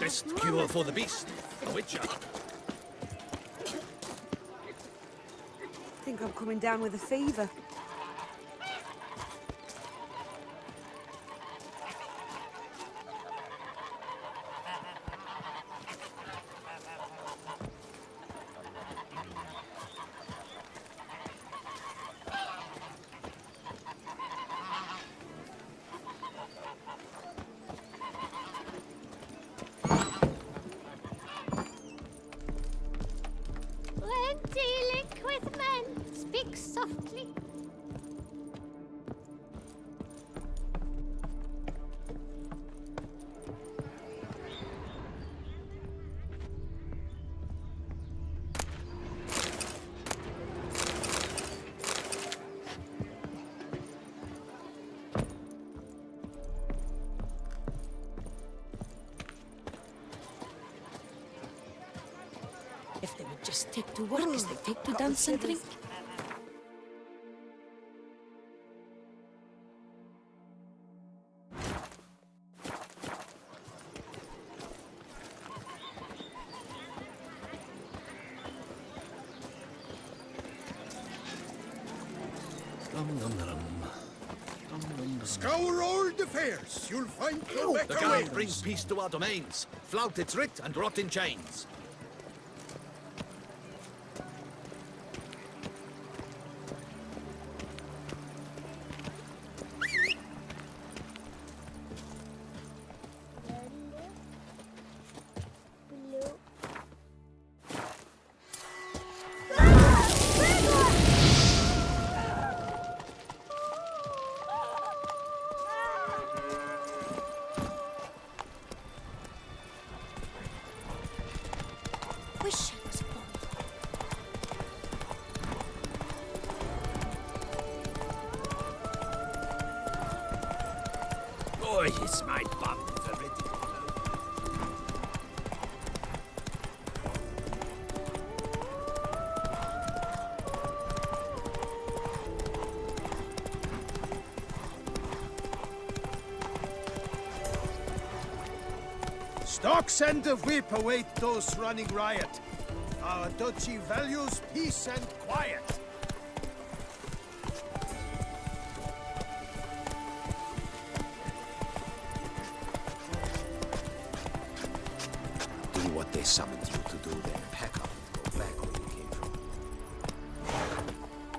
Best cure for the beast. A witcher. Think I'm coming down with a fever. When dealing with men, speak softly. If they would just take to work as they take to dance and drink. Scour all the fairs. You'll find no The guide brings peace to our domains. Flout its writ and rot in chains. Wish I was born. Oh, yes, my bum is ready. Stocks and the whip await those running riot. Our duchy values peace and quiet. Do what they summoned you to do, then pack up and go back where you came from.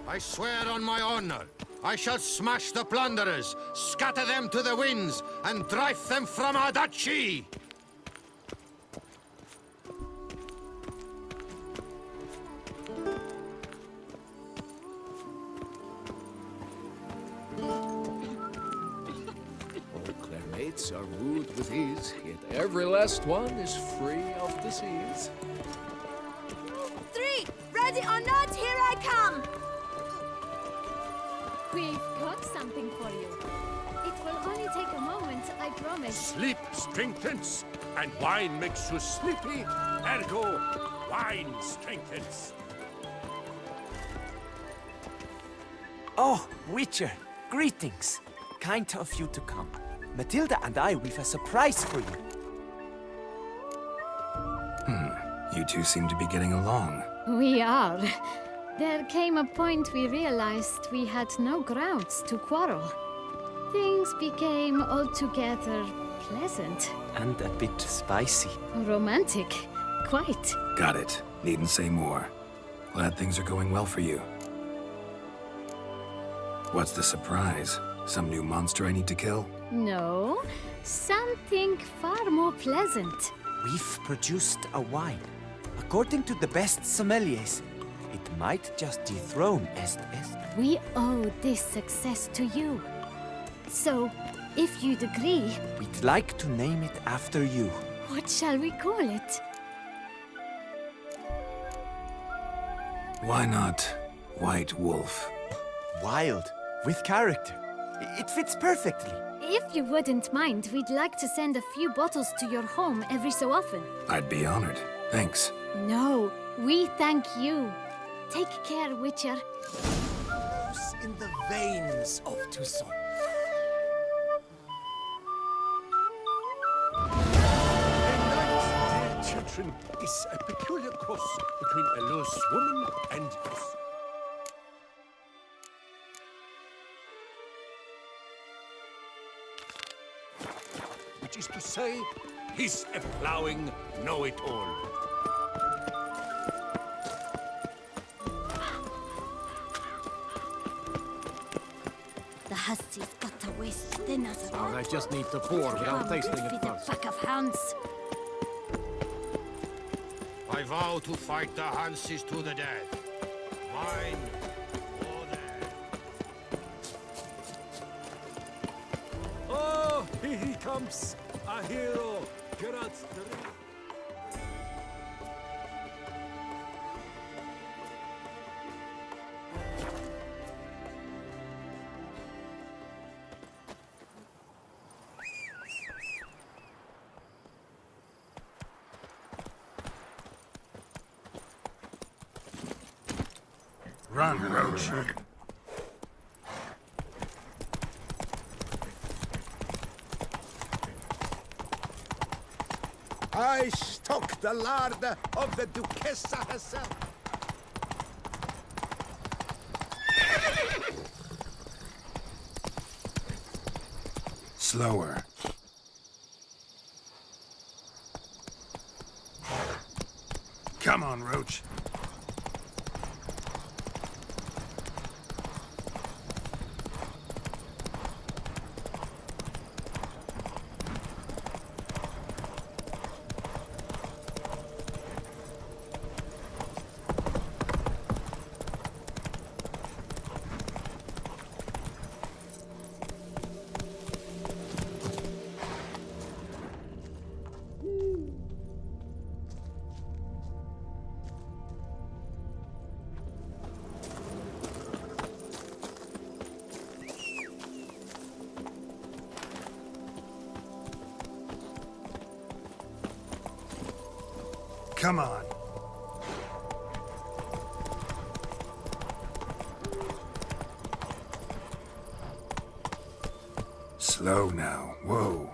I swear on my honor, I shall smash the plunderers, scatter them to the winds, and drive them from our duchy! All clairmates are wooed with ease, yet Every last one is free of disease. 3, ready or not, here I come! We've got something for you. It will only take a moment, I promise. Sleep strengthens, and wine makes you sleepy. Ergo, wine strengthens. Oh, Witcher, greetings. Kind of you to come. Matilda and I, we've a surprise for you. You two seem to be getting along. We are. There came a point we realized we had no grounds to quarrel. Things became altogether pleasant. And a bit spicy. Romantic. Quite. Got it. Needn't say more. Glad things are going well for you. What's the surprise? Some new monster I need to kill? No, something far more pleasant. We've produced a wine. According to the best sommeliers, it might just dethrone Est Est. We owe this success to you. So, if you'd agree... We'd like to name it after you. What shall we call it? Why not White Wolf? Wild, with character. It fits perfectly. If you wouldn't mind, we'd like to send a few bottles to your home every so often. I'd be honored. Thanks. No, we thank you. Take care, Witcher. In the veins of Toussaint. conception is a peculiar cross between a loose woman and which is to say, he's a plowing know-it-all. The hussies got to waste thin as a I just need to pour without tasting it the first. pack of hounds. I vow to fight the Hanses to the death. Mine or theirs. Oh, here he comes! A hero! Geralt the Red. Run, Roach. I stock the larder of the Duchessa herself. Slower. Come on, Roach. Come on. Slow now. Whoa.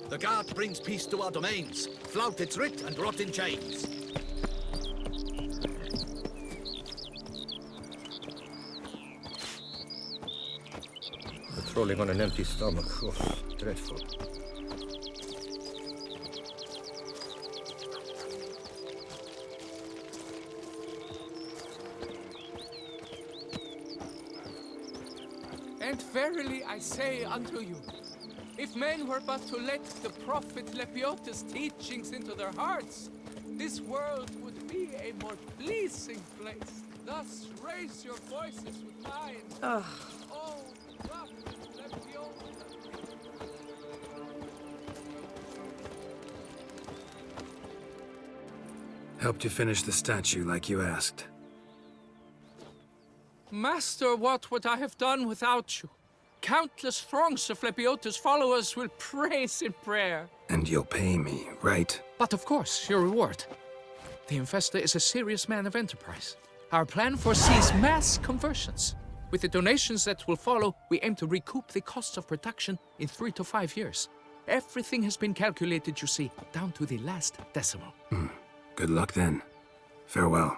The guard brings peace to our domains. Flout its writ and rot in chains. Patrolling on an empty stomach. Oh, dreadful. And verily I say unto you, if men were but to let the prophet Lepiotus' teachings into their hearts, this world would be a more pleasing place. Thus raise your voices with mine. Oh, prophet Lepiotus. Helped you finish the statue like you asked. Master, what would I have done without you? Countless throngs of Lepiotus' followers will praise in prayer. And you'll pay me, right? But of course, your reward. The Infestor is a serious man of enterprise. Our plan foresees mass conversions. With the donations that will follow, we aim to recoup the cost of production in 3 to 5 years. Everything has been calculated, you see, down to the last decimal. Good luck then. Farewell.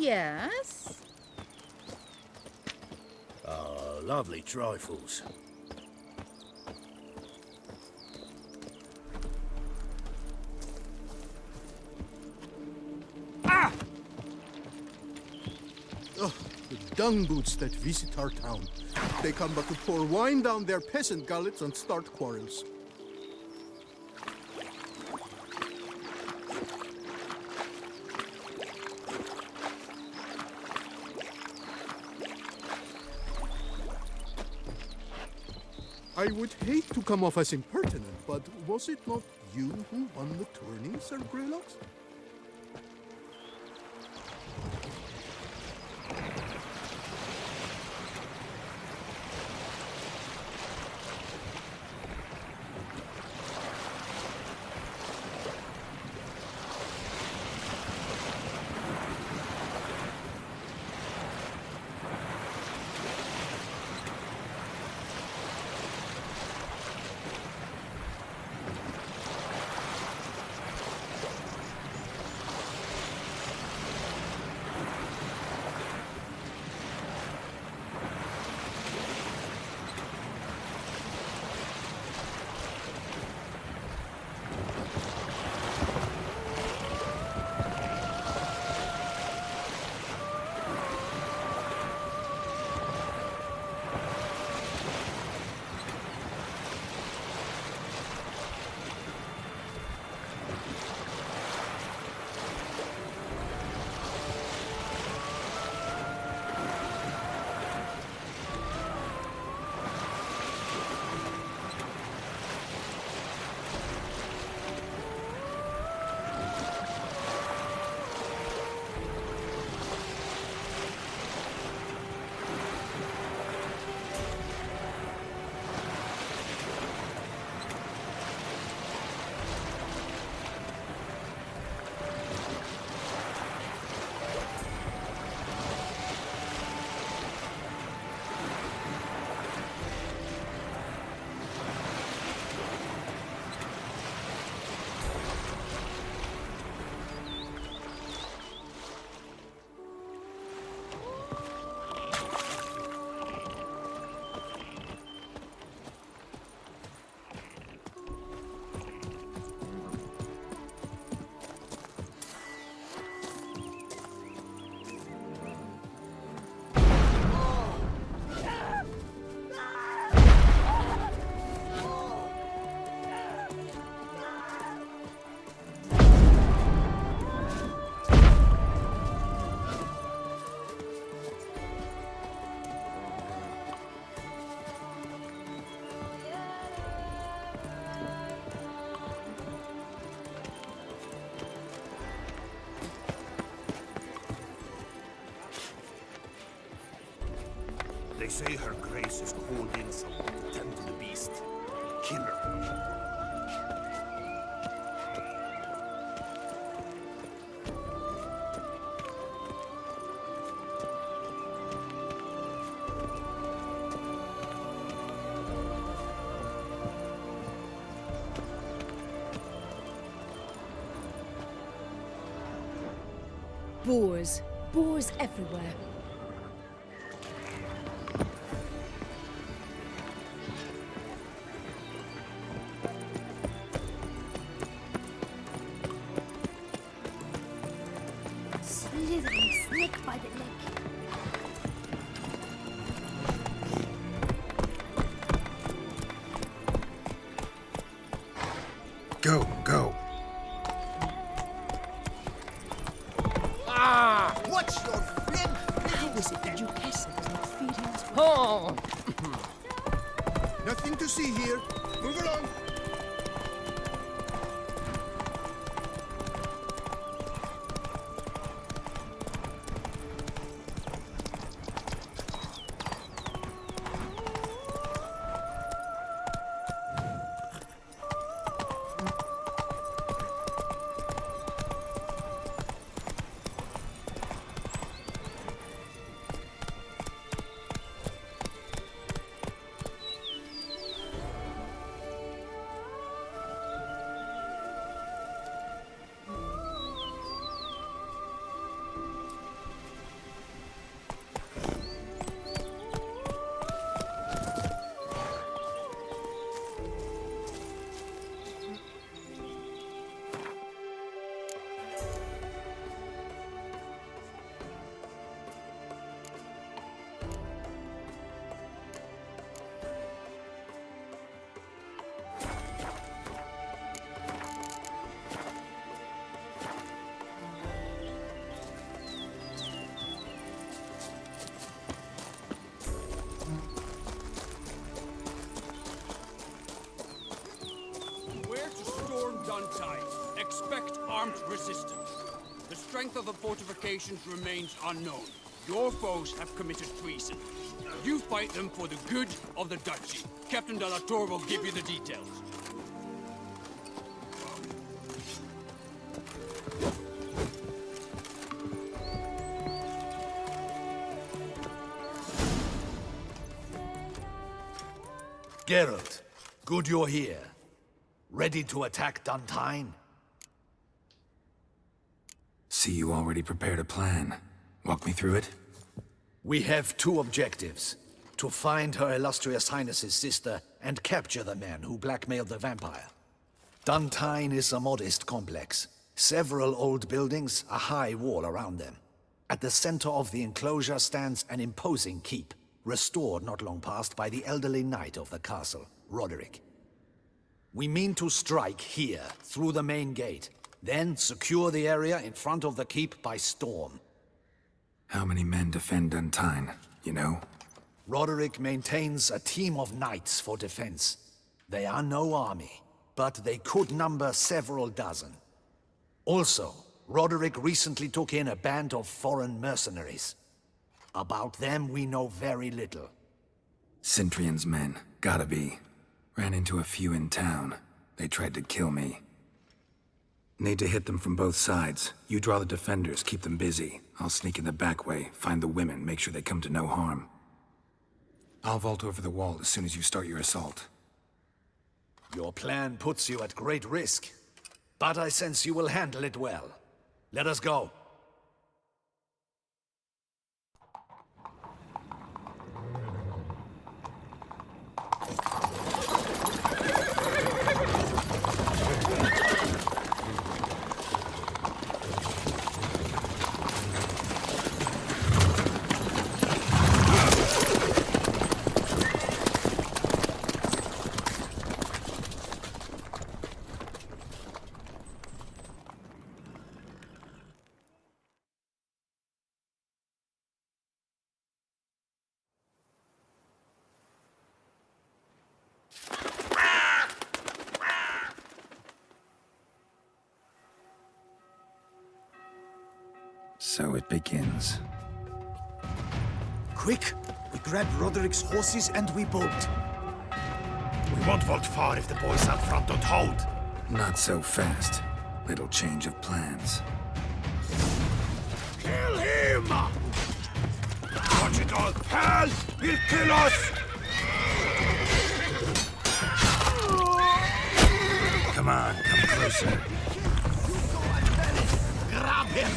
Yes? Oh, lovely trifles. Oh, the dung boots that visit our town. They come but to pour wine down their peasant gullets and start quarrels. I would hate to come off as impertinent, but was it not you who won the tourney, Sir Greylox? They say her grace is called in someone to tend to the beast. Kill her. Boars. Boars everywhere. Slithering snake by the leg. Go, go. Watch your flame! How is it that you Kessa does not feed him as Oh! Nothing to see here. Move along. resistance. The strength of the fortifications remains unknown. Your foes have committed treason. You fight them for the good of the duchy. Captain de la Tour will give you the details. Geralt, good you're here. Ready to attack Duntine? See, you already prepared a plan. Walk me through it. We have two objectives. To find Her Illustrious Highness's sister and capture the man who blackmailed the vampire. Duntine is a modest complex. Several old buildings, a high wall around them. At the center of the enclosure stands an imposing keep, restored not long past by the elderly knight of the castle, Roderick. We mean to strike here, through the main gate, then secure the area in front of the keep by storm. How many men defend Duntine, you know? Roderick maintains a team of knights for defense. They are no army, but they could number several dozen. Also, Roderick recently took in a band of foreign mercenaries. About them we know very little. Cintrian's men, gotta be. Ran into a few in town. They tried to kill me. Need to hit them from both sides. You draw the defenders, keep them busy. I'll sneak in the back way, find the women, make sure they come to no harm. I'll vault over the wall as soon as you start your assault. Your plan puts you at great risk, but I sense you will handle it well. Let us go. So it begins. Quick! We grab Roderick's horses and we bolt. We won't vault far if the boys out front don't hold. Not so fast. Little change of plans. Kill him! Watch it all! Hell! He'll kill us! Come on, come closer. Grab him!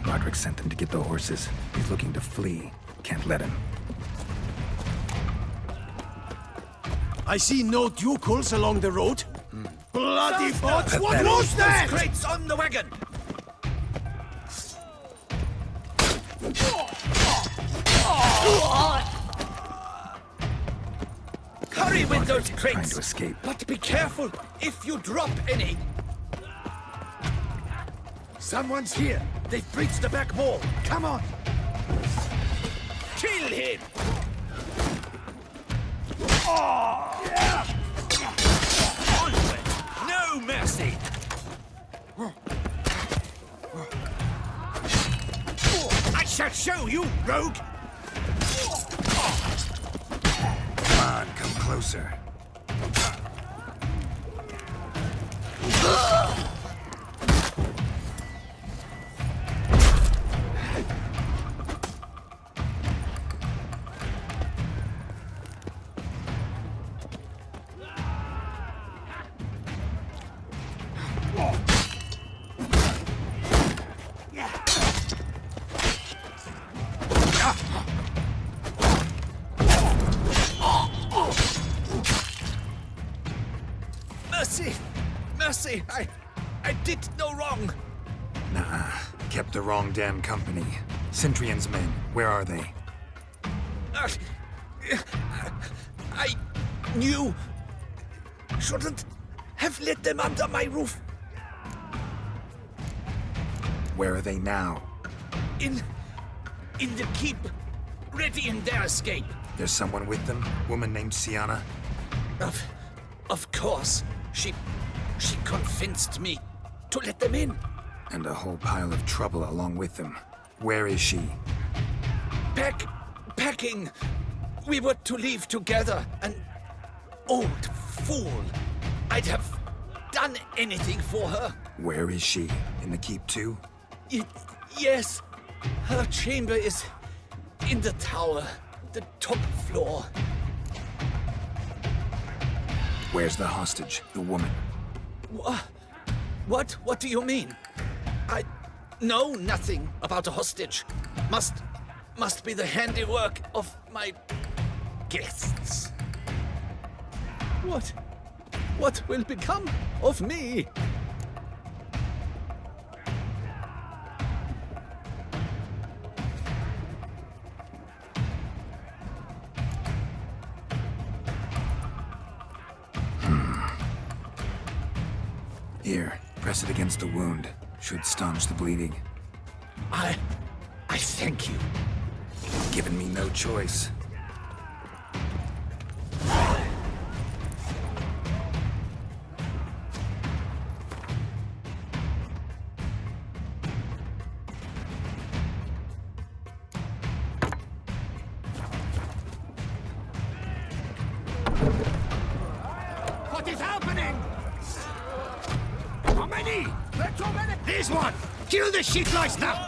Roderick sent them to get the horses. He's looking to flee. Can't let him. I see no ducals along the road. Bloody bots! What was that? Crates on the wagon! Hurry with those crates! Trying to escape. But be careful if you drop any. Someone's here. They've breached the back wall. Come on! Kill him! Onward! No mercy! I shall show you, rogue! Come on, come closer. Mercy! Mercy! I did no wrong! Nah, kept the wrong damn company. Cintrian's men, where are they? I knew. Shouldn't have let them under my roof. Where are they now? In the keep, ready in their escape. There's someone with them? Woman named Sienna? Of course. She convinced me to let them in. And a whole pile of trouble along with them. Where is she? Packing. We were to leave together. An old fool. I'd have done anything for her. Where is she? In the keep too? Yes. Her chamber is in the tower, the top floor. Where's the hostage, the woman? What? What do you mean? I know nothing about a hostage. Must be the handiwork of my guests. What will become of me? Here, press it against the wound. Should staunch the bleeding. I thank you. You've given me no choice. What is happening? How many? There are too many. Here's one. Kill the shit lice now.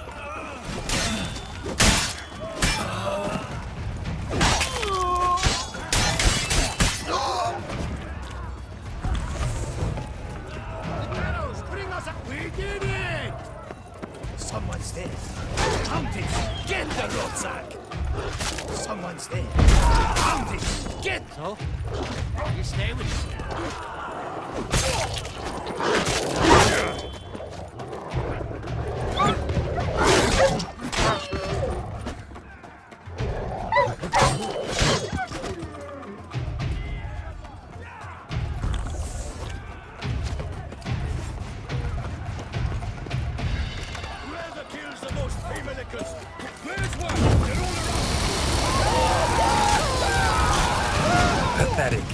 We did it! Someone's there. Countess, get the rucksack! Someone's there. Countess, get! So? You stay with us. Whoever kills the most Femelicus, where's one? They're all around. Pathetic.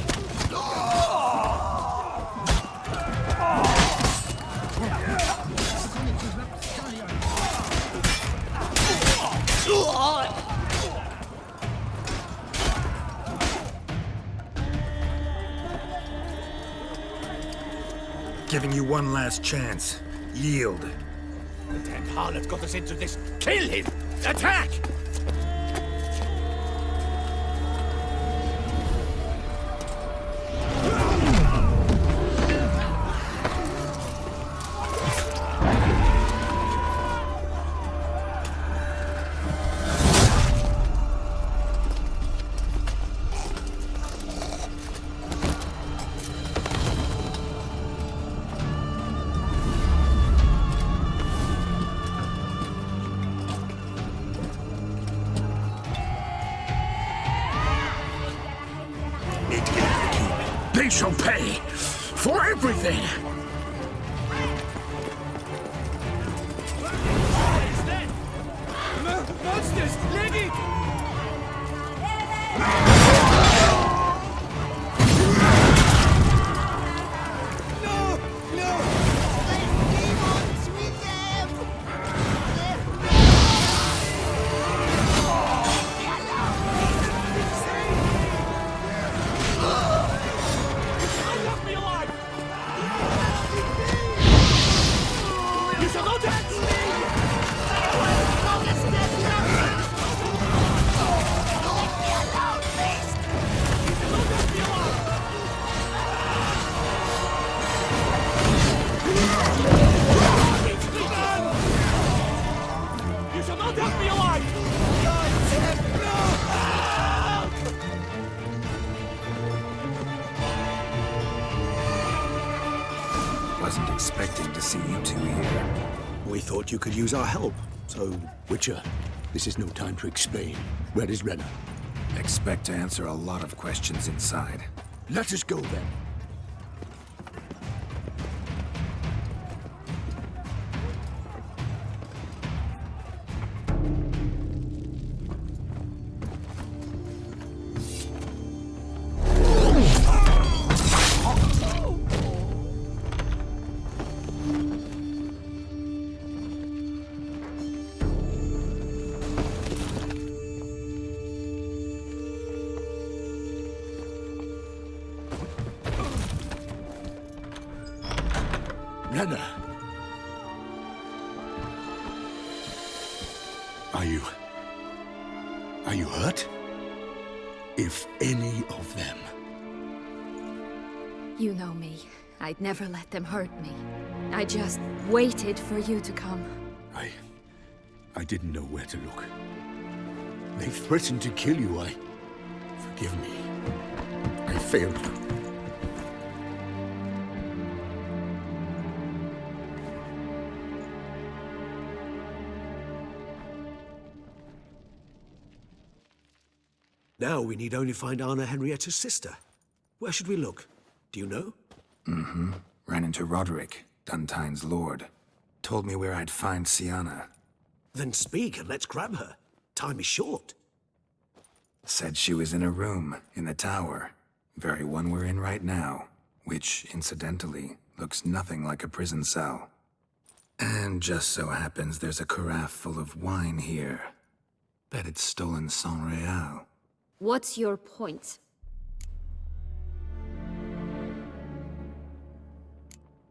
Giving you one last chance. Yield. The damn harlot got us into this. Kill him! Attack! They shall pay for everything. Monsters! Lady! Wasn't expecting to see you two here. We thought you could use our help. So, Witcher, this is no time to explain. Where is Renna? Expect to answer a lot of questions inside. Let us go then. Renna! Are you hurt? If any of them. You know me. I'd never let them hurt me. I just waited for you to come. I didn't know where to look. They threatened to kill you. Forgive me. I failed you. Now we need only find Anna Henrietta's sister. Where should we look? Do you know? Mm-hmm. Ran into Roderick, Duntine's lord. Told me where I'd find Siana. Then speak and let's grab her. Time is short. Said she was in a room in the tower. Very one we're in right now. Which, incidentally, looks nothing like a prison cell. And just so happens there's a carafe full of wine here. Bet it's stolen San Real. What's your point?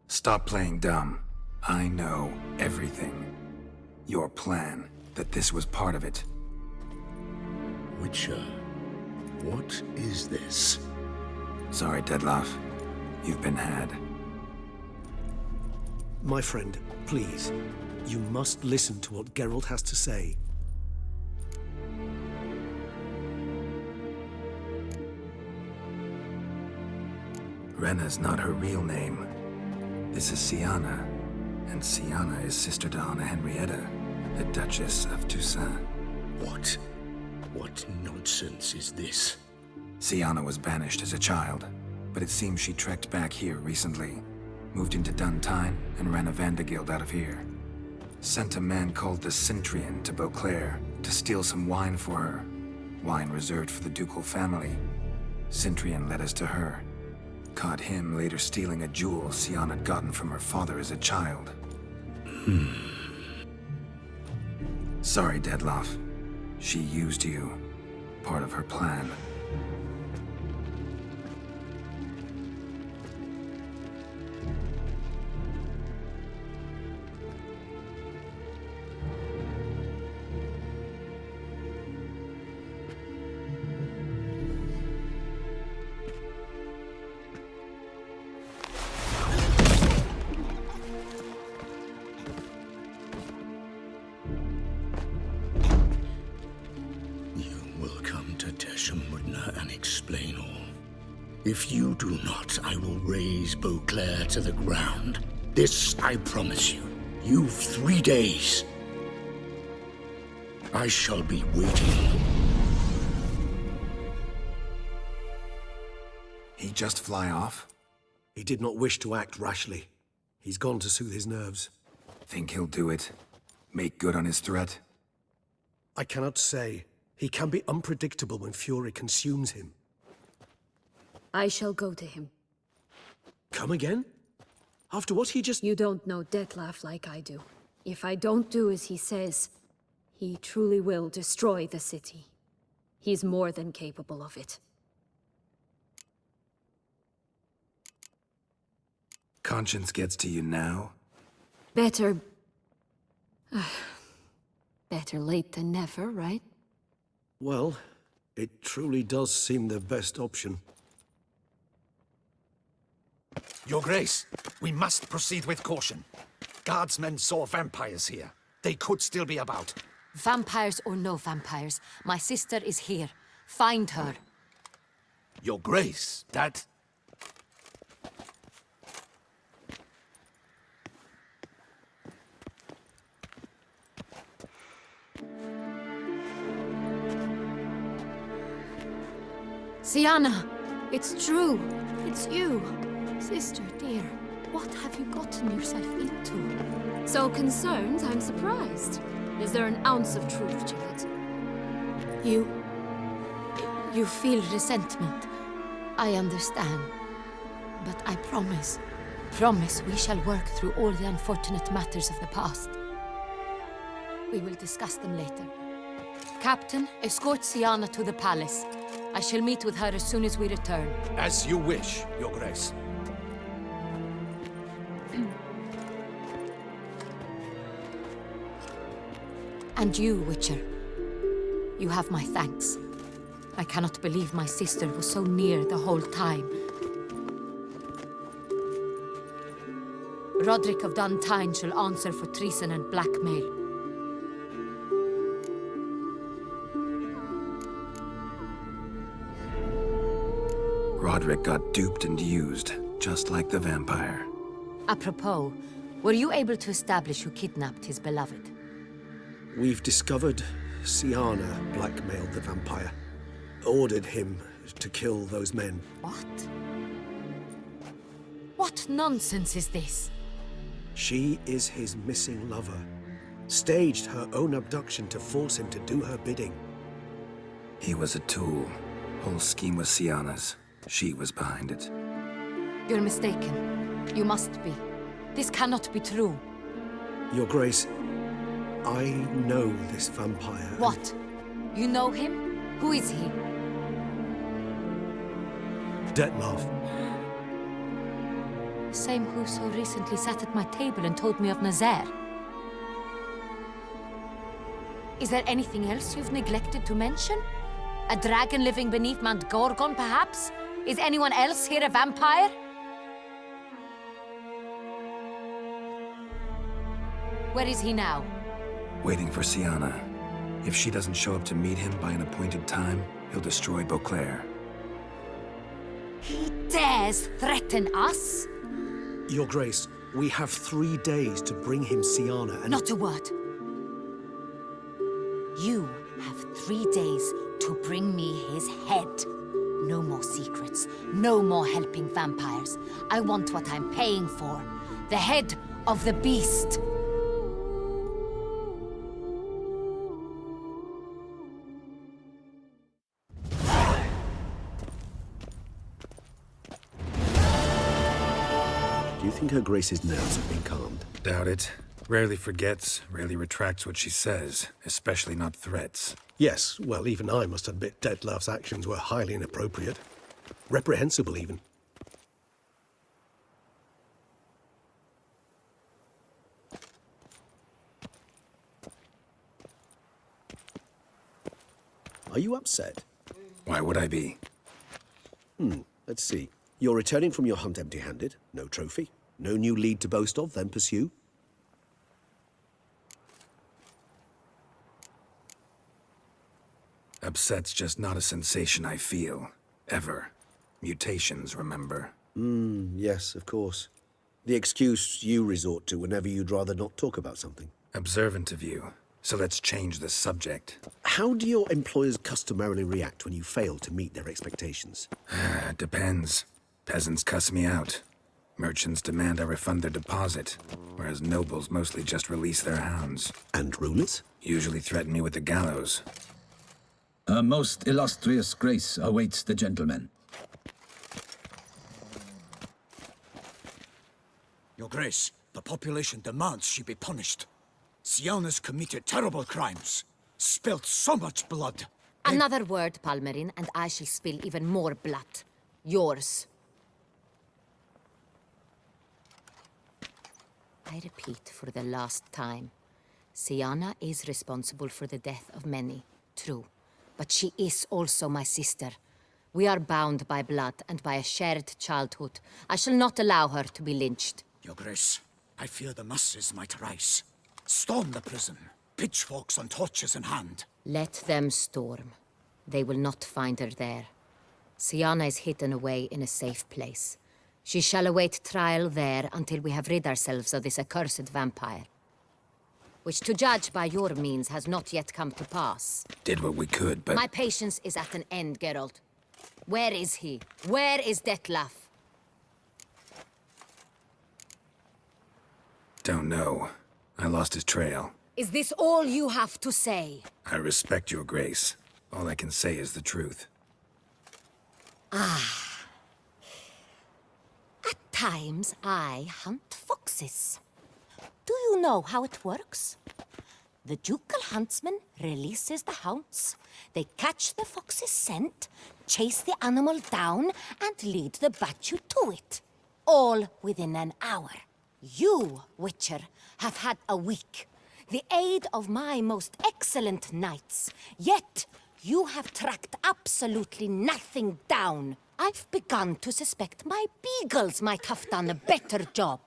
Stop playing dumb. I know everything. Your plan, that this was part of it. Witcher, what is this? Sorry, Dettlaff. You've been had. My friend, please. You must listen to what Geralt has to say. Renna's not her real name. This is Siana, and Siana is sister to Anna Henrietta, the Duchess of Toussaint. What nonsense is this? Siana was banished as a child, but it seems she trekked back here recently. Moved into Duntine and ran a Vanderguild out of here. Sent a man called the Centrian to Beauclair to steal some wine for her. Wine reserved for the ducal family. Centrian led us to her. Caught him later stealing a jewel Siana had gotten from her father as a child. Sorry, Dettlaff. She used you. Part of her plan. If you do not, I will raze Beauclair to the ground. This I promise you. You've 3 days. I shall be waiting. He just fly off? He did not wish to act rashly. He's gone to soothe his nerves. Think he'll do it? Make good on his threat? I cannot say. He can be unpredictable when fury consumes him. I shall go to him. Come again? After what he just... You don't know Dettlaff like I do. If I don't do as he says, he truly will destroy the city. He's more than capable of it. Conscience gets to you now? Better... better late than never, right? Well, it truly does seem the best option. Your Grace, we must proceed with caution. Guardsmen saw vampires here. They could still be about. Vampires or no vampires, my sister is here. Find her. Your Grace, that... Siana, it's true. It's you. Sister, dear, what have you gotten yourself into? So concerned, I'm surprised. Is there an ounce of truth to it? You feel resentment. I understand. But I promise we shall work through all the unfortunate matters of the past. We will discuss them later. Captain, escort Siana to the palace. I shall meet with her as soon as we return. As you wish, Your Grace. And you, Witcher. You have my thanks. I cannot believe my sister was so near the whole time. Roderick of Duntine shall answer for treason and blackmail. Roderick got duped and used, just like the vampire. Apropos, were you able to establish who kidnapped his beloved? We've discovered Syanna blackmailed the vampire. Ordered him to kill those men. What? What nonsense is this? She is his missing lover. Staged her own abduction to force him to do her bidding. He was a tool. Whole scheme was Syanna's. She was behind it. You're mistaken. You must be. This cannot be true. Your Grace, I know this vampire. What? You know him? Who is he? Dettlaff. Same who so recently sat at my table and told me of Nazaire. Is there anything else you've neglected to mention? A dragon living beneath Mount Gorgon, perhaps? Is anyone else here a vampire? Where is he now? Waiting for Syanna. If she doesn't show up to meet him by an appointed time, he'll destroy Beauclair. He dares threaten us? Your Grace, we have 3 days to bring him Syanna and— Not a word. You have 3 days to bring me his head. No more secrets. No more helping vampires. I want what I'm paying for. The head of the beast. Do you think Her Grace's nerves have been calmed? Doubt it. Rarely forgets, rarely retracts what she says, especially not threats. Yes, well, even I must admit Dettlaff's actions were highly inappropriate. Reprehensible, even. Are you upset? Why would I be? Let's see. You're returning from your hunt empty-handed. No trophy. No new lead to boast of, then pursue. Upset's just not a sensation I feel. Ever. Mutations, remember? Yes, of course. The excuse you resort to whenever you'd rather not talk about something. Observant of you. So let's change the subject. How do your employers customarily react when you fail to meet their expectations? Depends. Peasants cuss me out. Merchants demand I refund their deposit, whereas nobles mostly just release their hounds. And rulers? Usually threaten me with the gallows. Her most illustrious grace awaits the gentleman. Your Grace, the population demands she be punished. Syanna's committed terrible crimes. Spilt so much blood. Another word, Palmerin, and I shall spill even more blood. Yours. I repeat for the last time. Syanna is responsible for the death of many, true. But she is also my sister. We are bound by blood and by a shared childhood. I shall not allow her to be lynched. Your Grace, I fear the masses might rise. Storm the prison, pitchforks and torches in hand. Let them storm. They will not find her there. Syanna is hidden away in a safe place. She shall await trial there until we have rid ourselves of this accursed vampire. Which, to judge by your means, has not yet come to pass. Did what we could, but... My patience is at an end, Geralt. Where is he? Where is Dettlaff? Don't know. I lost his trail. Is this all you have to say? I respect your grace. All I can say is the truth. Ah. At times, I hunt foxes. Do you know how it works? The ducal huntsman releases the hounds. They catch the fox's scent, chase the animal down, and lead the battue to it. All within an hour. You, Witcher, have had a week. the aid of my most excellent knights. Yet, you have tracked absolutely nothing down. I've begun to suspect my beagles might have done a better job.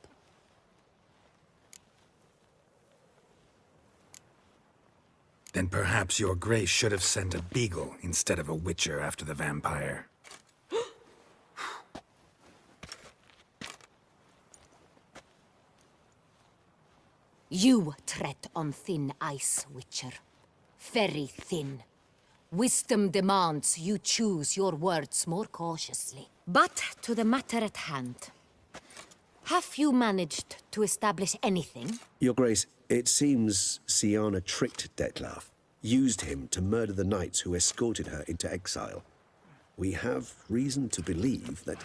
Then perhaps your grace should have sent a beagle instead of a witcher after the vampire. You tread on thin ice, Witcher. Very thin. Wisdom demands you choose your words more cautiously. But to the matter at hand. Have you managed to establish anything? Your Grace, it seems Syanna tricked Dettlaff, used him to murder the knights who escorted her into exile. We have reason to believe that...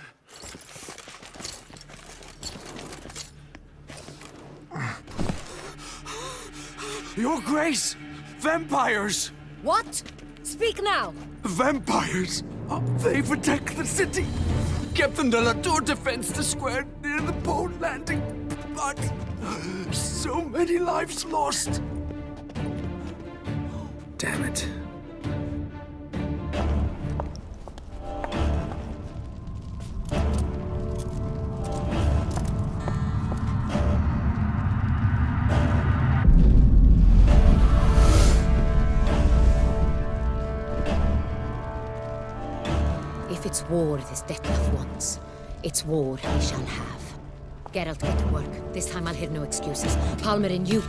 Your Grace! Vampires! What? Speak now! Vampires! They've attacked the city! Captain de la Tour defends the square near the boat landing, but so many lives lost! Damn it. If it's war this Dettlaff wants, it's war he shall have. Geralt, get to work. This time I'll hear no excuses. Palmer and you...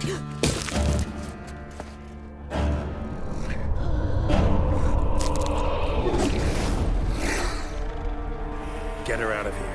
Get her out of here.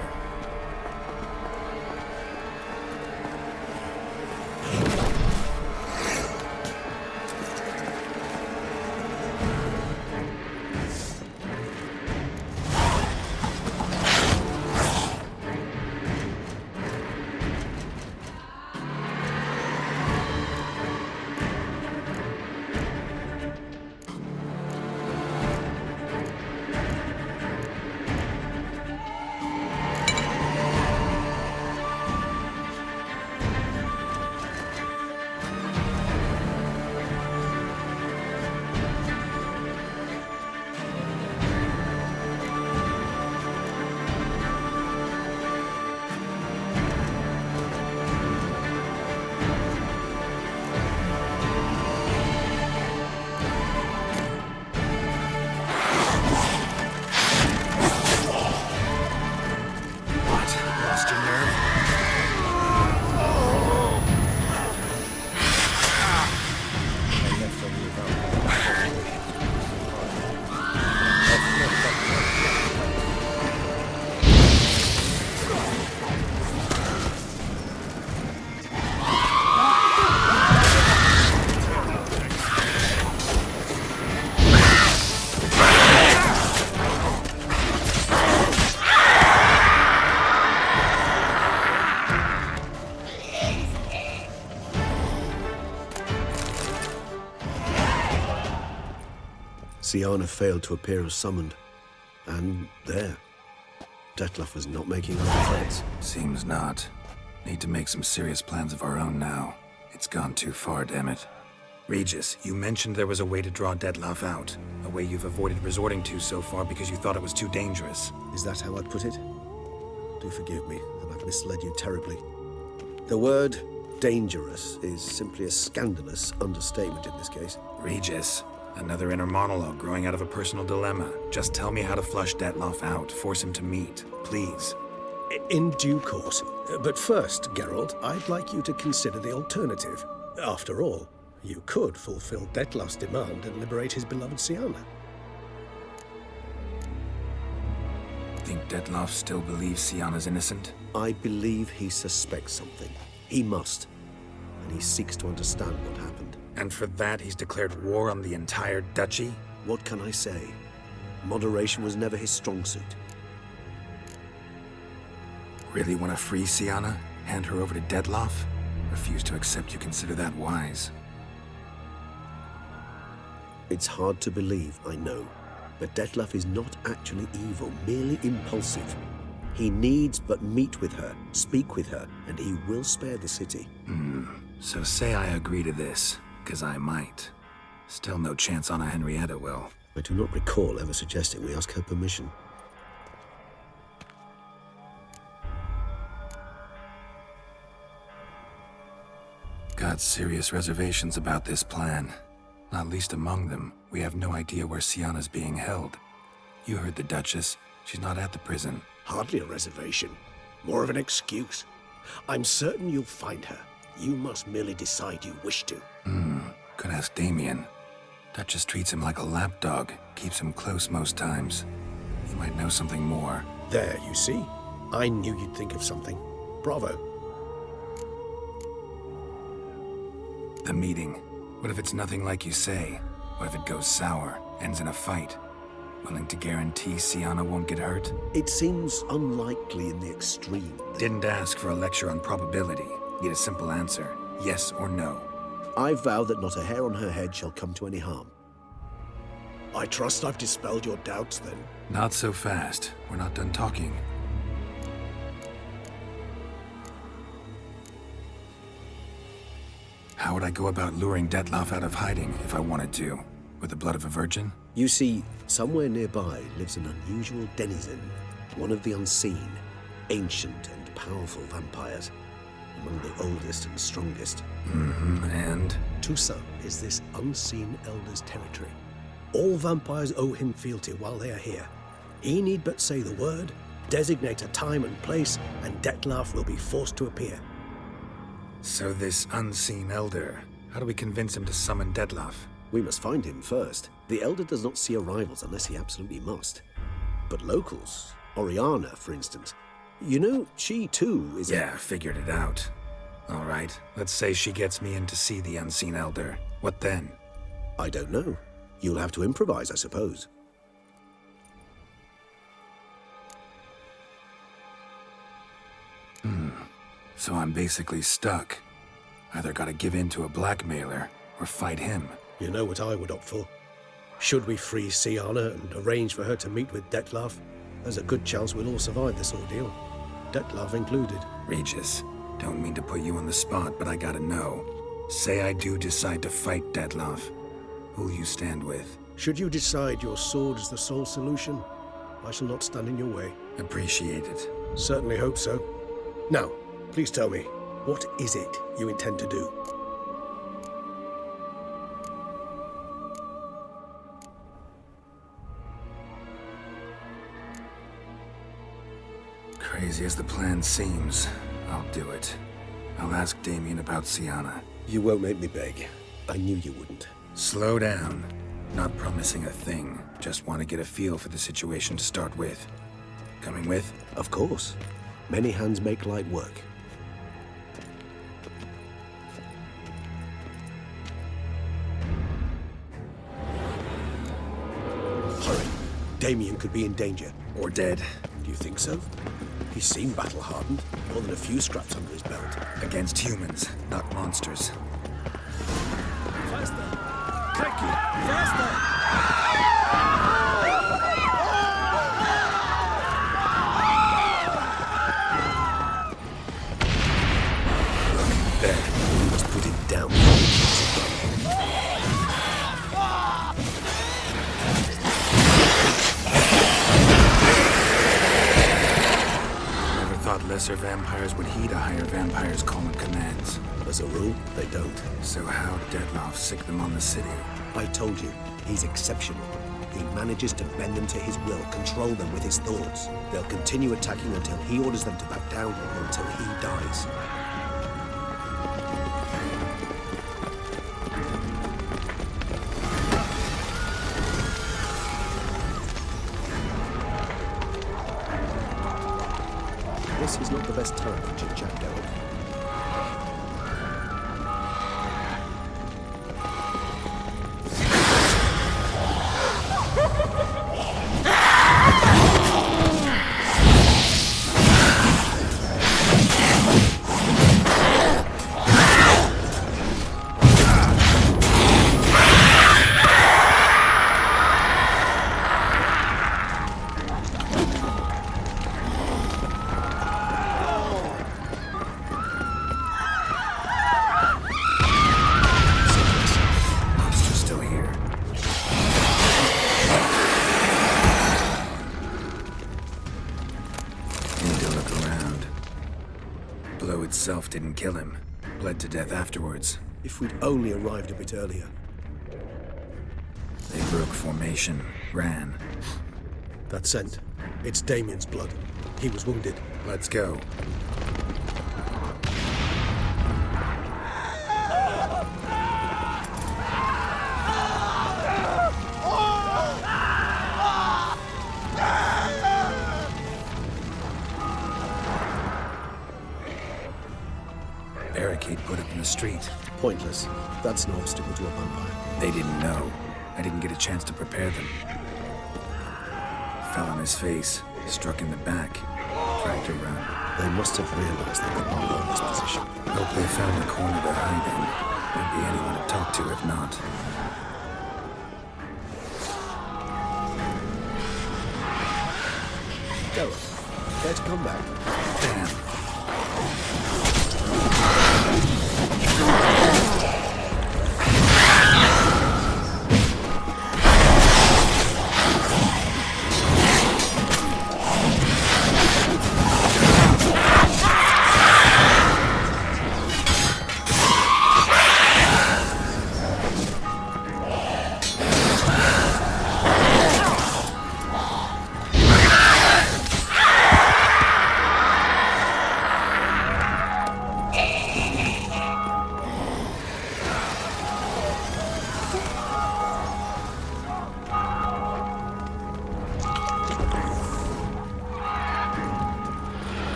Syanna failed to appear as summoned. And there. Dettlaff was not making other threats. Seems not. Need to make some serious plans of our own now. It's gone too far, damn it. Regis, you mentioned there was a way to draw Dettlaff out. A way you've avoided resorting to so far because you thought it was too dangerous. Is that how I'd put it? Do forgive me that I've misled you terribly. The word dangerous is simply a scandalous understatement in this case. Regis, another inner monologue growing out of a personal dilemma. Just tell me how to flush Dettlaff out, force him to meet, please. In due course. But first, Geralt, I'd like you to consider the alternative. After all, you could fulfill Dettlaff's demand and liberate his beloved Syanna. Think Dettlaff still believes Syanna's innocent? I believe he suspects something. He must. And he seeks to understand what happened. And for that, he's declared war on the entire duchy? What can I say? Moderation was never his strong suit. Really want to free Syanna? Hand her over to Dettlaff? Refuse to accept you consider that wise. It's hard to believe, I know. But Dettlaff is not actually evil, merely impulsive. He needs but meet with her, speak with her, and he will spare the city. So say I agree to this, because I might. Still no chance Anna Henrietta will. I do not recall ever suggesting we ask her permission. Got serious reservations about this plan. Not least among them, we have no idea where Syanna's being held. You heard the Duchess. She's not at the prison. Hardly a reservation. More of an excuse. I'm certain you'll find her. You must merely decide you wish to. Could ask Damien. Duchess treats him like a lapdog, keeps him close most times. He might know something more. There, you see? I knew you'd think of something. Bravo. The meeting. What if it's nothing like you say? What if it goes sour, ends in a fight? Willing to guarantee Syanna won't get hurt? It seems unlikely in the extreme. Didn't ask for a lecture on probability. Need a simple answer. Yes or no. I vow that not a hair on her head shall come to any harm. I trust I've dispelled your doubts, then. Not so fast. We're not done talking. How would I go about luring Dettlaff out of hiding if I wanted to? With the blood of a virgin? You see, somewhere nearby lives an unusual denizen, one of the unseen, ancient and powerful vampires, among the oldest and strongest. And? Toussaint is this unseen elder's territory. All vampires owe him fealty while they are here. He need but say the word, designate a time and place, and Dettlaff will be forced to appear. So this unseen elder, how do we convince him to summon Dettlaff? We must find him first. The elder does not see arrivals unless he absolutely must. But locals, Oriana, for instance, you know, she too is Yeah, figured it out. All right, let's say she gets me in to see the unseen elder. What then? I don't know. You'll have to improvise, I suppose. So I'm basically stuck. Either gotta give in to a blackmailer, or fight him. You know what I would opt for. Should we free Syanna and arrange for her to meet with Dettlaff, there's a good chance we'll all survive this ordeal. Dettlaff included. Regis, don't mean to put you on the spot, but I gotta know. Say I do decide to fight Dettlaff. Who'll you stand with? Should you decide your sword is the sole solution, I shall not stand in your way. Appreciate it. Certainly hope so. Now, please tell me, what is it you intend to do? Crazy as the plan seems, I'll do it. I'll ask Damien about Syanna. You won't make me beg. I knew you wouldn't. Slow down. Not promising a thing. Just want to get a feel for the situation to start with. Coming with? Of course. Many hands make light work. Hurry. Damien could be in danger. Or dead. Do you think so? He seemed battle-hardened. More than a few scraps under his belt. Against humans, not monsters. Faster! Cracky! Faster! There. We must put him down. Thought lesser vampires would heed a higher vampire's call and commands. As a rule, they don't. So how'd Dettlaff sick them on the city? I told you, he's exceptional. He manages to bend them to his will, control them with his thoughts. They'll continue attacking until he orders them to back down, or until he dies. This is not the best time for chit-chat, Geralt. herself didn't kill him. Bled to death afterwards. If we'd only arrived a bit earlier. They broke formation, ran. That scent. It's Damien's blood. He was wounded. Let's go. Barricade put up in the street. Pointless. That's no obstacle to a vampire. They didn't know. I didn't get a chance to prepare them. Fell on his face, struck in the back, tried to run. They must have realized they could not hold this position. Hope they found a corner to hide in. Won't be anyone to talk to if not. Geralt, care to come back? Damn.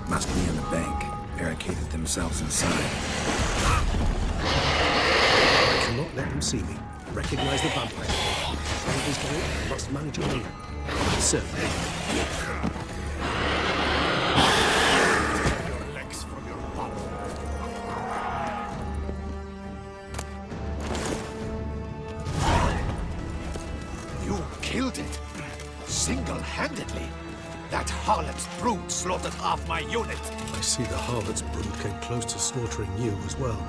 Must be in the bank. Barricaded themselves inside. I cannot let them see me. Recognize the vampire. Elders Geralt must manage alone. Sir. Your legs from your body. You killed it. Single-handedly. That harlot's brood slaughtered half my unit. I see the harlot's brood came close to slaughtering you as well.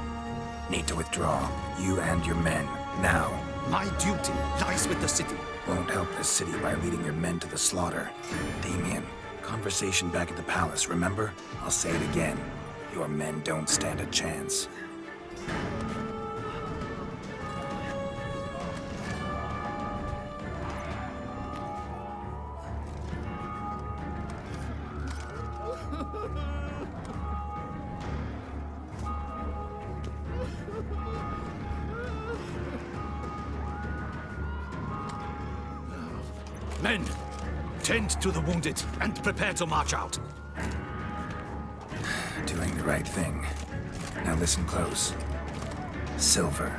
Need to withdraw. You and your men. Now. My duty lies with the city. Won't help the city by leading your men to the slaughter. Damien, conversation back at the palace, remember? I'll say it again. Your men don't stand a chance. Men, tend to the wounded and prepare to march out. Doing the right thing. Now listen close. Silver.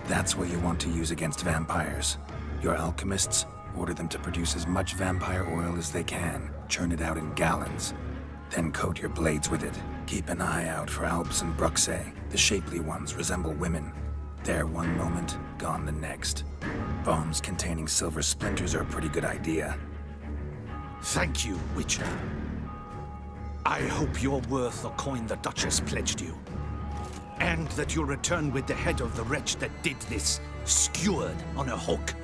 That's what you want to use against vampires. Your alchemists, order them to produce as much vampire oil as they can. Churn it out in gallons. Then coat your blades with it. Keep an eye out for Alps and Bruxae. The shapely ones resemble women. There one moment, gone the next. Bombs containing silver splinters are a pretty good idea. Thank you, Witcher. I hope you're worth the coin the Duchess pledged you. And that you'll return with the head of the wretch that did this, skewered on a hook.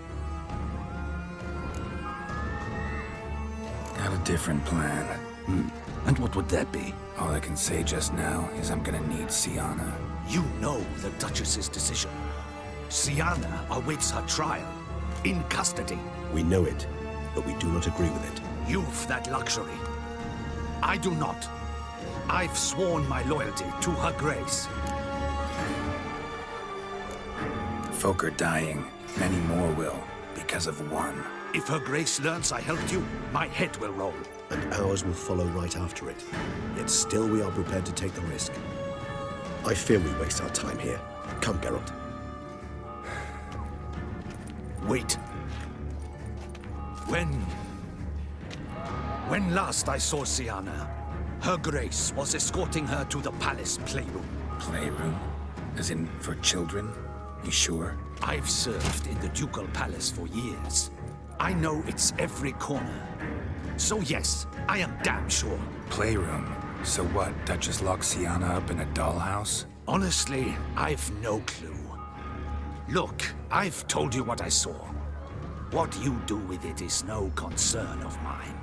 Got a different plan. And what would that be? All I can say just now is I'm gonna need Syanna. You know the Duchess's decision. Syanna awaits her trial, in custody. We know it, but we do not agree with it. You've that luxury. I do not. I've sworn my loyalty to her grace. Folk are dying. Many more will, because of one. If her grace learns I helped you, my head will roll. And ours will follow right after it. Yet still we are prepared to take the risk. I fear we waste our time here. Come, Geralt. Wait. When last I saw Syanna, her grace was escorting her to the palace playroom. Playroom? As in, for children? You sure? I've served in the ducal palace for years. I know it's every corner. So yes, I am damn sure. Playroom? So what, Duchess locks Syanna up in a dollhouse? Honestly, I've no clue. Look, I've told you what I saw. What you do with it is no concern of mine.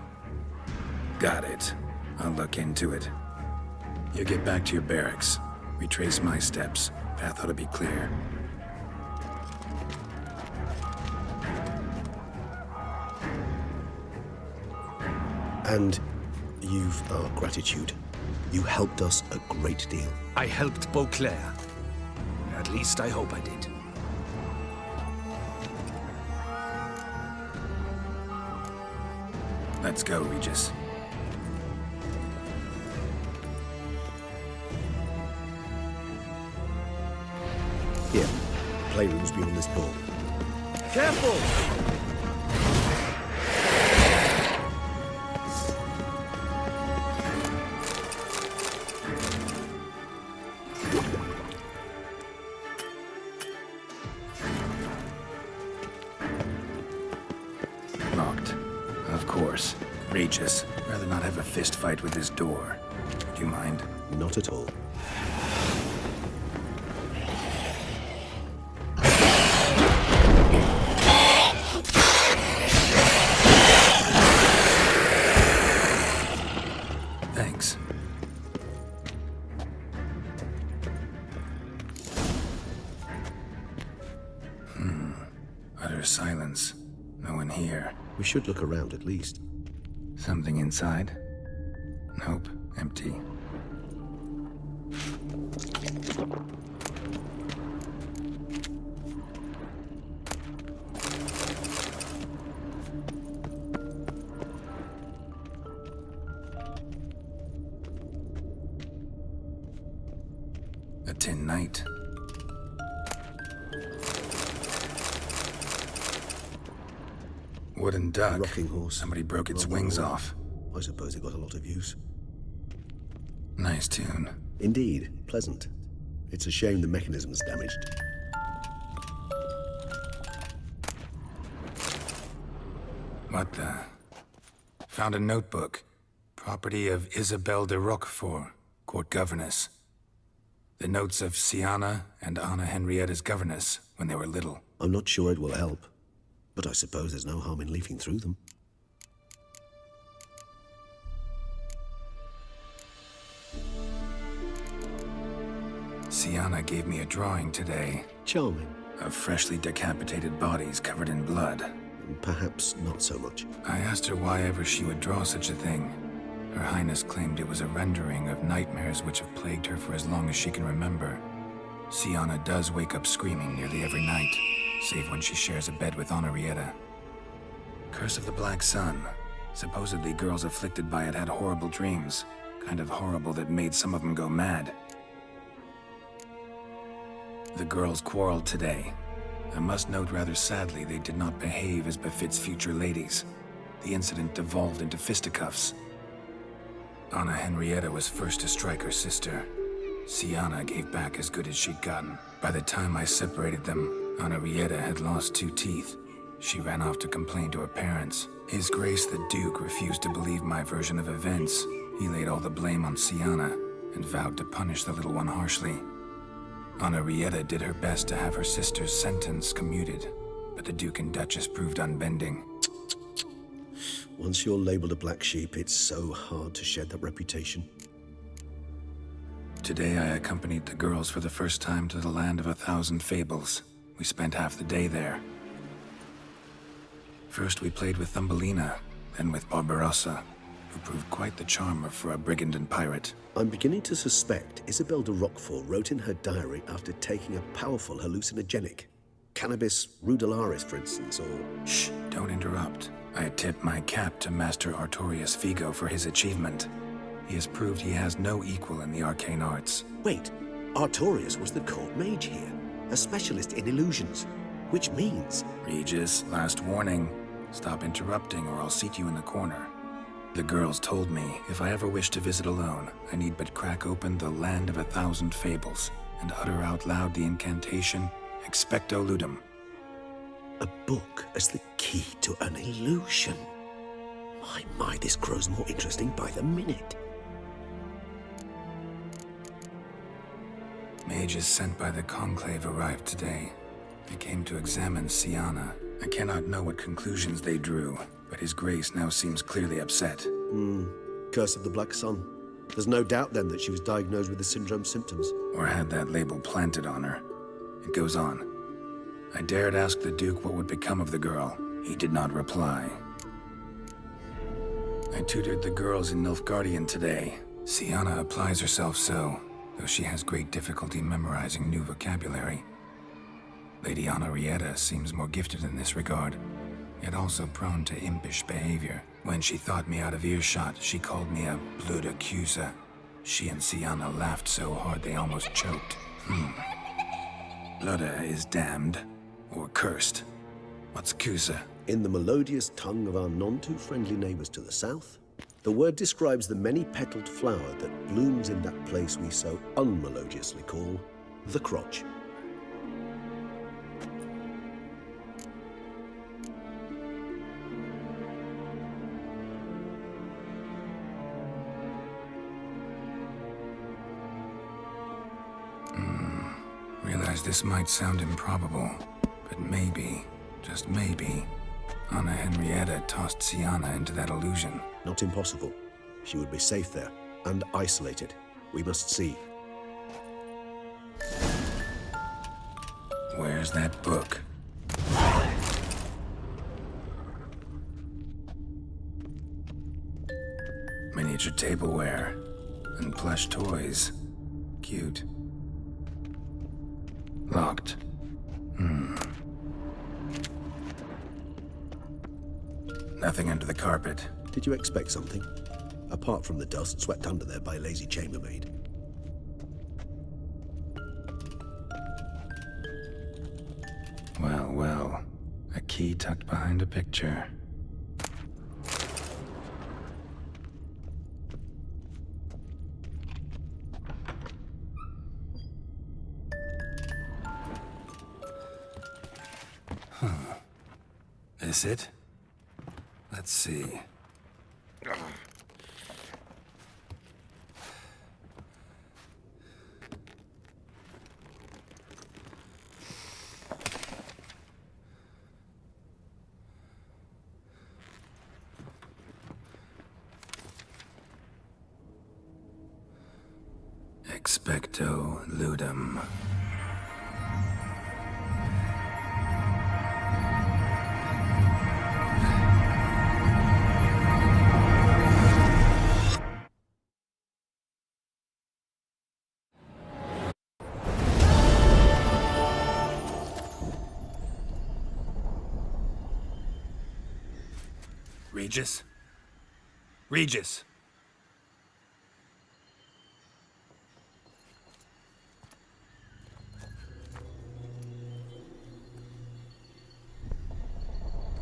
Got it. I'll look into it. You get back to your barracks. Retrace my steps. Path ought to be clear. And you've our gratitude. You helped us a great deal. I helped Beauclair. At least I hope I did. Let's go, Regis. Here, playroom's beyond this door. Careful! Locked. Of course. Regis, rather not have a fist fight with this door. Do you mind? Not at all. Thanks. Utter silence. No one here. We should look around at least. Something inside? Nope, empty. A tin knight. Wooden duck. Rocking horse. Somebody broke its wings off. I suppose it got a lot of use. Nice tune. Indeed, pleasant. It's a shame the mechanism's damaged. What the? Found a notebook. Property of Isabelle de Roquefort, court governess. The notes of Siana and Anna Henrietta's governess when they were little. I'm not sure it will help, but I suppose there's no harm in leafing through them. Siana gave me a drawing today. Charming. Of freshly decapitated bodies covered in blood. Perhaps not so much. I asked her why ever she would draw such a thing. Her Highness claimed it was a rendering of nightmares which have plagued her for as long as she can remember. Siana does wake up screaming nearly every night, save when she shares a bed with Henrietta. Curse of the Black Sun. Supposedly girls afflicted by it had horrible dreams. Kind of horrible that made some of them go mad. The girls quarreled today. I must note rather sadly they did not behave as befits future ladies. The incident devolved into fisticuffs. Anna Henrietta was first to strike her sister. Siana gave back as good as she'd gotten. By the time I separated them, Henrietta had lost 2 teeth. She ran off to complain to her parents. His Grace the Duke refused to believe my version of events. He laid all the blame on Siana and vowed to punish the little one harshly. Henrietta did her best to have her sister's sentence commuted, but the Duke and Duchess proved unbending. Once you're labeled a black sheep, it's so hard to shed that reputation. Today I accompanied the girls for the first time to the land of 1,000 fables. We spent half the day there. First we played with Thumbelina, then with Barbarossa, who proved quite the charmer for a brigand and pirate. I'm beginning to suspect Isabelle de Roquefort wrote in her diary after taking a powerful hallucinogenic. Cannabis rudelaris, for instance, or... Shh, don't interrupt. I tip my cap to Master Artorius Figo for his achievement. He has proved he has no equal in the arcane arts. Wait, Artorius was the court mage here, a specialist in illusions, which means... Regis, last warning. Stop interrupting or I'll seat you in the corner. The girls told me if I ever wish to visit alone, I need but crack open the Land of 1,000 Fables and utter out loud the incantation, Expecto Ludum. A book as the key to an illusion. My, this grows more interesting by the minute. Mages sent by the Conclave arrived today. They came to examine Siana. I cannot know what conclusions they drew, but His Grace now seems clearly upset. Curse of the Black Sun. There's no doubt then that she was diagnosed with the syndrome symptoms. Or had that label planted on her. It goes on. I dared ask the Duke what would become of the girl. He did not reply. I tutored the girls in Nilfgaardian today. Syanna applies herself so, though she has great difficulty memorizing new vocabulary. Lady Anarietta seems more gifted in this regard, yet also prone to impish behavior. When she thought me out of earshot, she called me a blood accuser. She and Syanna laughed so hard they almost choked. Blood is damned, or cursed. What's Cusa? In the melodious tongue of our none-too-friendly neighbors to the south, the word describes the many-petaled flower that blooms in that place we so unmelodiously call the crotch. Realize this might sound improbable, but maybe, just maybe, Anna Henrietta tossed Syanna into that illusion. Not impossible. She would be safe there, and isolated. We must see. Where's that book? Miniature tableware and plush toys. Cute. Locked. Nothing under the carpet. Did you expect something? Apart from the dust swept under there by a lazy chambermaid. Well, well. A key tucked behind a picture. This it? Let's see. Expecto ludum. Regis? Regis!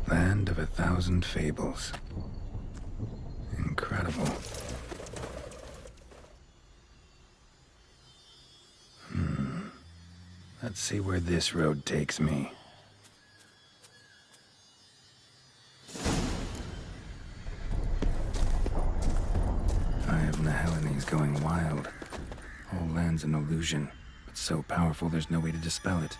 Land of 1,000 fables. Incredible. Let's see where this road takes me. Eye of Nehelene going wild. Whole land's an illusion, but so powerful there's no way to dispel it.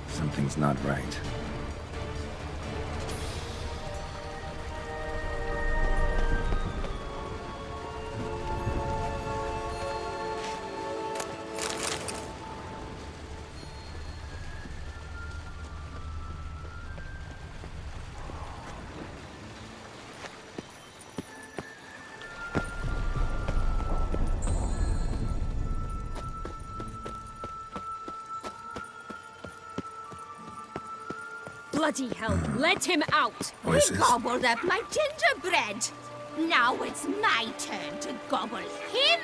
Something's not right. Bloody hell, let him out! Voices. He gobbled up my gingerbread! Now it's my turn to gobble him!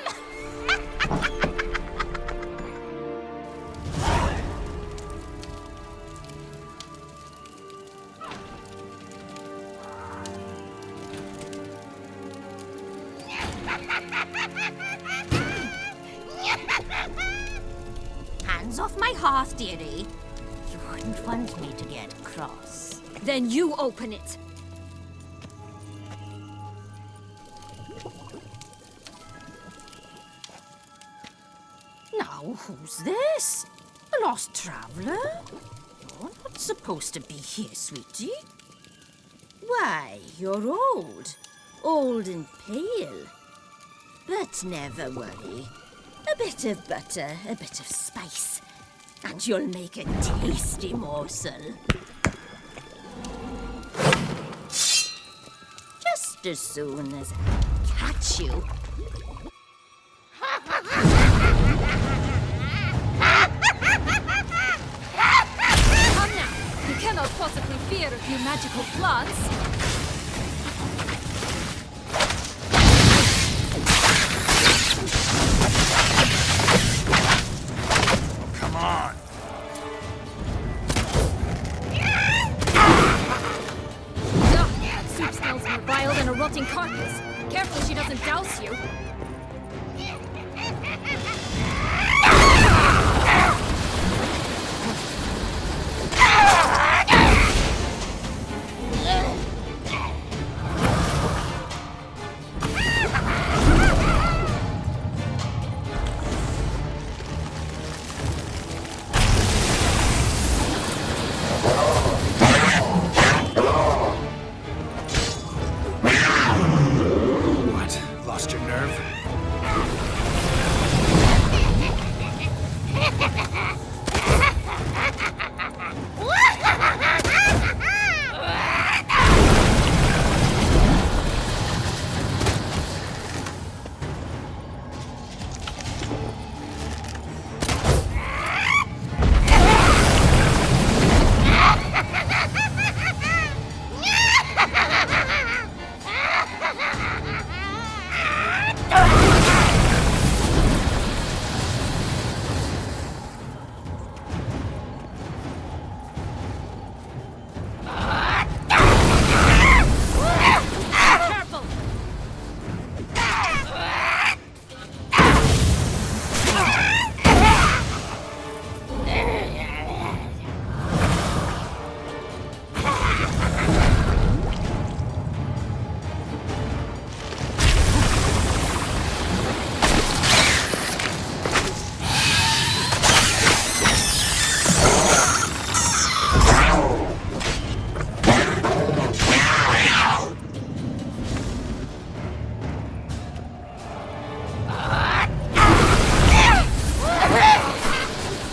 my hearth, dearie. You wouldn't want me to get cross. Then you open it. Now, who's this? A lost traveler? You're not supposed to be here, sweetie. Why, you're old. Old and pale. But never worry. A bit of butter, a bit of spice, and you'll make a tasty morsel. Just as soon as I catch you. Come now! You cannot possibly fear a few magical plants. Come on! Ugh, that soup smells more vile than a rotting carcass. Careful she doesn't douse you. What? Lost your nerve?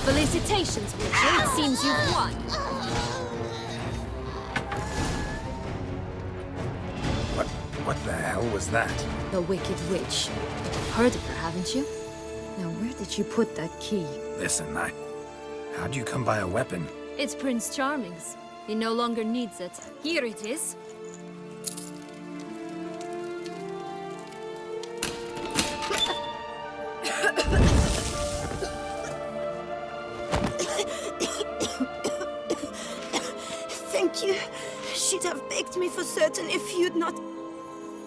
Felicitations, Witcher. It seems you've won. What the hell was that? The Wicked Witch. Heard of her, haven't you? Now, where did you put that key? Listen, how'd you come by a weapon? It's Prince Charming's. He no longer needs it. Here it is. Thank you. She'd have begged me for certain if you'd not...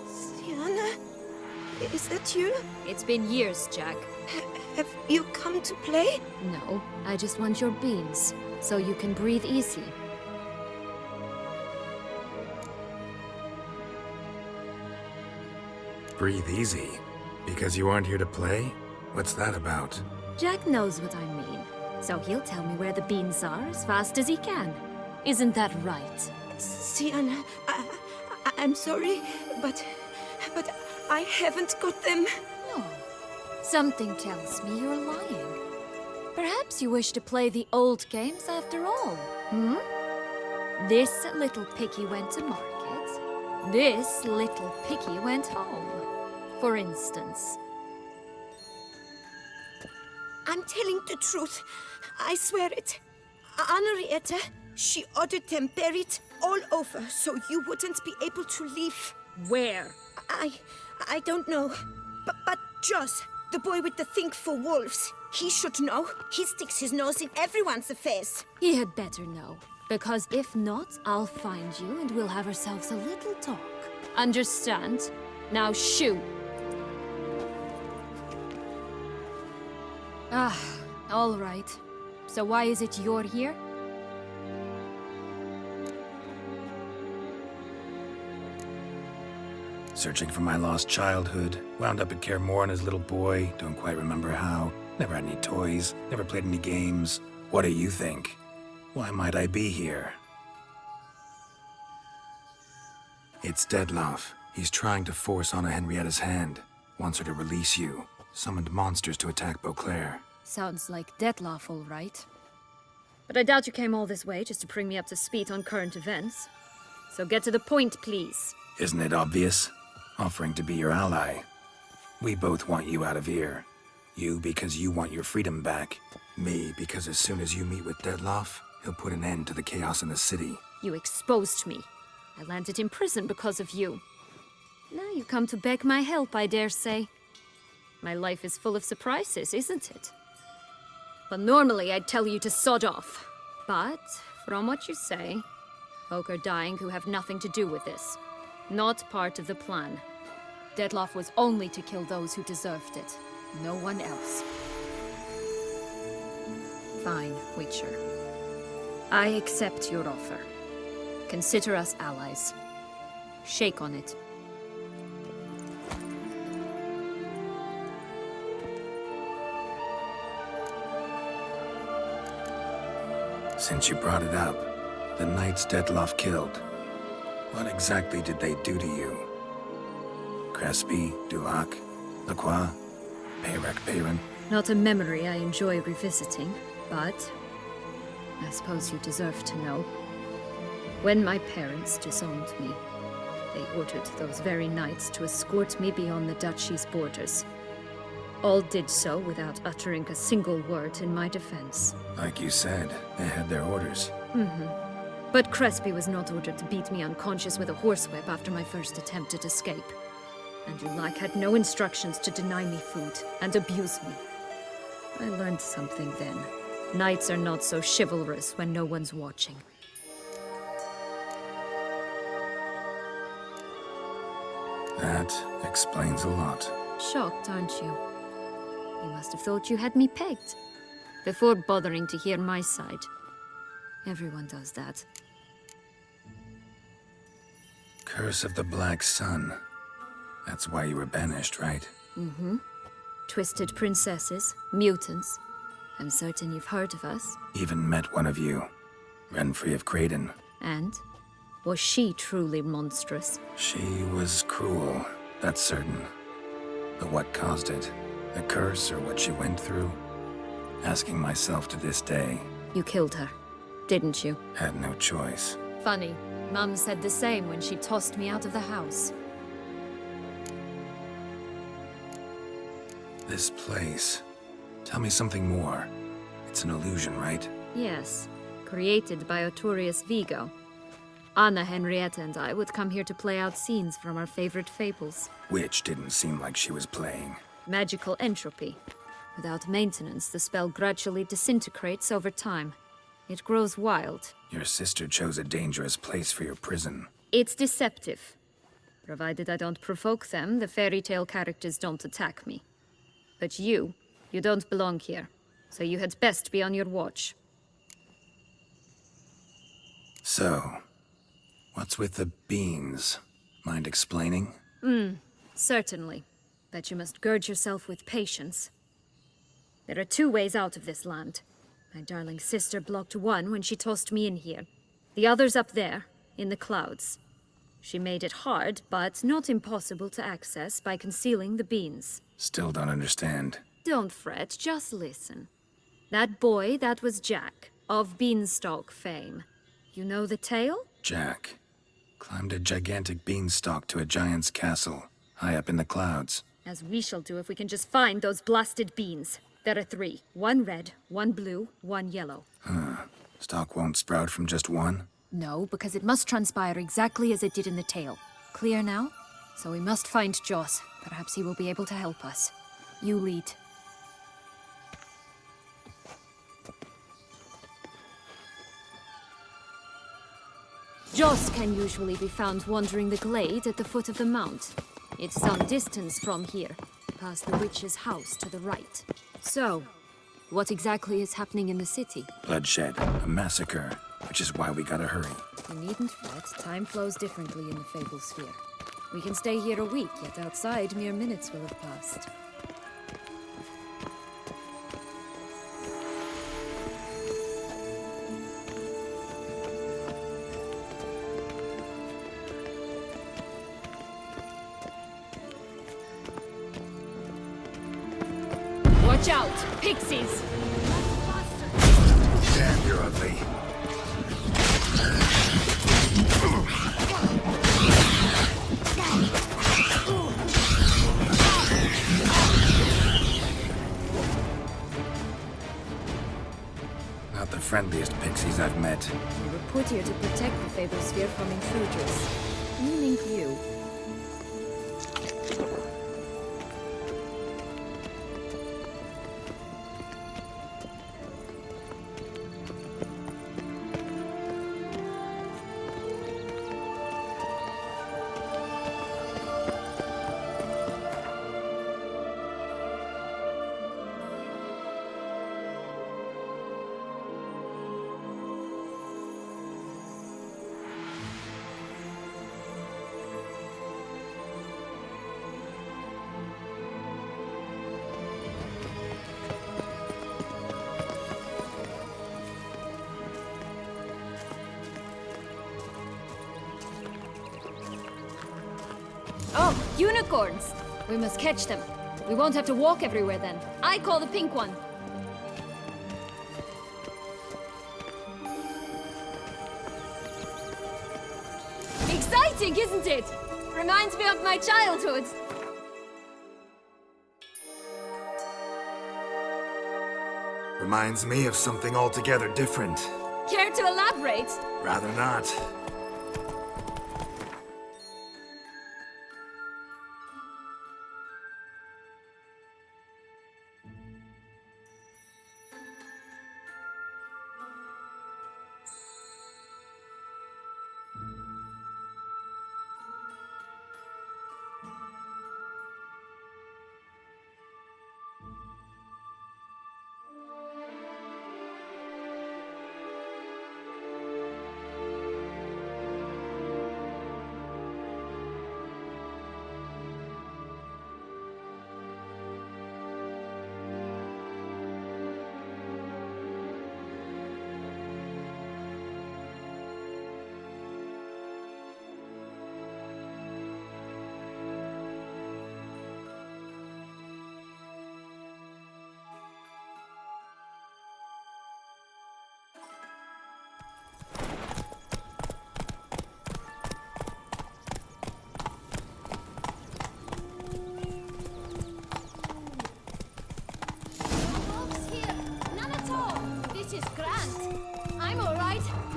Sienna? Is that you? It's been years, Jack. Have you come to play? No, I just want your beans, so you can breathe easy. Breathe easy? Because you aren't here to play? What's that about? Jack knows what I mean, so he'll tell me where the beans are as fast as he can. Isn't that right? Sienna, I'm sorry, but I haven't got them. No. Something tells me you're lying. Perhaps you wish to play the old games after all, hmm? This little piggy went to market. This little piggy went home, for instance. I'm telling the truth. I swear it. Henrietta, she ordered them buried all over so you wouldn't be able to leave. Where? I don't know. But Joss, the boy with the think for wolves, he should know. He sticks his nose in everyone's affairs. He had better know. Because if not, I'll find you and we'll have ourselves a little talk. Understand? Now shoo! Ah, all right. So why is it you're here? Searching for my lost childhood. Wound up at Kaer Morhen as a little boy. Don't quite remember how. Never had any toys. Never played any games. What do you think? Why might I be here? It's Dettlaff. He's trying to force Anna Henrietta's hand. Wants her to release you. Summoned monsters to attack Beauclair. Sounds like Dettlaff, all right. But I doubt you came all this way just to bring me up to speed on current events. So get to the point, please. Isn't it obvious? Offering to be your ally. We both want you out of here. You because you want your freedom back. Me because as soon as you meet with Dettlaff, he'll put an end to the chaos in the city. You exposed me. I landed in prison because of you. Now you come to beg my help, I dare say. My life is full of surprises, isn't it? But normally I'd tell you to sod off. But, from what you say, folk are dying who have nothing to do with this. Not part of the plan. Dettlaff was only to kill those who deserved it. No one else. Fine, Witcher. I accept your offer. Consider us allies. Shake on it. Since you brought it up, the knights Dettlaff killed. What exactly did they do to you? Crespi, Dulac, Lacroix, Peyrac Peyran? Not a memory I enjoy revisiting, but I suppose you deserve to know. When my parents disowned me, they ordered those very knights to escort me beyond the duchy's borders. All did so without uttering a single word in my defense. Like you said, they had their orders. But Crespi was not ordered to beat me unconscious with a horsewhip after my first attempt at escape. And Dulac had no instructions to deny me food and abuse me. I learned something then. Knights are not so chivalrous when no one's watching. That explains a lot. Shocked, aren't you? You must have thought you had me pegged. Before bothering to hear my side. Everyone does that. Curse of the Black Sun. That's why you were banished, right? Twisted princesses, mutants. I'm certain you've heard of us. Even met one of you. Renfri of Creighton. And? Was she truly monstrous? She was cruel, that's certain. But what caused it? The curse or what she went through? Asking myself to this day. You killed her, didn't you? Had no choice. Funny. Mum said the same when she tossed me out of the house. This place. Tell me something more. It's an illusion, right? Yes. Created by Arturius Vigo. Anna Henrietta and I would come here to play out scenes from our favorite fables. Which didn't seem like she was playing. Magical entropy. Without maintenance, the spell gradually disintegrates over time. It grows wild. Your sister chose a dangerous place for your prison. It's deceptive. Provided I don't provoke them, the fairy tale characters don't attack me. But you don't belong here. So you had best be on your watch. So, what's with the beans? Mind explaining? Certainly. But you must gird yourself with patience. There are two ways out of this land. My darling sister blocked one when she tossed me in here. The other's up there, in the clouds. She made it hard, but not impossible to access by concealing the beans. Still don't understand. Don't fret, just listen. That boy, that was Jack, of Beanstalk fame. You know the tale? Jack climbed a gigantic beanstalk to a giant's castle, high up in the clouds. As we shall do if we can just find those blasted beans. There are 3. 1 red, 1 blue, 1 yellow. Stalk won't sprout from just one? No, because it must transpire exactly as it did in the tale. Clear now? So we must find Joss. Perhaps he will be able to help us. You lead. Joss can usually be found wandering the glade at the foot of the mount. It's some distance from here, past the witch's house to the right. So, What exactly is happening in the city? Bloodshed, a massacre, which is why we gotta hurry. You needn't fret. Time flows differently in the Fable Sphere. We can stay here a week, yet outside mere minutes will have passed. Watch out! Pixies! Damn, you're ugly. Not the friendliest pixies I've met. We were put here to protect the Fable Sphere from intruders. Meaning you. Oh, unicorns! We must catch them. We won't have to walk everywhere then. I call the pink one. Exciting, isn't it? Reminds me of my childhood. Reminds me of something altogether different. Care to elaborate? Rather not.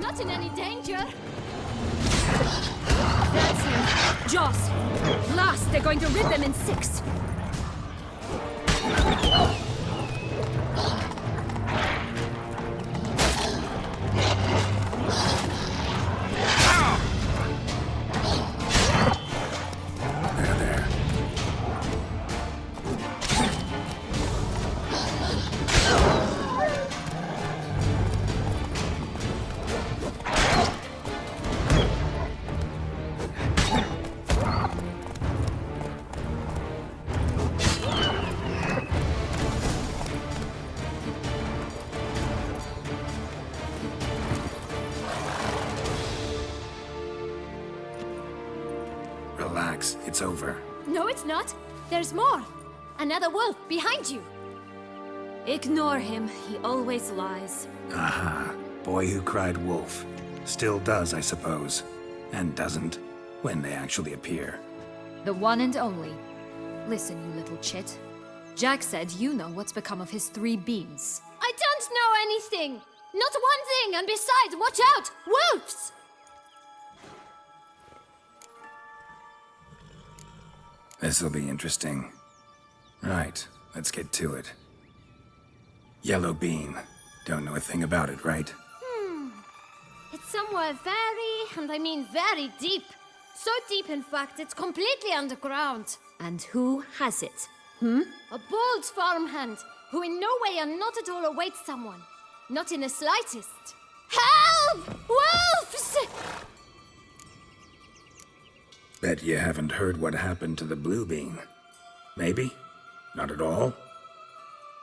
Not in any danger. That's him. Joss! Last, they're going to rip them in 6. Relax, it's over. No, it's not. There's more. Another wolf behind you. Ignore him. He always lies. Aha. Boy who cried wolf. Still does, I suppose. And doesn't, when they actually appear. The one and only. Listen, you little chit. Jack said you know what's become of his 3 beans. I don't know anything. Not one thing, and besides, watch out! Wolves! This'll be interesting. Right, let's get to it. Yellow bean. Don't know a thing about it, right? It's somewhere very, and I mean very deep. So deep, in fact, it's completely underground. And who has it? A bold farmhand. who in no way and not at all awaits someone. Not in the slightest. Help! Wolves! Bet you haven't heard what happened to the Bluebeam. Maybe? Not at all?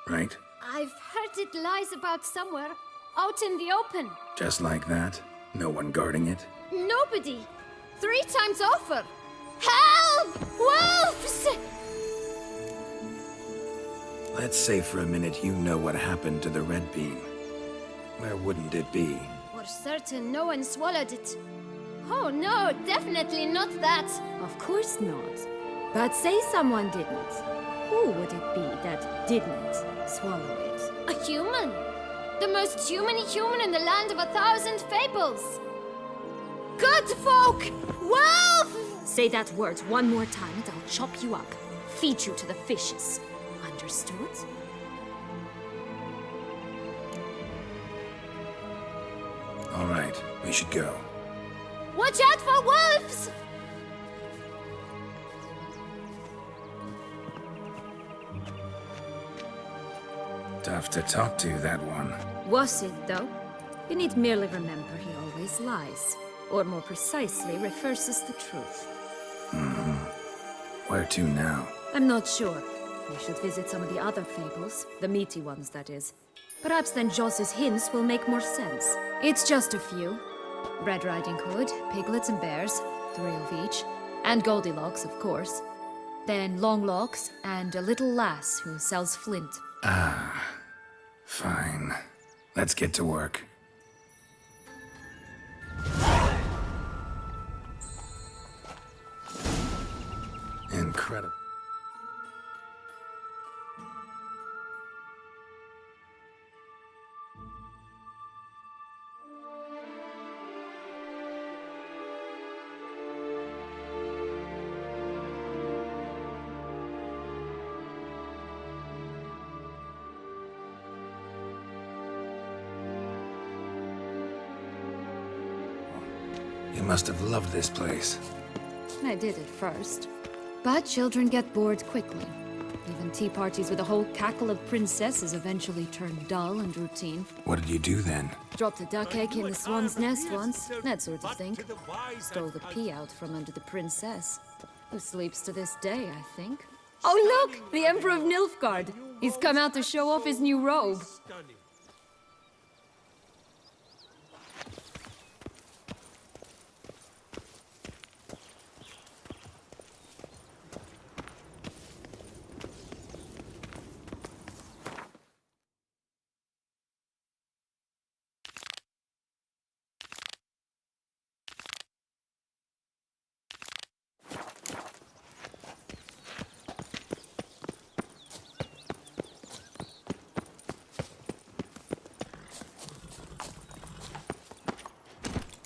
Right? I've heard it lies about somewhere, out in the open. Just like that? No one guarding it? Nobody. 3 times over. Help! Wolves! Let's say for a minute you know what happened to the Red Beam. Where wouldn't it be? For certain, no one swallowed it. Oh no, definitely not that. Of course not. But say someone didn't. Who would it be that didn't swallow it? A human. The most human in the land of 1,000 fables. Good folk! Wolf! Say that word one more time and I'll chop you up. Feed you to the fishes. Understood? All right, we should go. Watch out for wolves! Tough to talk to, that one. Was it, though? You need merely remember he always lies. Or more precisely, reverses the truth. Where to now? I'm not sure. We should visit some of the other fables. The meaty ones, that is. Perhaps then Joss's hints will make more sense. It's just a few. Red Riding Hood, piglets and bears, 3 of each. And Goldilocks, of course. Then Longlocks, and a little lass who sells flint. Ah, fine. Let's get to work. Incredible. You must have loved this place. I did at first. But children get bored quickly. Even tea parties with a whole cackle of princesses eventually turn dull and routine. What did you do then? Dropped a duck egg in the swan's nest once, that sort of thing. Stole the pea out from under the princess, who sleeps to this day, I think. Oh look! The Emperor of Nilfgaard! He's come out to show off his new robe.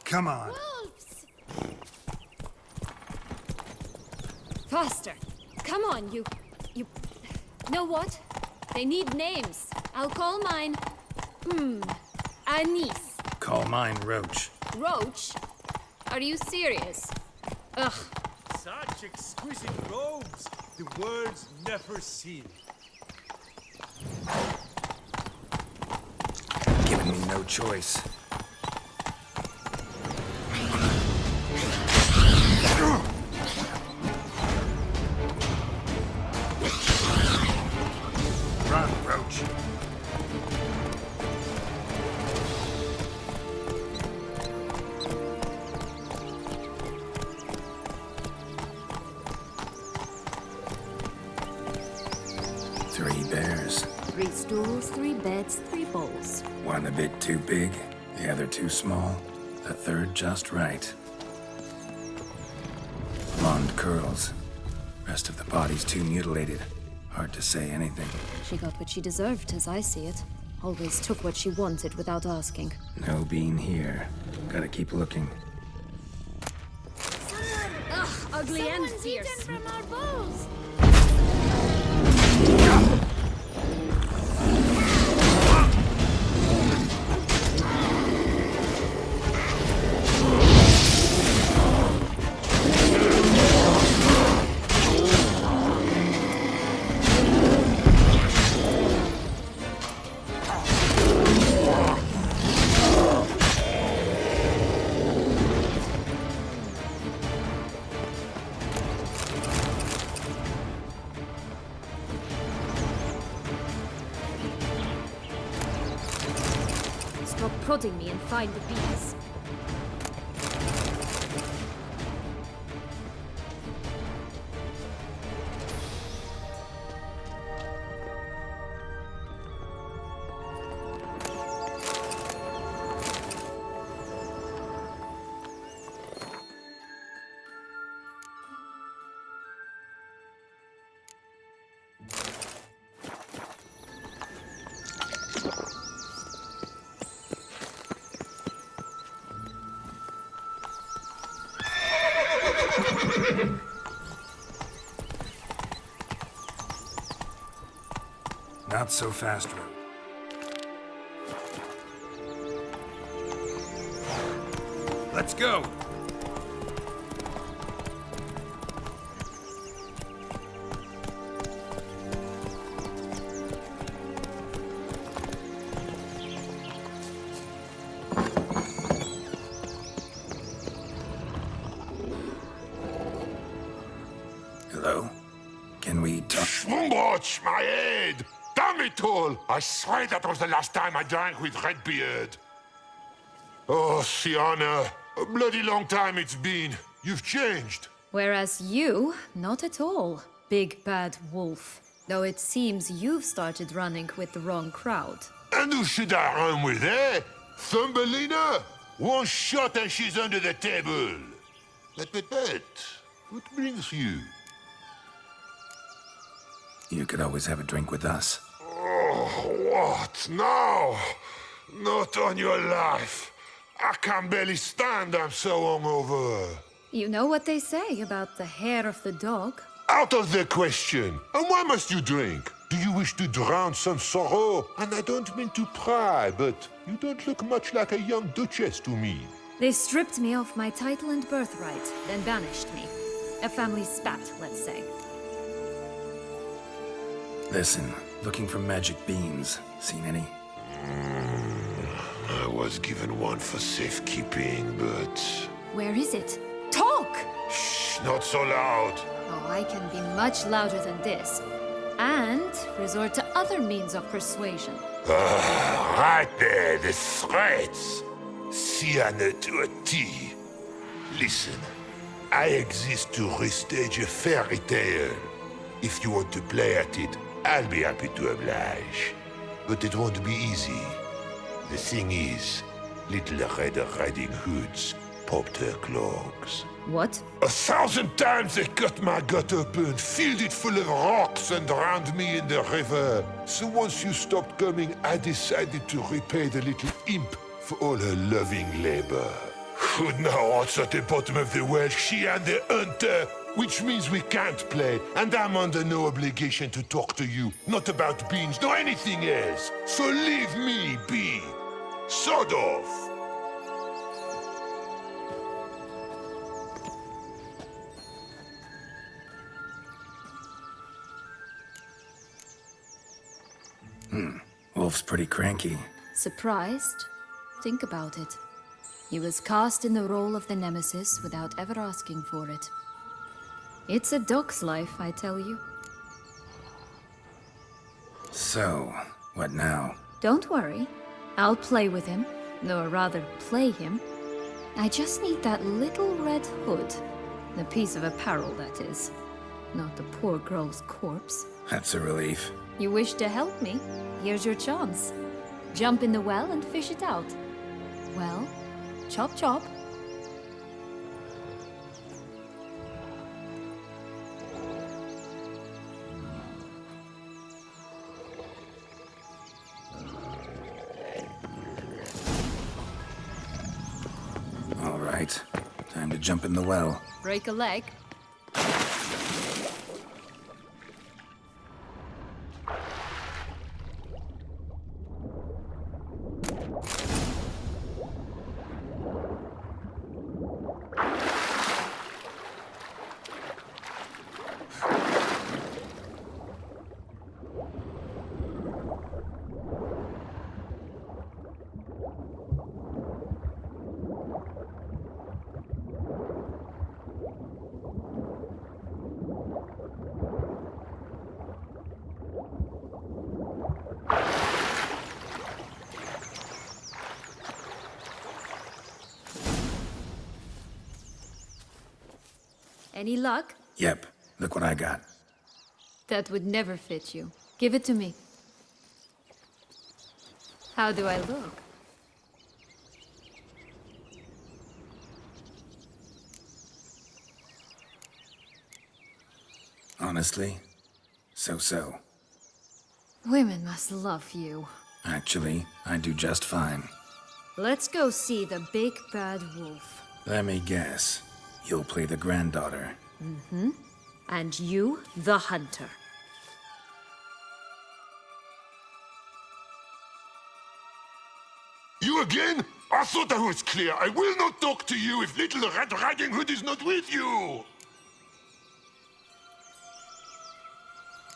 Come on. Wolves! Faster! Come on, you... Know what? They need names. I'll call mine... Anise. Call mine Roach. Roach? Are you serious? Ugh. Such exquisite robes, the world's never seen. Giving me no choice. Run, Roach. Three bears. 3 stools, 3 beds, 3 bowls. One a bit too big, the other too small, the third just right. Blonde curls. Rest of the body's too mutilated. Hard to say anything. She got what she deserved, as I see it. Always took what she wanted without asking. No bean here. Gotta keep looking. Ugh, ugly and fierce. From our bowls. Stop prodding me and find the bees. Not so fast, Rogue. Let's go! Hello? Can we talk? Schwungbotch, my head! Damn it all! I swear that was the last time I drank with Redbeard. Oh, Sienna, a bloody long time it's been. You've changed. Whereas you, not at all, big bad wolf. Though it seems you've started running with the wrong crowd. And who should I run with, eh? Thumbelina? One shot and she's under the table. But, what brings you? You could always have a drink with us. Oh, what now? Not on your life. I can barely stand, I'm so hungover. You know what they say about the hair of the dog? Out of the question. And why must you drink? Do you wish to drown some sorrow? And I don't mean to pry, but you don't look much like a young duchess to me. They stripped me of my title and birthright, then banished me. A family spat, let's say. Listen, looking for magic beans. Seen any? I was given one for safekeeping, but... Where is it? Talk! Shh, not so loud. Oh, I can be much louder than this. And resort to other means of persuasion. Right there, the threats. Sienna to a T. Listen, I exist to restage a fairy tale. If you want to play at it, I'll be happy to oblige. But it won't be easy. The thing is, Little Red Riding Hoods popped her clogs. What? 1,000 times they cut my gut open, filled it full of rocks and drowned me in the river. So once you stopped coming, I decided to repay the little imp for all her loving labor. Who now wants at the bottom of the well, she and the hunter, which means we can't play, and I'm under no obligation to talk to you, not about beans, nor anything else. So leave me be. Sod off. Wolf's pretty cranky. Surprised? Think about it. He was cast in the role of the Nemesis without ever asking for it. It's a dog's life, I tell you. So, what now? Don't worry. I'll play with him. Or rather, play him. I just need that little red hood. The piece of apparel, that is. Not the poor girl's corpse. That's a relief. You wish to help me? Here's your chance. Jump in the well and fish it out. Well, chop chop. All right. Time to jump in the well. Break a leg. Any luck? Yep, look what I got. That would never fit you. Give it to me. How do I look? Honestly, so-so. Women must love you. Actually, I do just fine. Let's go see the big bad wolf. Let me guess. You'll play the granddaughter. Mm-hmm. And you, the hunter. You again? I thought I was clear. I will not talk to you if Little Red Riding Hood is not with you!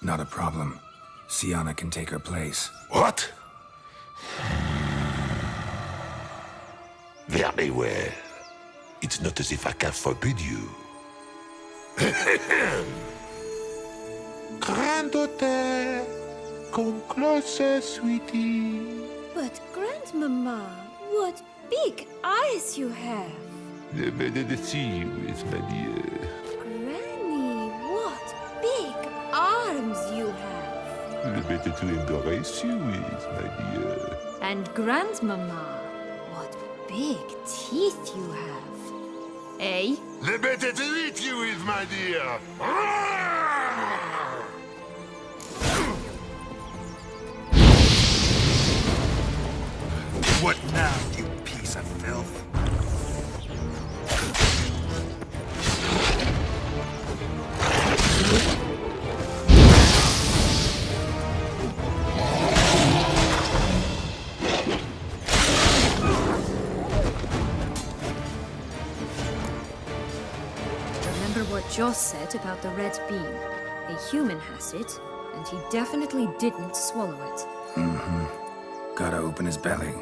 Not a problem. Sienna can take her place. What? Very well. It's not as if I can forbid you. Granddaughter, come closer, sweetie. But Grandmama, what big eyes you have! The better to see you is, my dear. Granny, what big arms you have! The better to embrace you is, my dear. And Grandmama, what big teeth you have. Eh? The better to eat you is, my dear. What now, you piece of filth? Remember what Joss said about the red bean? A human has it, and he definitely didn't swallow it. Mm-hmm. Gotta open his belly.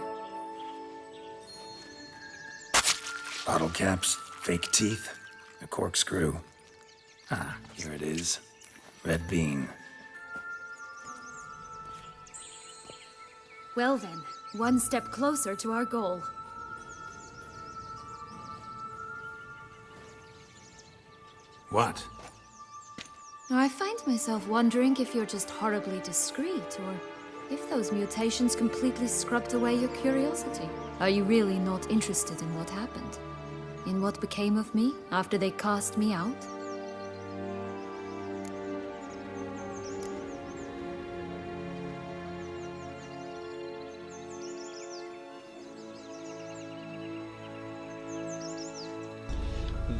Bottle caps, fake teeth, a corkscrew. Ah, here it is. Red bean. Well then, one step closer to our goal. What? I find myself wondering if you're just horribly discreet, or if those mutations completely scrubbed away your curiosity. Are you really not interested in what happened? In what became of me after they cast me out?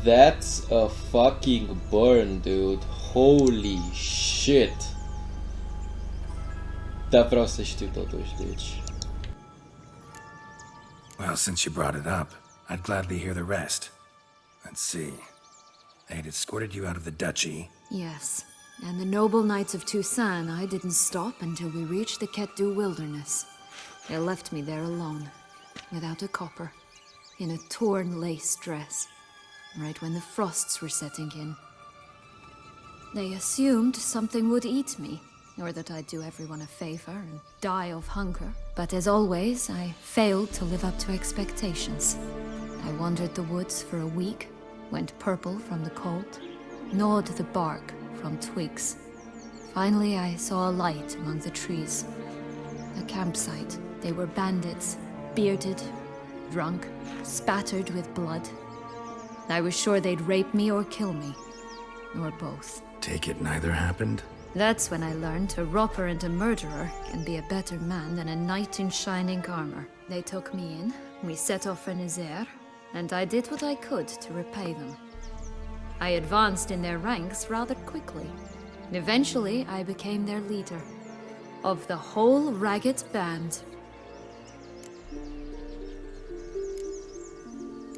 That's a fucking burn, dude. Holy shit. Da vreau să știu totuși, deci. Well, since you brought it up, I'd gladly hear the rest. Let's see. They had escorted you out of the duchy. Yes, and the noble knights of Toussaint, I didn't stop until we reached the Ketdu wilderness. They left me there alone, without a copper, in a torn lace dress, right when the frosts were setting in. They assumed something would eat me, or that I'd do everyone a favor and die of hunger. But as always, I failed to live up to expectations. I wandered the woods for a week, went purple from the cold, gnawed the bark from twigs. Finally, I saw a light among the trees. A campsite. They were bandits, bearded, drunk, spattered with blood. I was sure they'd rape me or kill me, or both. Take it neither happened? That's when I learned a robber and a murderer can be a better man than a knight in shining armor. They took me in, we set off for Nazaire, and I did what I could to repay them. I advanced in their ranks rather quickly. Eventually, I became their leader. Of the whole ragged band.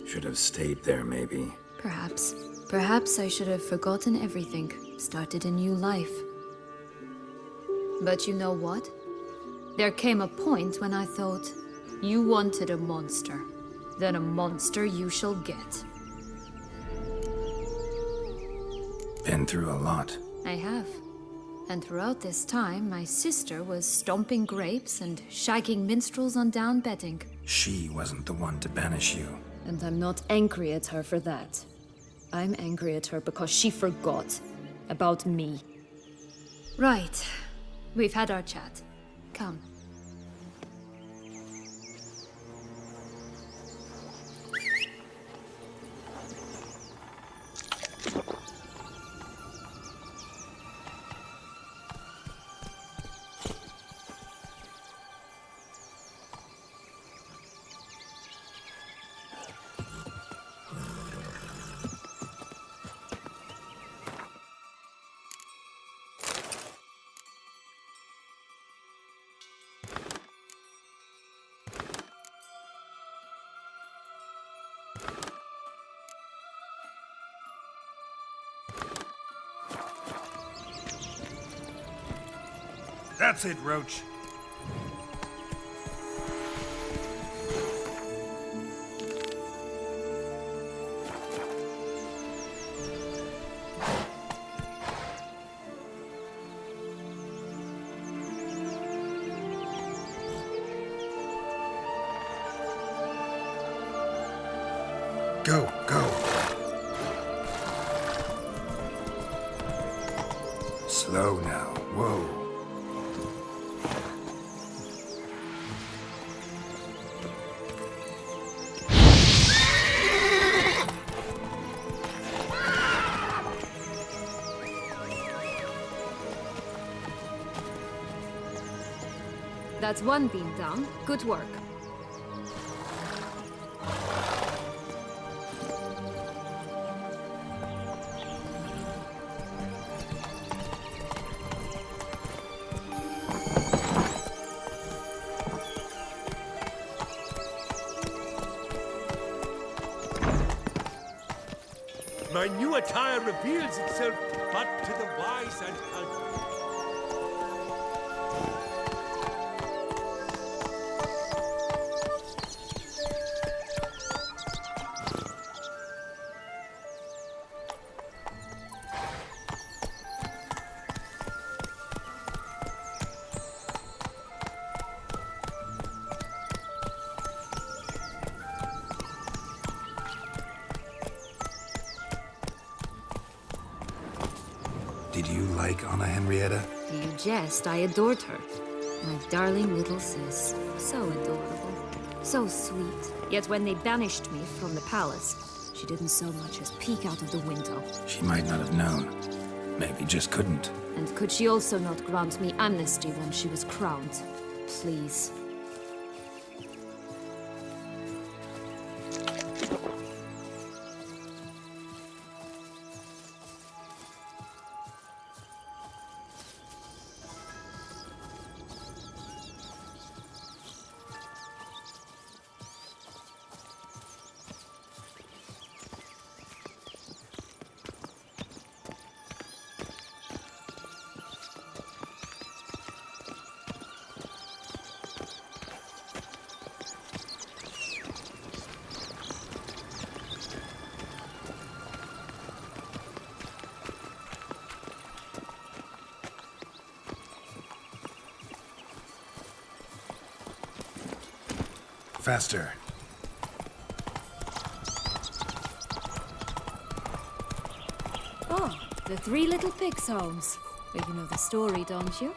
Should have stayed there, maybe. Perhaps. Perhaps I should have forgotten everything, started a new life. But you know what? There came a point when I thought, you wanted a monster. Then a monster you shall get. Been through a lot. I have. And throughout this time, my sister was stomping grapes and shagging minstrels on down bedding. She wasn't the one to banish you. And I'm not angry at her for that. I'm angry at her because she forgot about me. Right. We've had our chat. Come. That's it, Roach. Go, go. Slow now. Whoa. That's one beam down. Good work. My new attire reveals itself but to the wise and cultured. Did you like Anna Henrietta? You jest, I adored her. My darling little sis. So adorable. So sweet. Yet when they banished me from the palace, she didn't so much as peek out of the window. She might not have known. Maybe just couldn't. And could she also not grant me amnesty when she was crowned? Please. Faster. Oh, the Three Little Pigs homes. But you know the story, don't you?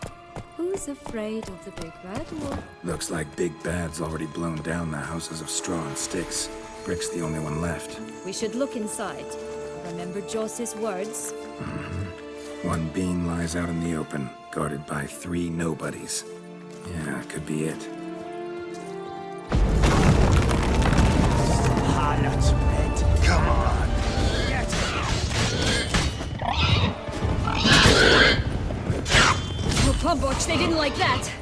Who's afraid of the big bad wolf? Looks like Big Bad's already blown down the houses of straw and sticks. Brick's the only one left. We should look inside. Remember Joss's words? One beam lies out in the open, guarded by 3 nobodies. Yeah, could be it. Harlot's red. Come on. Oh, Pomboch, they didn't like that.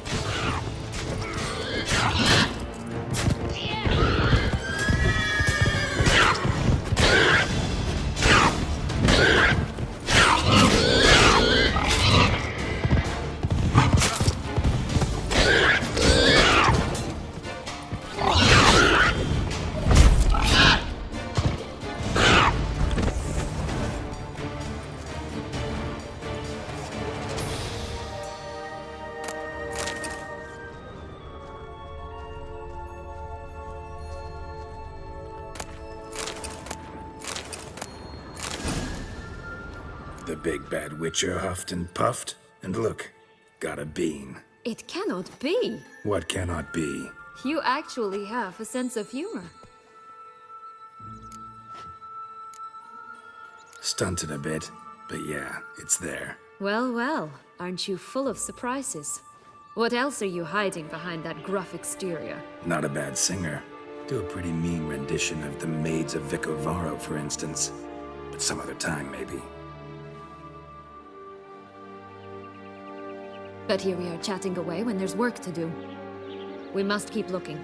another big bad witcher huffed and puffed. And look, got a bean. It cannot be. What cannot be? You actually have a sense of humor. Stunted a bit, but yeah, it's there. Well, well, aren't you full of surprises? What else are you hiding behind that gruff exterior? Not a bad singer. Do a pretty mean rendition of The Maids of Vicovaro, for instance. But some other time, maybe. But here we are chatting away when there's work to do. We must keep looking.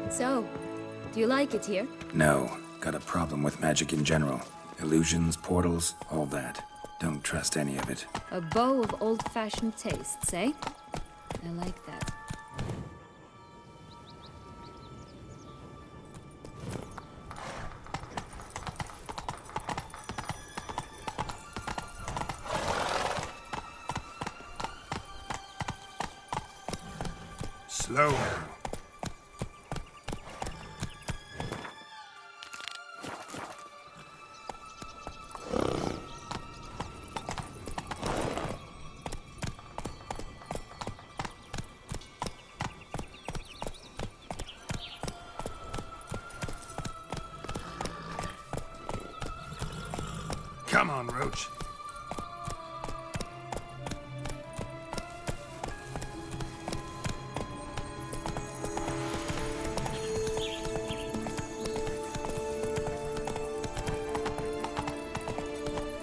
So, do you like it here? No, got a problem with magic in general. Illusions, portals, all that. Don't trust any of it. A bow of old-fashioned tastes, eh? I like that. Slow now. Come on, Roach.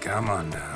Come on now.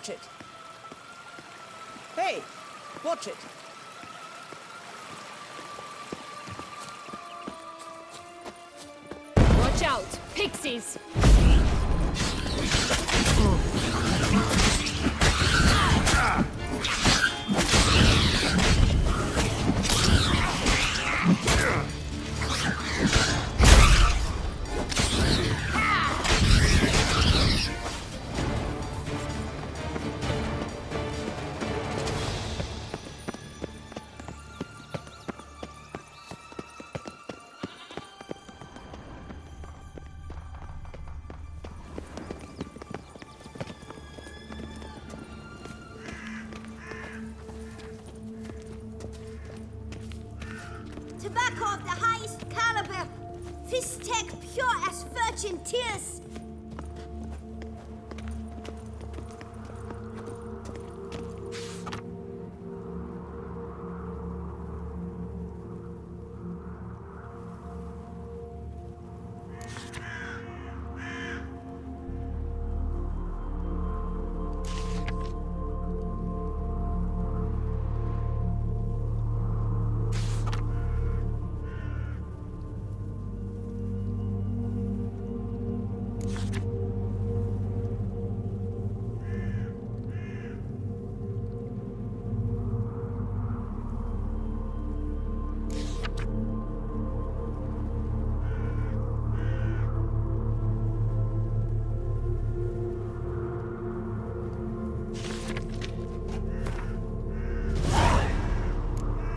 Watch it. Hey, watch it. Watch out! Pixies! Tobacco of the highest caliber. Fist tech pure as virgin tears.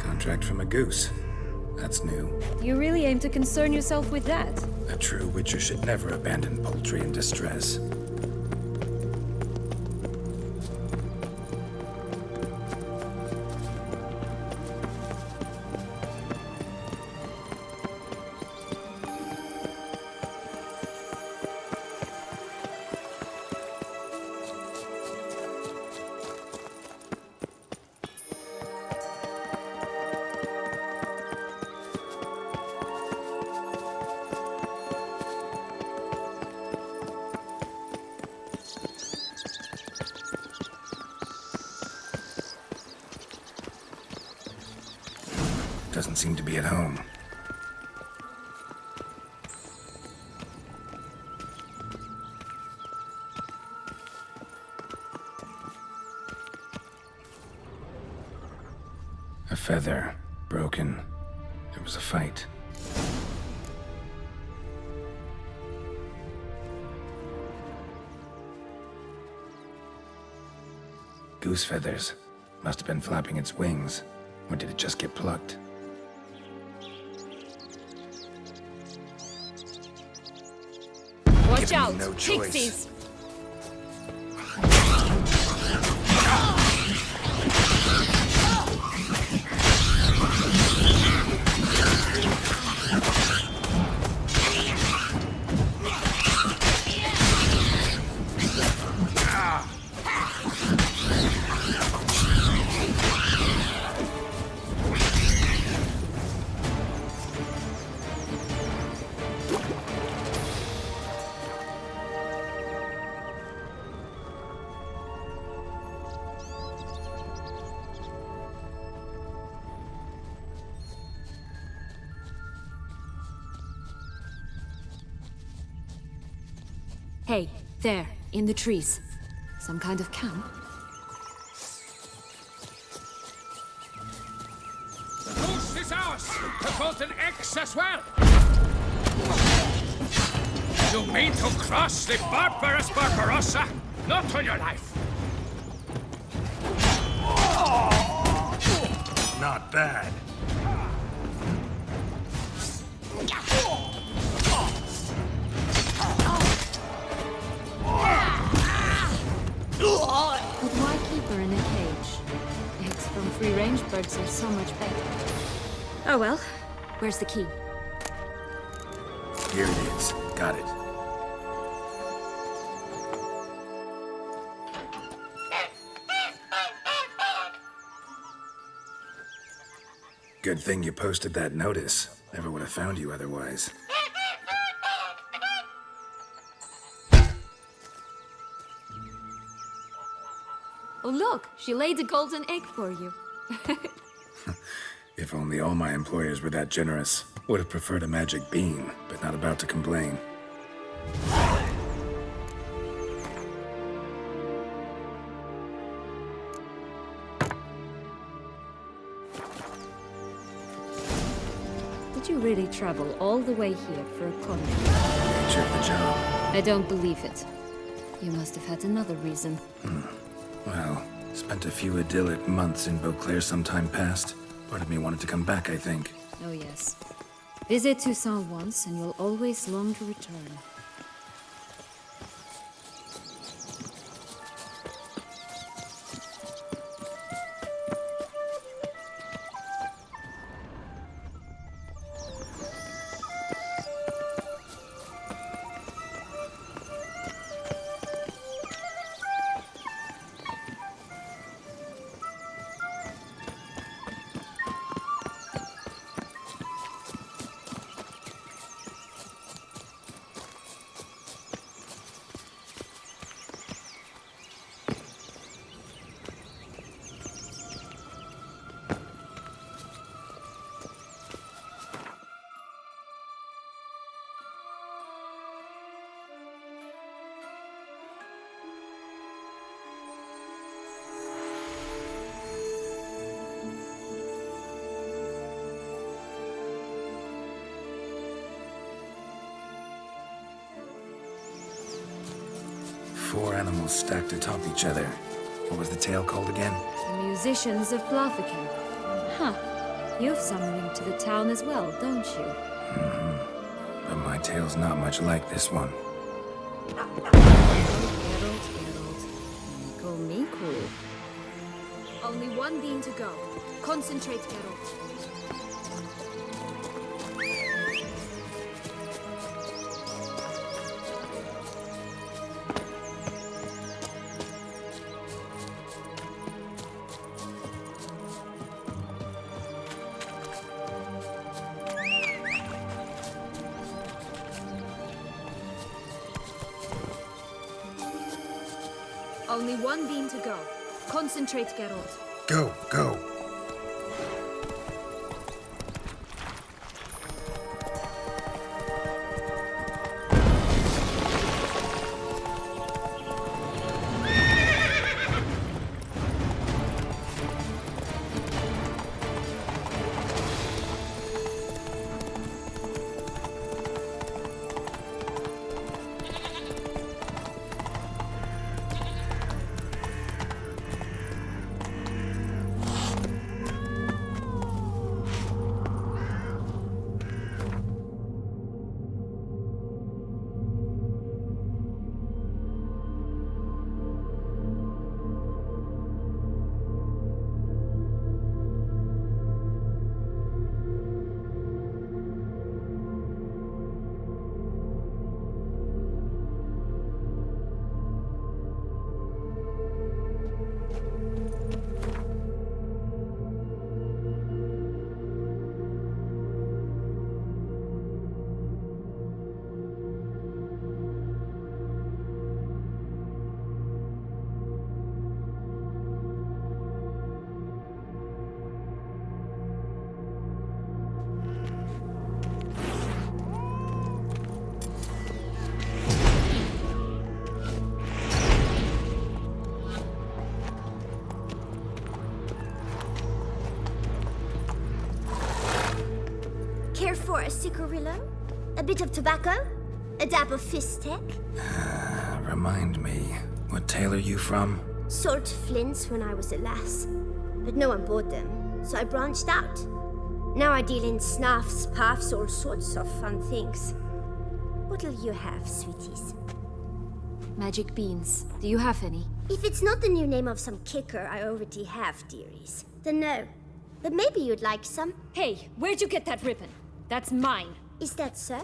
Contract from a goose. That's new. You really aim to concern yourself with that? A true witcher should never abandon poultry in distress. Doesn't seem to be at home. A feather. Broken. There was a fight. Goose feathers. Must have been flapping its wings. Or did it just get plucked? Watch out! No choice. Pixies! Hey, there, in the trees. Some kind of camp? The goose is ours! The golden eggs as well! You mean to cross the barbarous Barbarossa? Not on your life! Not bad. But why keep her in a cage? Eggs from free-range birds are so much better. Oh well, where's the key? Here it is. Got it. Good thing you posted that notice. Never would have found you otherwise. Oh, look, she laid a golden egg for you. If only all my employers were that generous. Would have preferred a magic bean, but not about to complain. Did you really travel all the way here for a contract? Nature of the job. I don't believe it. You must have had another reason. Well, spent a few idyllic months in Beauclair some time past. Part of me wanted to come back, I think. Oh yes. Visit Toussaint once and you'll always long to return. Four animals stacked atop each other. What was the tale called again? The musicians of Blaviken. Huh. You've some link to the town as well, don't you? But my tale's not much like this one. Geralt. Call me cool. Only one bean to go. Concentrate, Geralt. Only one bean to go. Concentrate, Geralt. Go, go. Care for a cigarillo? A bit of tobacco? A dab of fistek? Remind me, what tale are you from? Sold flints when I was a lass, but no one bought them, so I branched out. Now I deal in snuffs, puffs, all sorts of fun things. What'll you have, sweeties? Magic beans. Do you have any? If it's not the new name of some kicker I already have, dearies, then no. But maybe you'd like some. Hey, where'd you get that ribbon? That's mine. Is that so?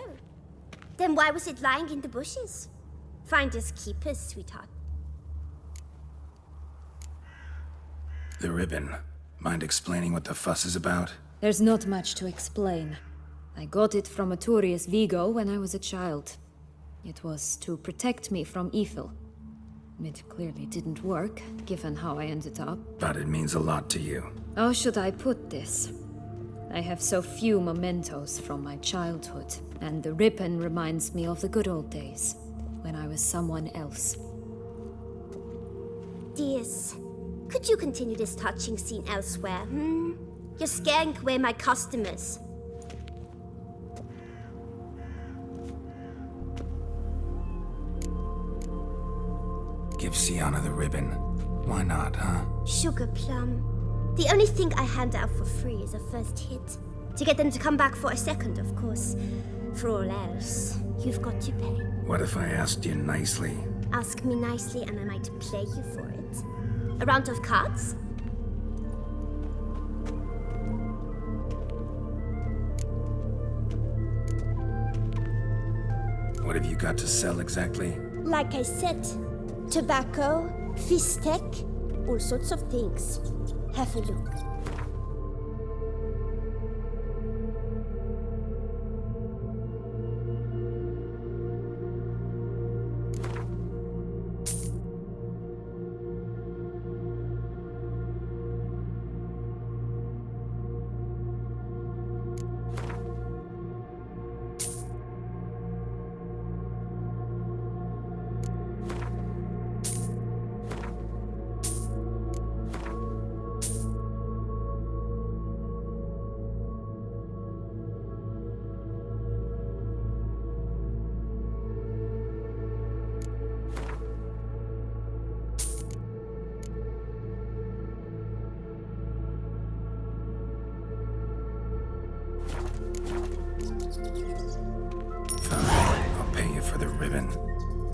Then why was it lying in the bushes? Finders keepers, sweetheart. The ribbon. Mind explaining what the fuss is about? There's not much to explain. I got it from Aturius Vigo when I was a child. It was to protect me from evil. It clearly didn't work, given how I ended up. But it means a lot to you. How should I put this? I have so few mementos from my childhood, and the ribbon reminds me of the good old days, when I was someone else. Dears, could you continue this touching scene elsewhere, You're scaring away my customers. Give Sienna the ribbon. Why not, huh? Sugar plum. The only thing I hand out for free is a first hit. To get them to come back for a second, of course. For all else, you've got to pay. What if I asked you nicely? Ask me nicely and I might play you for it. A round of cards? What have you got to sell exactly? Like I said, tobacco, fish tech, all sorts of things. Have a look.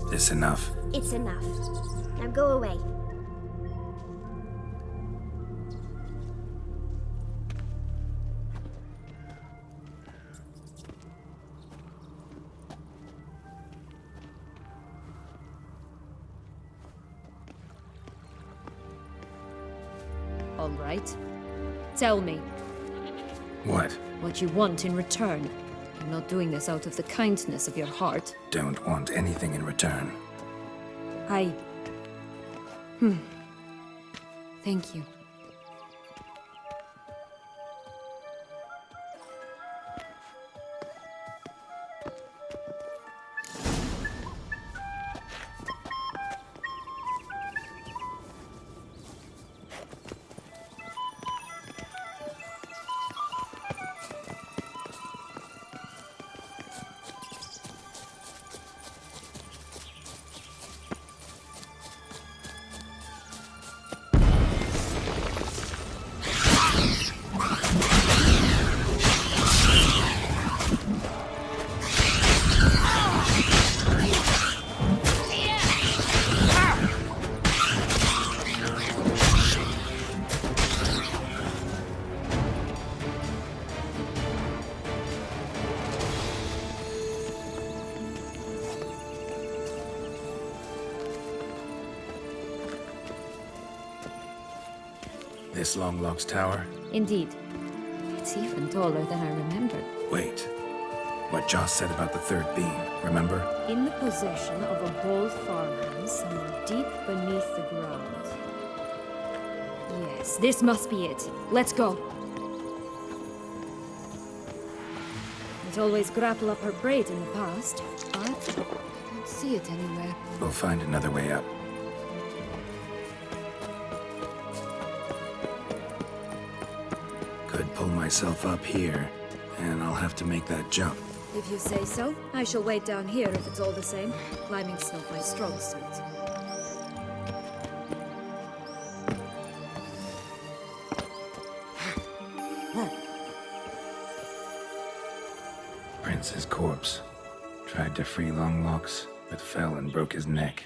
This enough? It's enough. Now go away. All right. Tell me. What? What you want in return. I'm not doing this out of the kindness of your heart. Don't want anything in return. Thank you. This Longlock's tower? Indeed. It's even taller than I remembered. Wait. What Joss said about the third beam, remember? In the possession of a bold farmhand somewhere deep beneath the ground. Yes, this must be it. Let's go. It always grapple up her braid in the past, but I don't see it anywhere. We'll find another way up. Could pull myself up here, and I'll have to make that jump. If you say so, I shall wait down here if it's all the same. Climbing's not my strong suit. Prince's corpse. Tried to free Longlocks, but fell and broke his neck.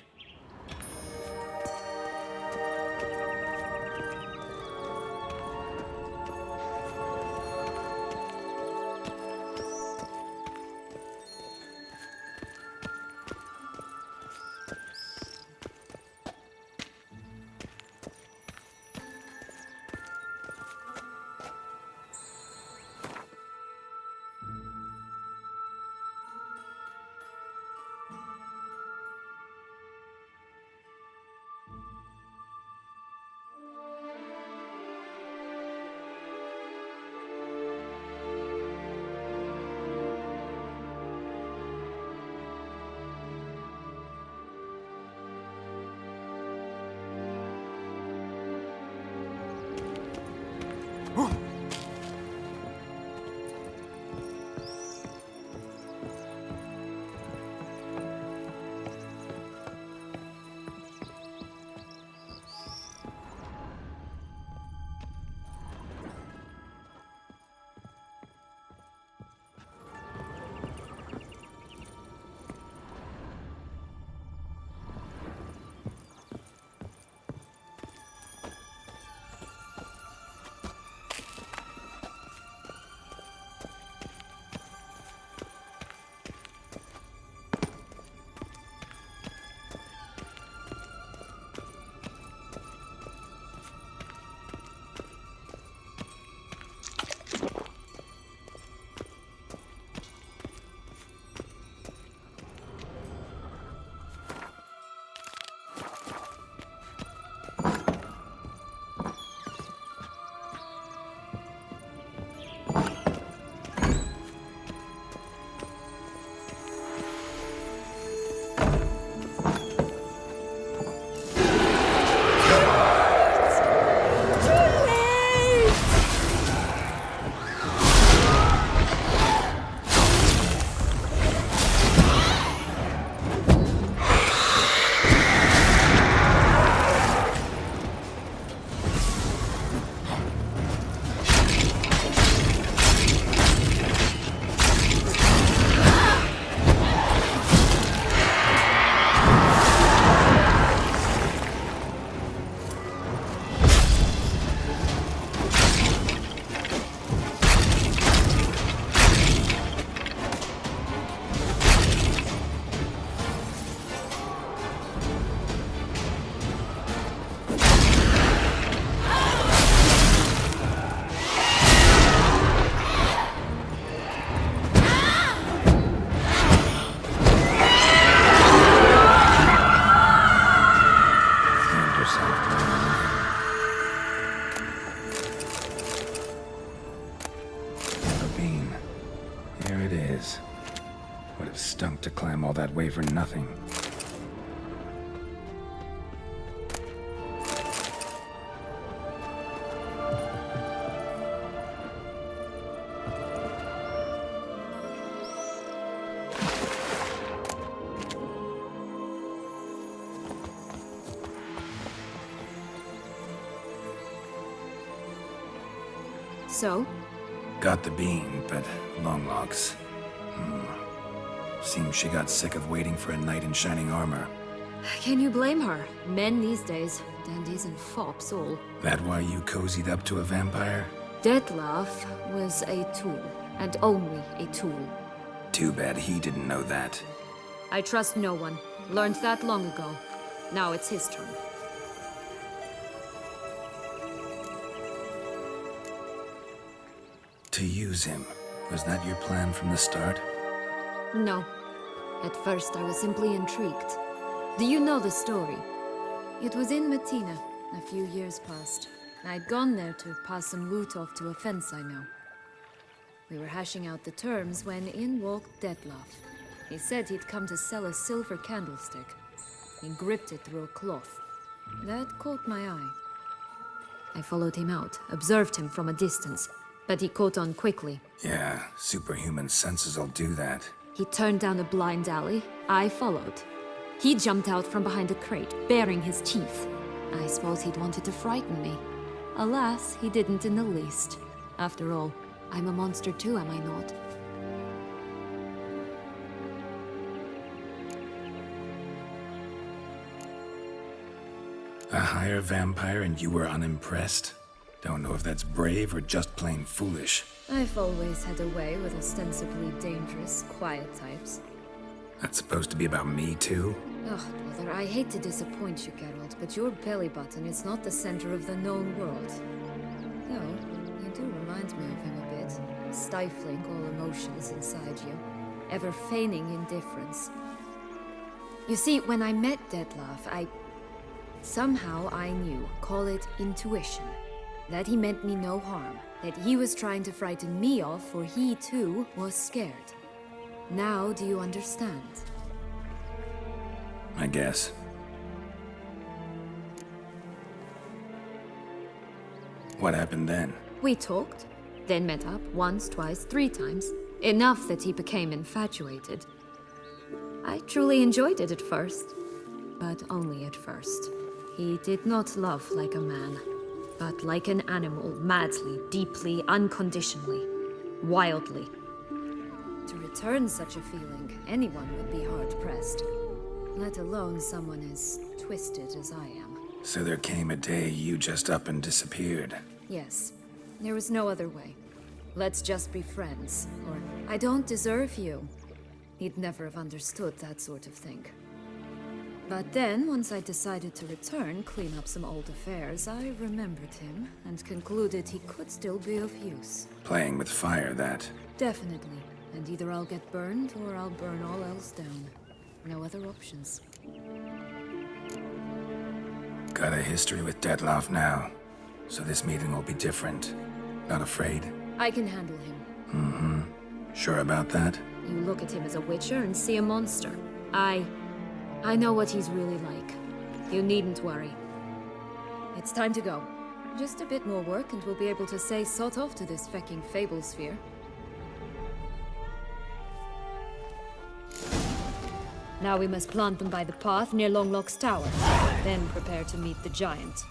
it is. Would have stunk to climb all that way for nothing. So? Got the bean, but Longlocks. Seems she got sick of waiting for a knight in shining armor. Can you blame her? Men these days, dandies and fops all. That why you cozied up to a vampire? Dettlaff was a tool, and only a tool. Too bad he didn't know that. I trust no one. Learned that long ago. Now it's his turn. To use him. Was that your plan from the start? No. At first I was simply intrigued. Do you know the story? It was in Matina, a few years past. I'd gone there to pass some loot off to a fence I know. We were hashing out the terms when in walked Dettlaff. He said he'd come to sell a silver candlestick. He gripped it through a cloth. That caught my eye. I followed him out, observed him from a distance, but he caught on quickly. Yeah, superhuman senses will do that. He turned down a blind alley. I followed. He jumped out from behind a crate, baring his teeth. I suppose he'd wanted to frighten me. Alas, he didn't in the least. After all, I'm a monster too, am I not? A higher vampire and you were unimpressed? Don't know if that's brave or just plain foolish. I've always had a way with ostensibly dangerous, quiet types. That's supposed to be about me too? Ugh, brother, I hate to disappoint you, Geralt, but your belly button is not the center of the known world. Though, you do remind me of him a bit. Stifling all emotions inside you. Ever feigning indifference. You see, when I met Dettlaff, somehow I knew, call it intuition, that he meant me no harm, that he was trying to frighten me off, for he too was scared. Now do you understand? I guess. What happened then? We talked, then met up once, twice, 3 times. Enough that he became infatuated. I truly enjoyed it at first, but only at first. He did not love like a man, but like an animal, madly, deeply, unconditionally, wildly. To return such a feeling, anyone would be hard-pressed, let alone someone as twisted as I am. So there came a day you just up and disappeared. Yes, there was no other way. Let's just be friends, or I don't deserve you. He'd never have understood that sort of thing. But then, once I decided to return, clean up some old affairs, I remembered him and concluded he could still be of use. Playing with fire, that. Definitely. And either I'll get burned or I'll burn all else down. No other options. Got a history with Dettlaff now, so this meeting will be different. Not afraid? I can handle him. Mm-hmm. Sure about that? You look at him as a witcher and see a monster. I know what he's really like. You needn't worry. It's time to go. Just a bit more work and we'll be able to say sod off to this fecking fable sphere. Now we must plant them by the path near Longlock's tower. Then prepare to meet the giant.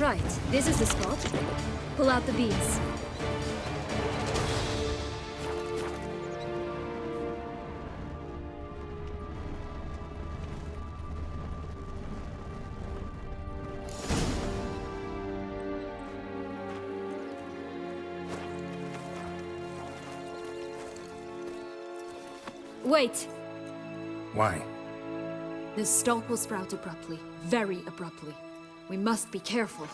Right, this is the spot. Pull out the beams. Wait! Why? The stalk will sprout abruptly. Very abruptly. We must be careful.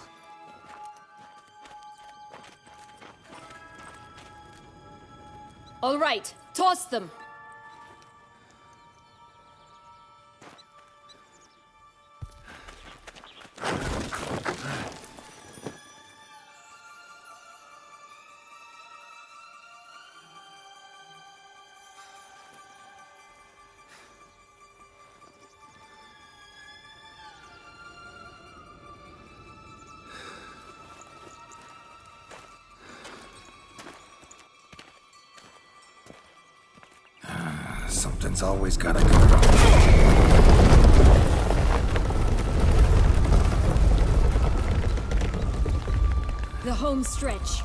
All right, toss them! Something's always gotta go wrong. The home stretch.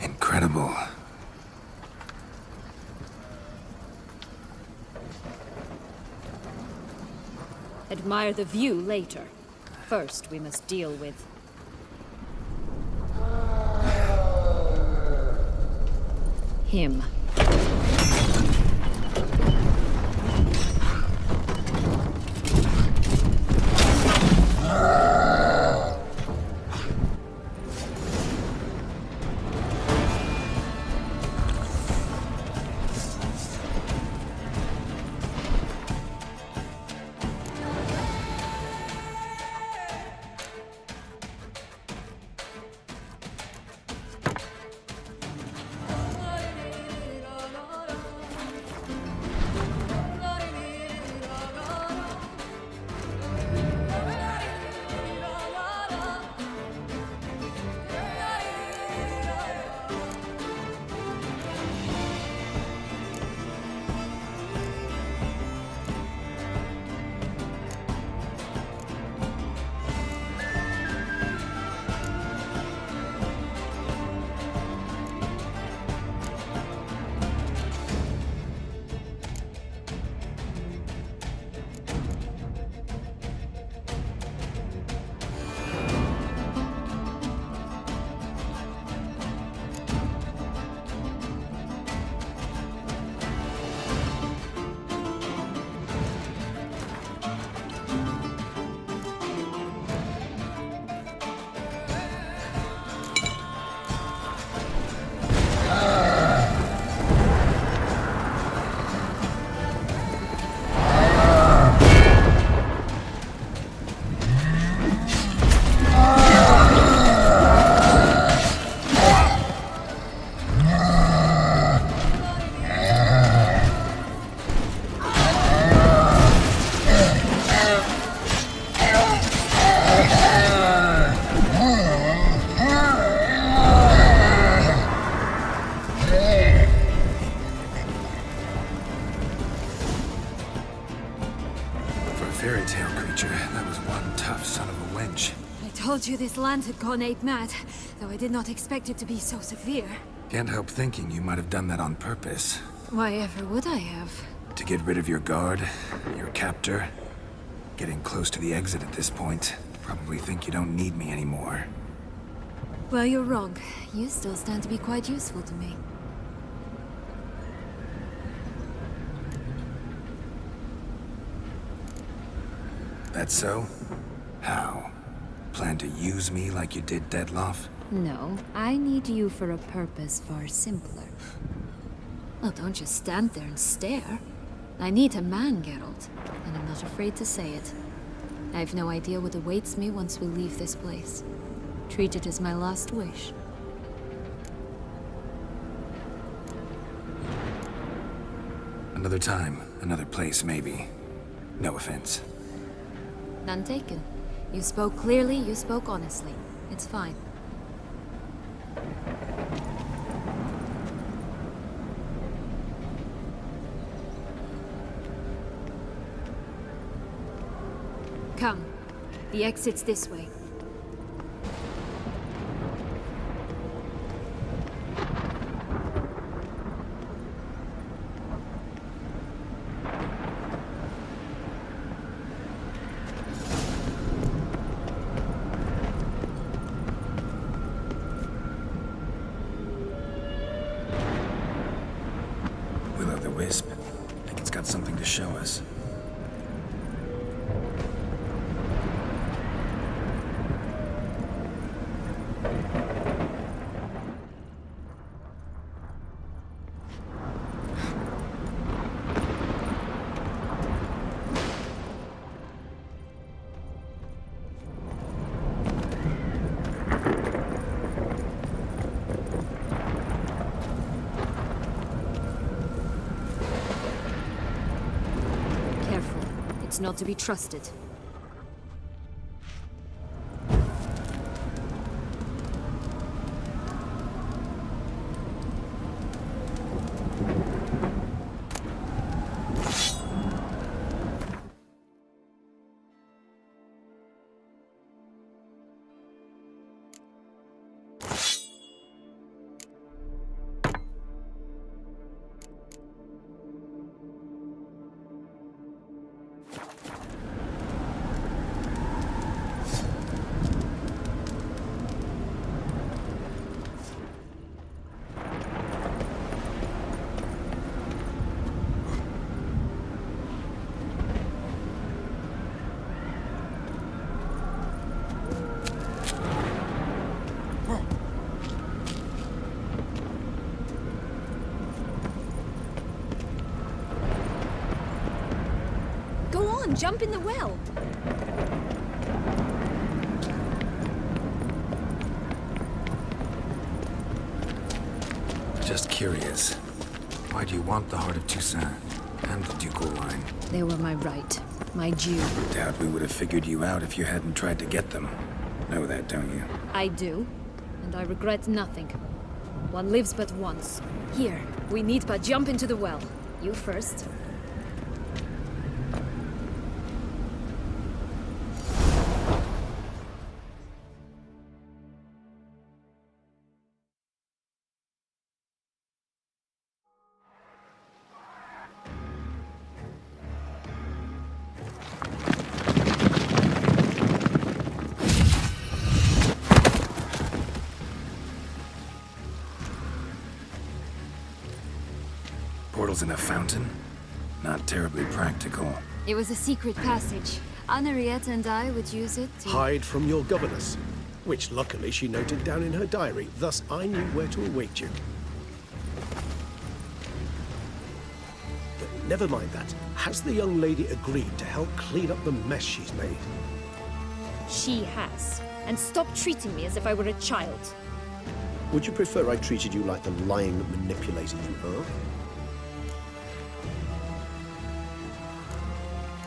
Incredible. Admire the view later. First, we must deal with... him. Fairy tale creature, that was one tough son of a wench. I told you this land had gone ape mad, though I did not expect it to be so severe. Can't help thinking you might have done that on purpose. Why ever would I have? To get rid of your guard, your captor. Getting close to the exit at this point. Probably think you don't need me anymore. Well, you're wrong. You still stand to be quite useful to me. That so? How? plan to use me like you did Detloff? No, I need you for a purpose far simpler. Well, don't just stand there and stare. I need a man, Geralt, and I'm not afraid to say it. I have no idea what awaits me once we leave this place. Treat it as my last wish. Another time, another place, maybe. No offense. None taken. You spoke clearly, you spoke honestly. It's fine. Come. The exit's this way. Will-o'-the-wisp. I think it's got something to show us. Not to be trusted. Jump in the well! Just curious. Why do you want the Heart of Toussaint and the ducal line? They were my right. My due. Doubt we would have figured you out if you hadn't tried to get them. Know that, don't you? I do. And I regret nothing. One lives but once. Here, we need but jump into the well. You first. Portals in a fountain? Not terribly practical. It was a secret passage. Anariette and I would use it to... Hide from your governess, which luckily she noted down in her diary, thus I knew where to await you. But never mind that. Has the young lady agreed to help clean up the mess she's made? She has. And stop treating me as if I were a child. Would you prefer I treated you like the lying, manipulated you are?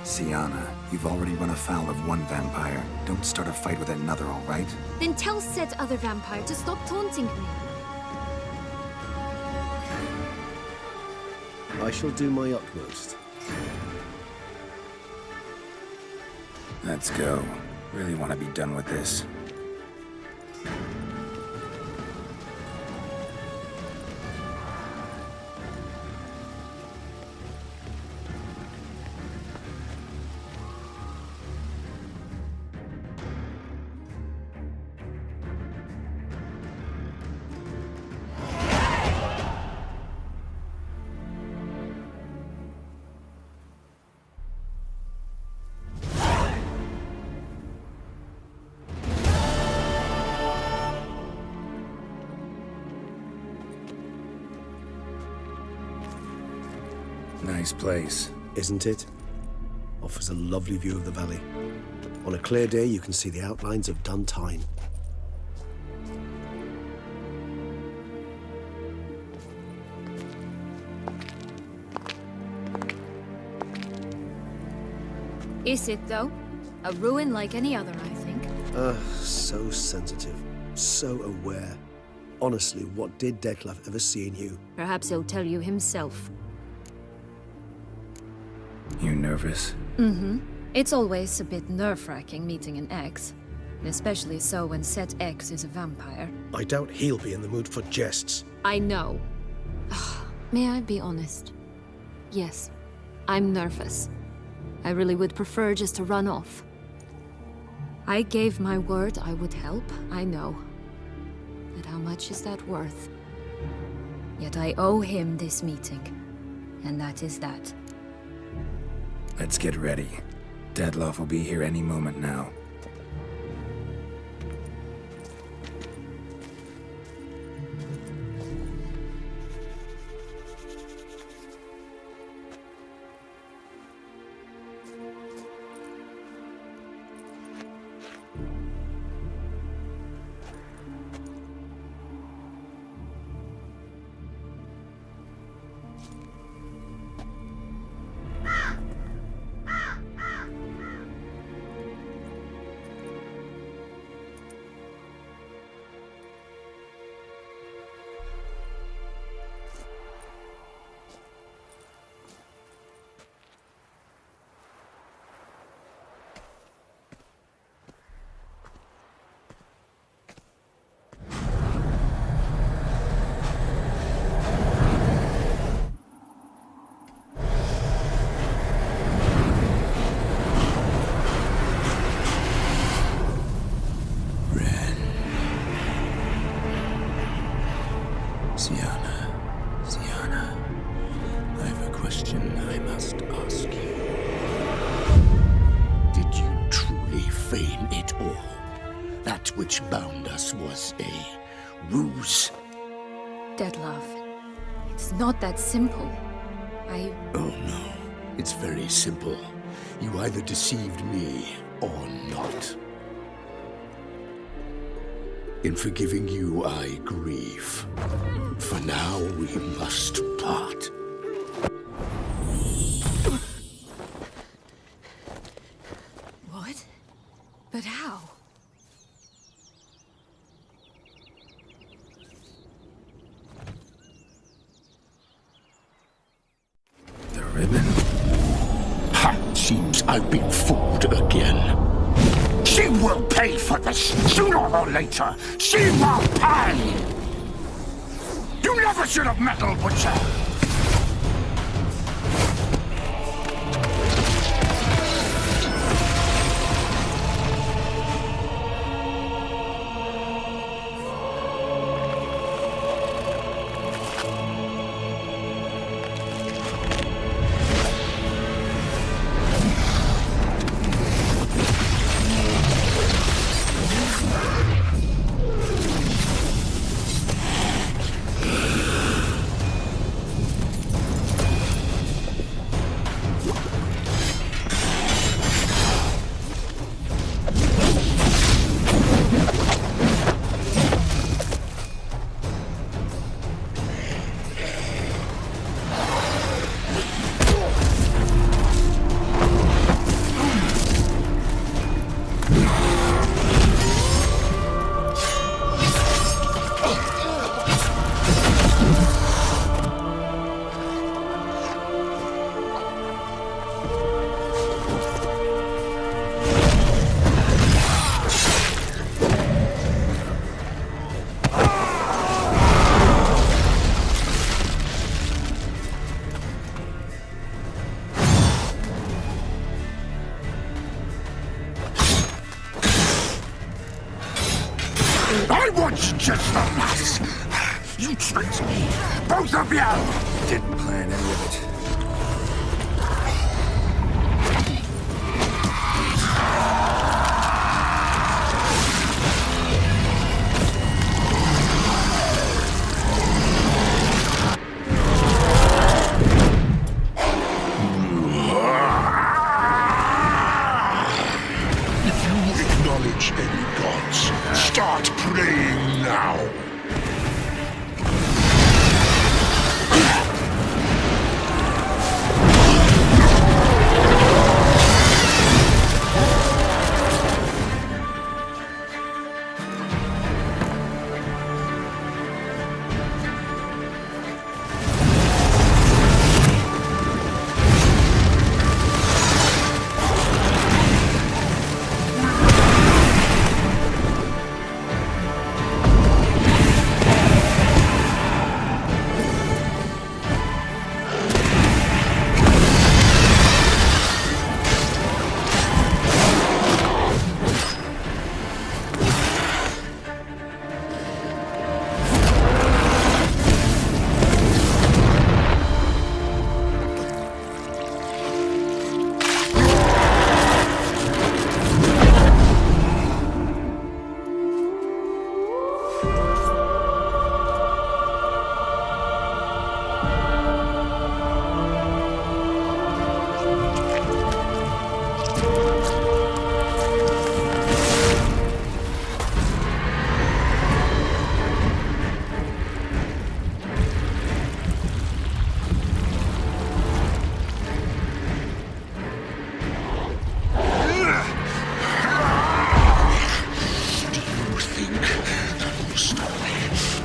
Syanna, you've already run afoul of one vampire. Don't start a fight with another, all right? Then tell said other vampire to stop taunting me. I shall do my utmost. Let's go. Really want to be done with this. Nice place. Isn't it? Offers a lovely view of the valley. On a clear day, you can see the outlines of Duntine. Is it, though? A ruin like any other, I think. So sensitive. So aware. Honestly, what did Dettlaff ever see in you? Perhaps he'll tell you himself. You nervous? Mm-hmm. It's always a bit nerve-wracking meeting an ex. Especially so when said ex is a vampire. I doubt he'll be in the mood for jests. I know. May I be honest? Yes, I'm nervous. I really would prefer just to run off. I gave my word I would help, I know. But how much is that worth? Yet I owe him this meeting. And that is that. Let's get ready. Dettlaff will be here any moment now. Syanna, I have a question I must ask you. Did you truly feign it all? That which bound us was a ruse? Dettlaff, it's not that simple. Oh no, it's very simple. You either deceived me or not. In forgiving you, I grieve. For now, we must part. What? But how? The ribbon? Ha! Seems I've been fooled again. She will pay for this, sooner or later. She will pay! You never should have meddled with her! I was just the lass! You tricked me! Both of you! Didn't plan any of it. now!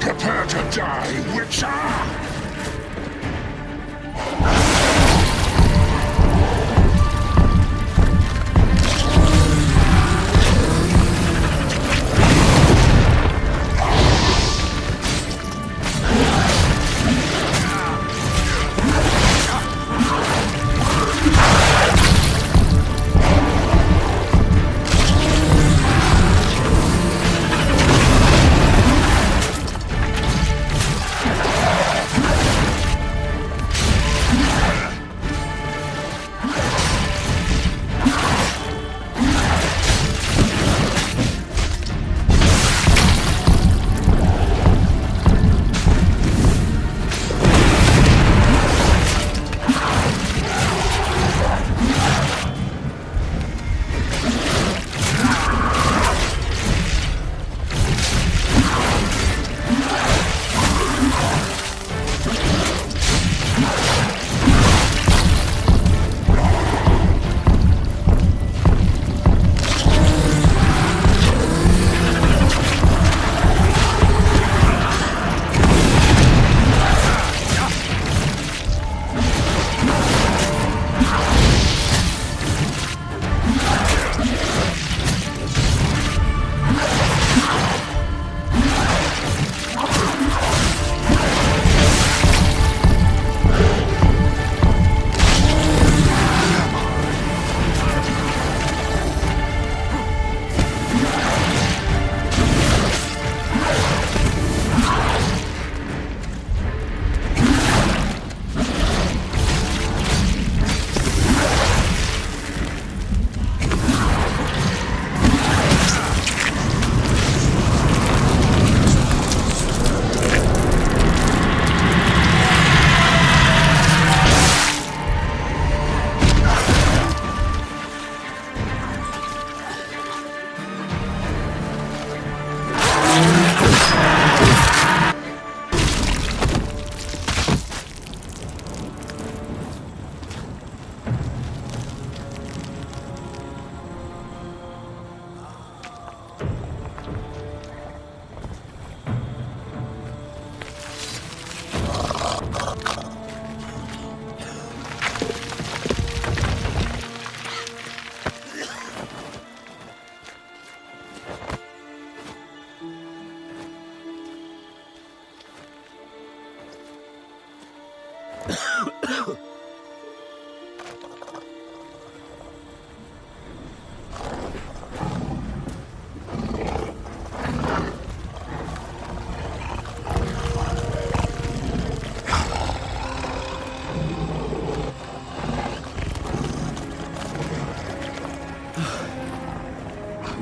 Prepare to die, Witcher!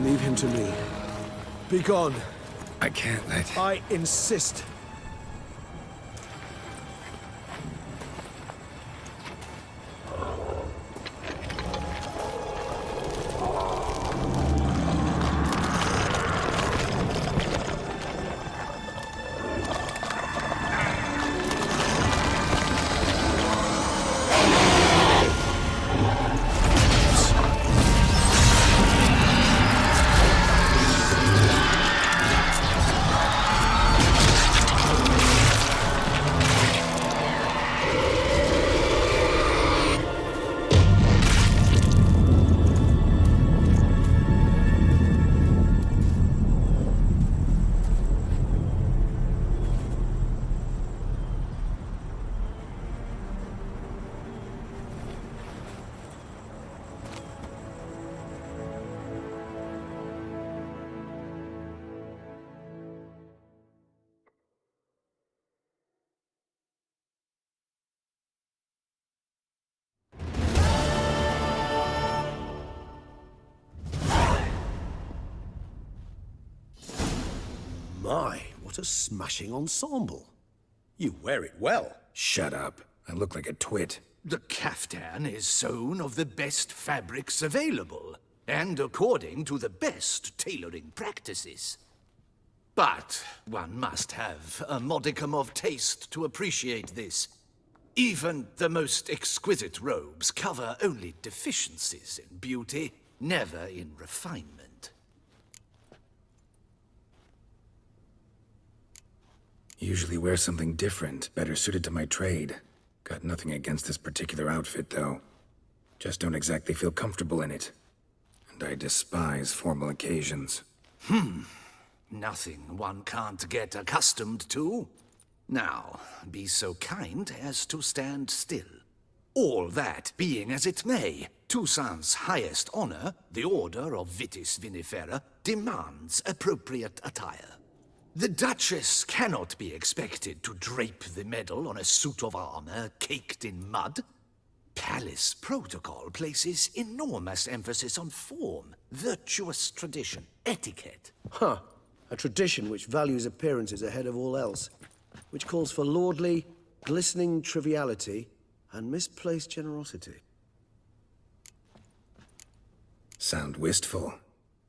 Leave him to me. Be gone. I can't let... I insist. My, what a smashing ensemble. You wear it well. Shut up. I look like a twit. The caftan is sewn of the best fabrics available, and according to the best tailoring practices. But one must have a modicum of taste to appreciate this. Even the most exquisite robes cover only deficiencies in beauty, never in refinement. Usually wear something different, better suited to my trade. Got nothing against this particular outfit, though. Just don't exactly feel comfortable in it. And I despise formal occasions. Nothing one can't get accustomed to. Now, be so kind as to stand still. All that being as it may, Toussaint's highest honor, the Order of Vitis Vinifera, demands appropriate attire. The Duchess cannot be expected to drape the medal on a suit of armor caked in mud. Palace protocol places enormous emphasis on form, virtuous tradition, etiquette. Huh. A tradition which values appearances ahead of all else. Which calls for lordly, glistening triviality and misplaced generosity. Sound wistful.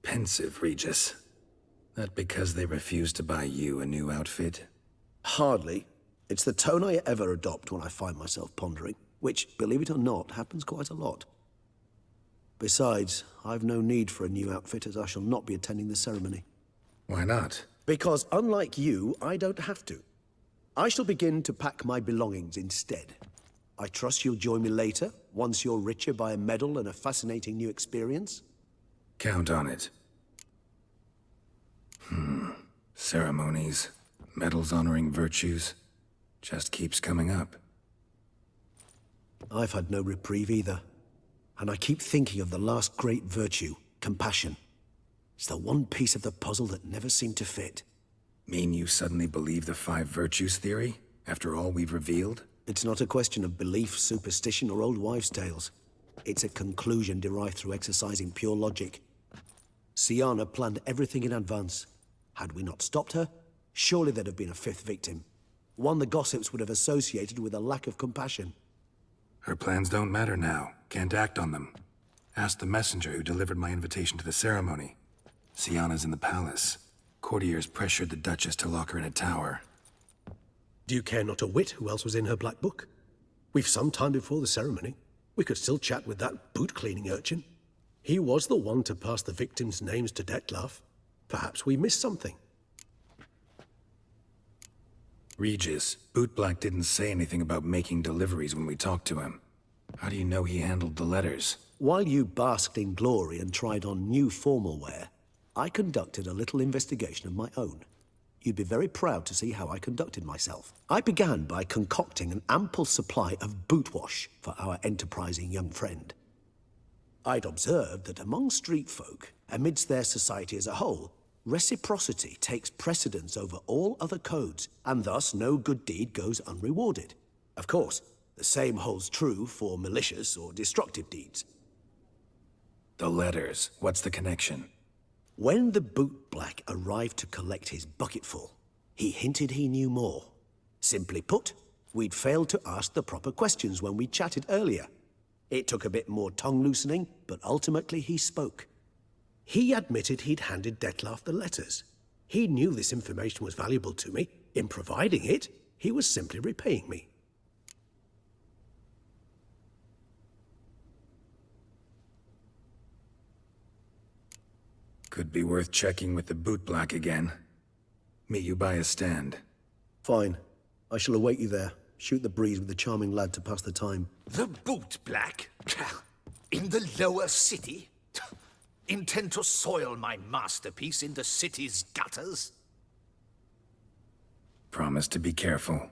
Pensive, Regis. That because they refuse to buy you a new outfit? Hardly. It's the tone I ever adopt when I find myself pondering, which, believe it or not, happens quite a lot. Besides, I've no need for a new outfit as I shall not be attending the ceremony. Why not? Because unlike you, I don't have to. I shall begin to pack my belongings instead. I trust you'll join me later, once you're richer by a medal and a fascinating new experience? Count on it. Ceremonies, medals honoring virtues, just keeps coming up. I've had no reprieve either. And I keep thinking of the last great virtue, compassion. It's the one piece of the puzzle that never seemed to fit. Mean you suddenly believe the 5 virtues theory, after all we've revealed? It's not a question of belief, superstition, or old wives' tales. It's a conclusion derived through exercising pure logic. Syanna planned everything in advance. Had we not stopped her, surely there'd have been a 5th victim. One the gossips would have associated with a lack of compassion. Her plans don't matter now. Can't act on them. Ask the messenger who delivered my invitation to the ceremony. Syanna's in the palace. Courtiers pressured the Duchess to lock her in a tower. Do you care not a whit who else was in her black book? We've some time before the ceremony. We could still chat with that boot-cleaning urchin. He was the one to pass the victims' names to Dettlaff. Perhaps we missed something. Regis, Bootblack didn't say anything about making deliveries when we talked to him. How do you know he handled the letters? While you basked in glory and tried on new formal wear, I conducted a little investigation of my own. You'd be very proud to see how I conducted myself. I began by concocting an ample supply of boot wash for our enterprising young friend. I'd observed that among street folk, amidst their society as a whole, reciprocity takes precedence over all other codes, and thus no good deed goes unrewarded. Of course, the same holds true for malicious or destructive deeds. The letters, what's the connection? When the bootblack arrived to collect his bucketful, he hinted he knew more. Simply put, we'd failed to ask the proper questions when we chatted earlier. It took a bit more tongue-loosening, but ultimately he spoke. He admitted he'd handed Dettlaff the letters. He knew this information was valuable to me. In providing it, he was simply repaying me. Could be worth checking with the bootblack again. Meet you by a stand. Fine. I shall await you there. Shoot the breeze with the charming lad to pass the time. The bootblack? In the lower city? Intend to soil my masterpiece in the city's gutters? Promise to be careful.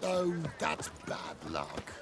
Oh, that's bad luck.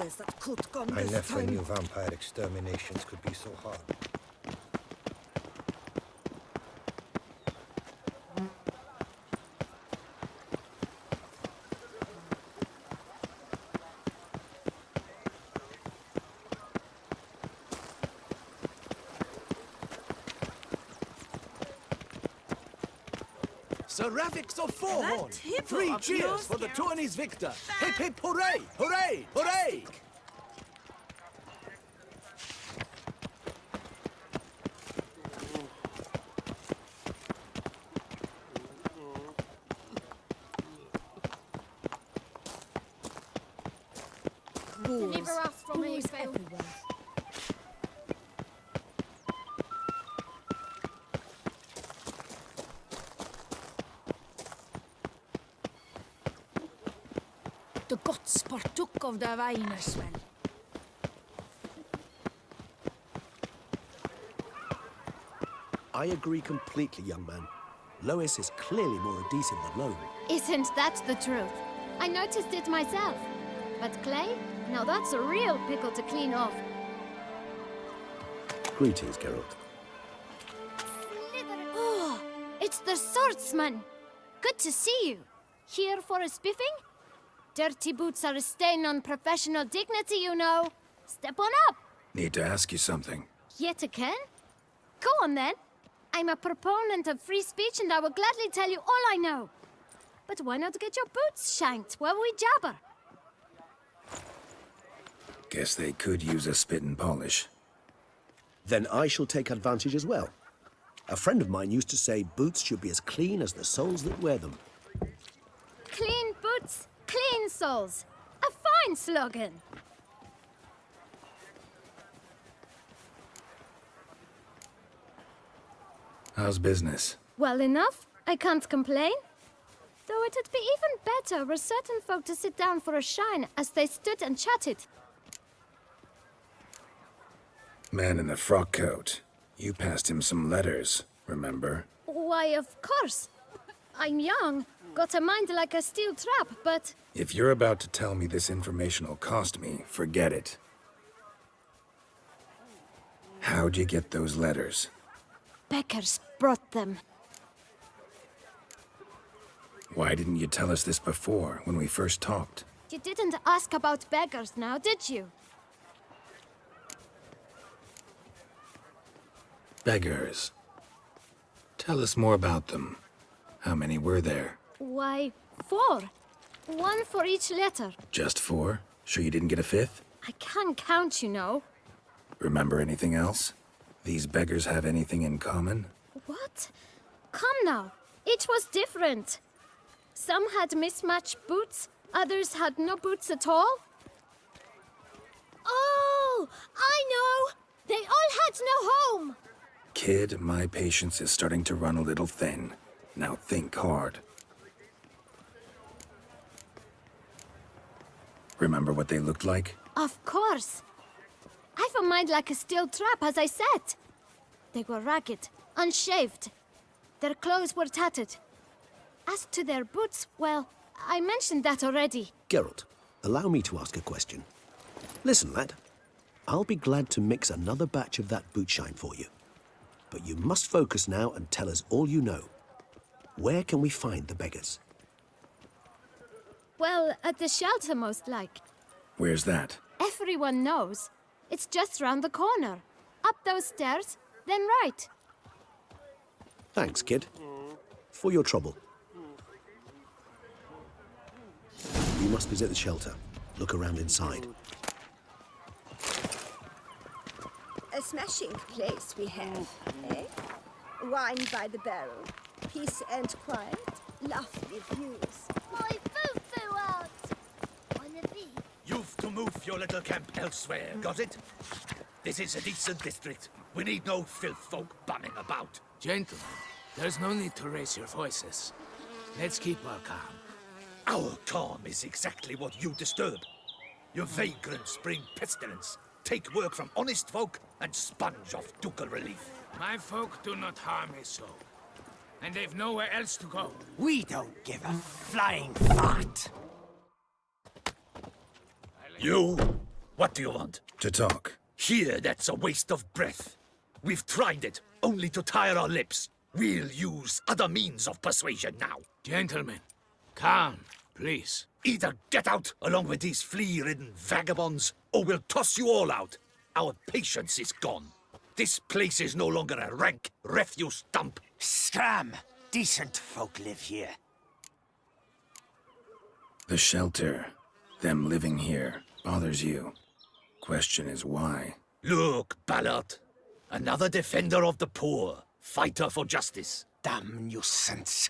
is that could come I this never time. knew vampire exterminations could be so hard. Sir Ravix of Forehorn! hippo 3 of cheers yours, for the Geralt. tourney's victor! Hip hip hooray! Hooray! Hooray! Deliver us from here, Phil. The gods partook of the wine as well. I agree completely, young man. Lois is clearly more adhesive than Lone. Isn't that the truth? I noticed it myself. But clay? Now that's a real pickle to clean off. Greetings, Geralt. Oh, it's the swordsman. Good to see you. Here for a spiffing? Dirty boots are a stain on professional dignity, you know. Step on up. Need to ask you something. Yet again? Go on then. I'm a proponent of free speech and I will gladly tell you all I know. But why not get your boots shanked while we jabber? Guess they could use a spit and polish. Then I shall take advantage as well. A friend of mine used to say boots should be as clean as the soles that wear them. Clean boots, clean soles. A fine slogan. How's business? Well enough. I can't complain. Though it'd be even better were certain folk to sit down for a shine as they stood and chatted. Man in the frock coat. You passed him some letters, remember? Why, of course. I'm young, got a mind like a steel trap, but... If you're about to tell me this information will cost me, forget it. How'd you get those letters? Beggars brought them. Why didn't you tell us this before, when we first talked? You didn't ask about beggars now, did you? Beggars. Tell us more about them. How many were there? Why, 4. 1 for each letter. Just 4? Sure you didn't get a 5th? I can't count, you know. Remember anything else? These beggars have anything in common? What? Come now. Each was different. Some had mismatched boots, others had no boots at all. Oh, I know! They all had no home! Kid, my patience is starting to run a little thin. Now think hard. Remember what they looked like? Of course. I've a mind like a steel trap, as I said. They were ragged, unshaved. Their clothes were tattered. As to their boots, well, I mentioned that already. Geralt, allow me to ask a question. Listen, lad. I'll be glad to mix another batch of that boot shine for you. But you must focus now and tell us all you know. Where can we find the beggars? Well, at the shelter, most like. Where's that? Everyone knows. It's just round the corner. Up those stairs, then right. Thanks, kid. For your trouble. We must visit the shelter. Look around inside. A smashing place we have, eh? Wine by the barrel, peace and quiet, lovely views. My foo-foo out! Wanna be? You've to move your little camp elsewhere, got it? This is a decent district. We need no filth folk bumming about. Gentlemen, there's no need to raise your voices. Let's keep our calm. Our calm is exactly what you disturb. Your vagrants bring pestilence, take work from honest folk, and sponge off ducal relief. My folk do not harm a soul, and they've nowhere else to go. We don't give a flying fart. You What do you want? To talk. Here, that's a waste of breath. We've tried it, only to tire our lips. We'll use other means of persuasion now. Gentlemen, calm, please. Either get out along with these flea-ridden vagabonds, or we'll toss you all out. Our patience is gone. This place is no longer a rank refuse dump. Scram! Decent folk live here. The shelter, them living here, bothers you. Question is why? Look, Ballard. Another defender of the poor. Fighter for justice. Damn nuisance.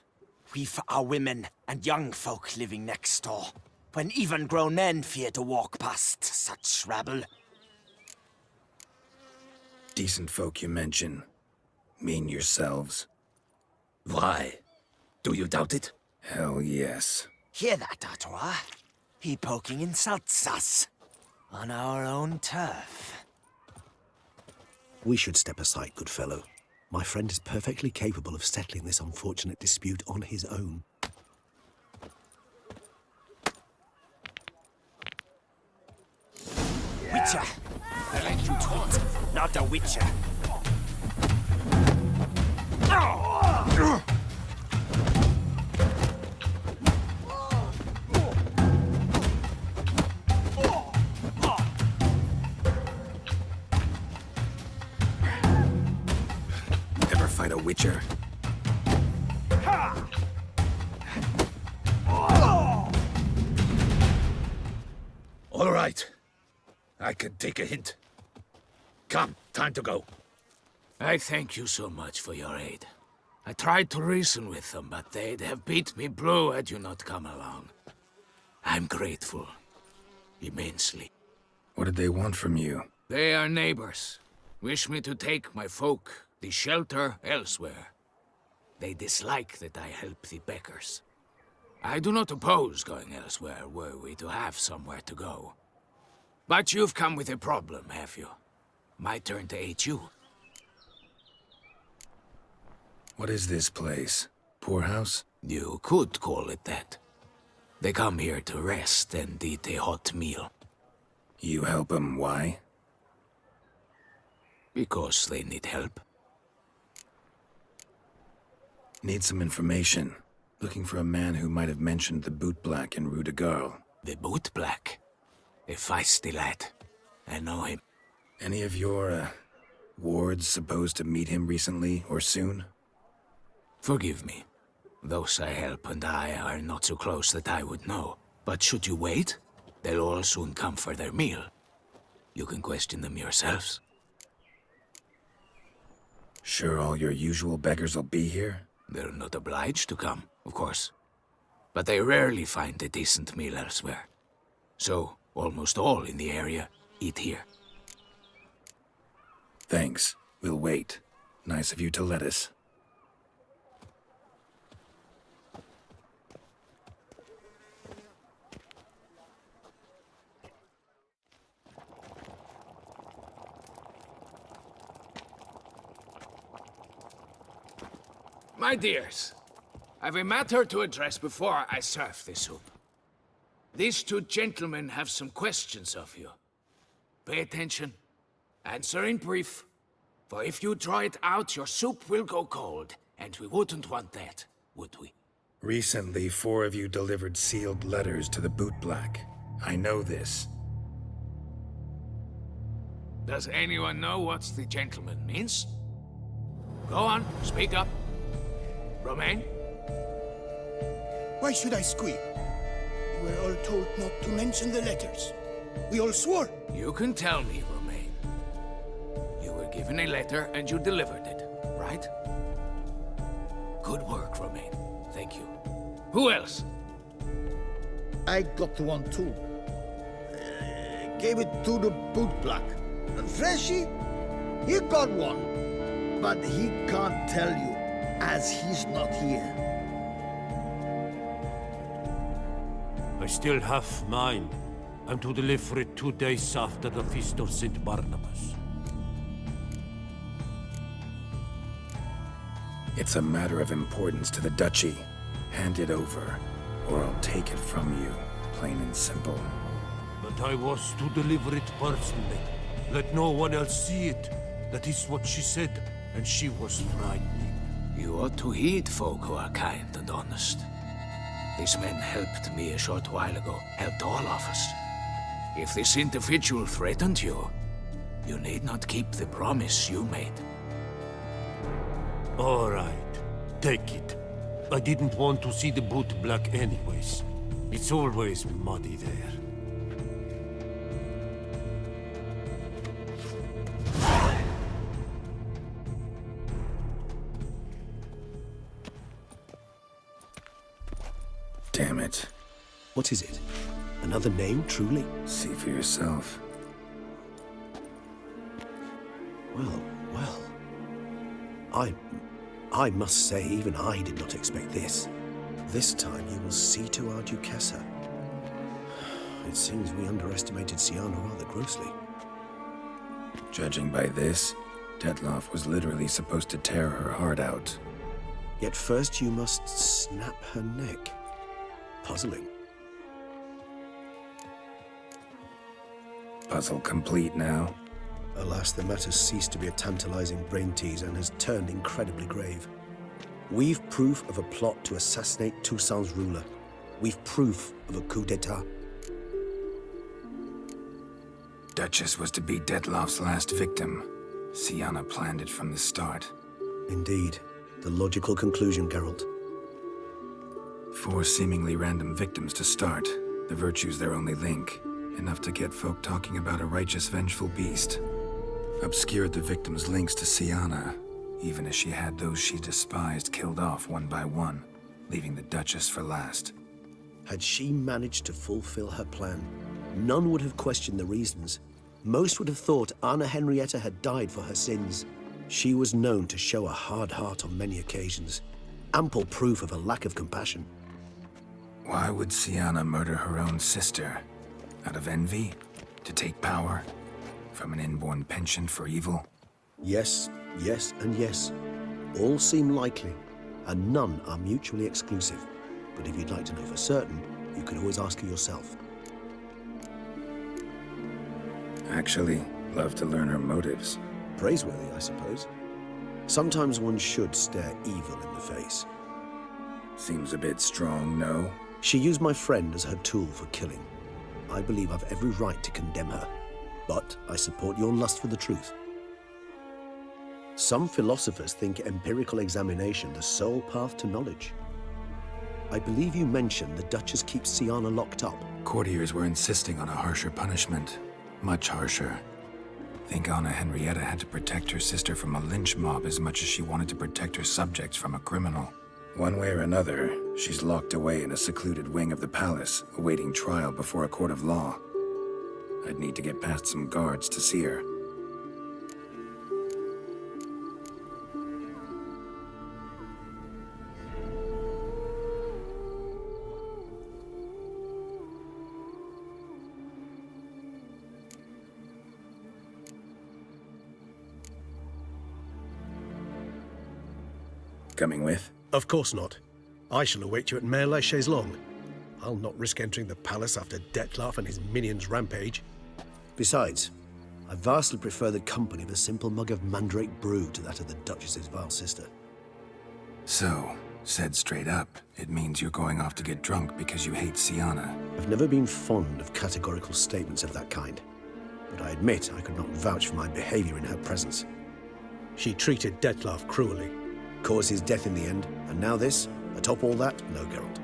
We've our women and young folk living next door, when even grown men fear to walk past such rabble. Decent folk you mention. Mean yourselves. Why? Do you doubt it? Hell yes. Hear that, Artois? He poking insults us. On our own turf. We should step aside, good fellow. My friend is perfectly capable of settling this unfortunate dispute on his own. Witcher! I let you talk, not a witcher. Ever fight a witcher? All right. I can take a hint. Come, time to go. I thank you so much for your aid. I tried to reason with them, but they'd have beat me blue had you not come along. I'm grateful. Immensely. What did they want from you? They are neighbors. Wish me to take my folk, the shelter, elsewhere. They dislike that I help the beggars. I do not oppose going elsewhere, were we to have somewhere to go. But you've come with a problem, have you? My turn to aid you. What is this place? Poorhouse? You could call it that. They come here to rest and eat a hot meal. You help them, why? Because they need help. Need some information. Looking for a man who might have mentioned the Bootblack in Rue de Garl. The Bootblack? A feisty lad. I know him. Any of your, wards supposed to meet him recently or soon? Forgive me. Those I help and I are not so close that I would know. But should you wait, they'll all soon come for their meal. You can question them yourselves. Sure all your usual beggars will be here? They're not obliged to come, of course. But they rarely find a decent meal elsewhere. So, almost all in the area eat here. Thanks. We'll wait. Nice of you to let us. My dears, I've a matter to address before I serve the soup. These two gentlemen have some questions of you. Pay attention. Answer in brief. For if you draw it out, your soup will go cold. And we wouldn't want that, would we? Recently, 4 of you delivered sealed letters to the Bootblack. I know this. Does anyone know what the gentleman means? Go on, speak up. Romain? Why should I squeal? We were all told not to mention the letters. We all swore. You can tell me, Romain. You were given a letter and you delivered it, right? Good work, Romain. Thank you. Who else? I got one too. Gave it to the Bootblack. And Freshie, he got one. But he can't tell you, as he's not here. I still have mine. I'm to deliver it 2 days after the Feast of St. Barnabas. It's a matter of importance to the Duchy. Hand it over, or I'll take it from you, plain and simple. But I was to deliver it personally. Let no one else see it. That is what she said, and she was frightening. You ought to heed folk who are kind and honest. This man helped me a short while ago, helped all of us. If this individual threatened you, you need not keep the promise you made. All right, take it. I didn't want to see the boot black anyways. It's always muddy there. Damn it. What is it? Another name, truly? See for yourself. Well, well. I must say, even I did not expect this. This time you will see to our Duquesa. It seems we underestimated Syanna rather grossly. Judging by this, Detloff was literally supposed to tear her heart out. Yet first you must snap her neck. Puzzling. Puzzle complete now. Alas, the matter ceased to be a tantalizing brain tease and has turned incredibly grave. We've proof of a plot to assassinate Toussaint's ruler. We've proof of a coup d'etat. Duchess was to be Detloff's last victim. Syanna planned it from the start. Indeed. The logical conclusion, Geralt. 4 seemingly random victims to start. The virtue's their only link. Enough to get folk talking about a righteous, vengeful beast. Obscured the victims' links to Syanna, even as she had those she despised killed off one by one, leaving the Duchess for last. Had she managed to fulfill her plan, none would have questioned the reasons. Most would have thought Anna Henrietta had died for her sins. She was known to show a hard heart on many occasions. Ample proof of a lack of compassion. Why would Syanna murder her own sister? Out of envy? To take power? From an inborn penchant for evil? Yes, yes, and yes. All seem likely, and none are mutually exclusive. But if you'd like to know for certain, you can always ask her yourself. Actually, love to learn her motives. Praiseworthy, I suppose. Sometimes one should stare evil in the face. Seems a bit strong, no? She used my friend as her tool for killing. I believe I've every right to condemn her, but I support your lust for the truth. Some philosophers think empirical examination the sole path to knowledge. I believe you mentioned the Duchess keeps Syanna locked up. Courtiers were insisting on a harsher punishment. Much harsher. Think Anna Henrietta had to protect her sister from a lynch mob as much as she wanted to protect her subjects from a criminal. One way or another, she's locked away in a secluded wing of the palace, awaiting trial before a court of law. I'd need to get past some guards to see her. Coming with? Of course not. I shall await you at Mare la Chaise-Longue. I'll not risk entering the palace after Detloff and his minions rampage. Besides, I vastly prefer the company of a simple mug of mandrake brew to that of the Duchess's vile sister. So, said straight up, it means you're going off to get drunk because you hate Syanna. I've never been fond of categorical statements of that kind, but I admit I could not vouch for my behavior in her presence. She treated Detloff cruelly, caused his death in the end, and now this? Atop all that, no, Geralt.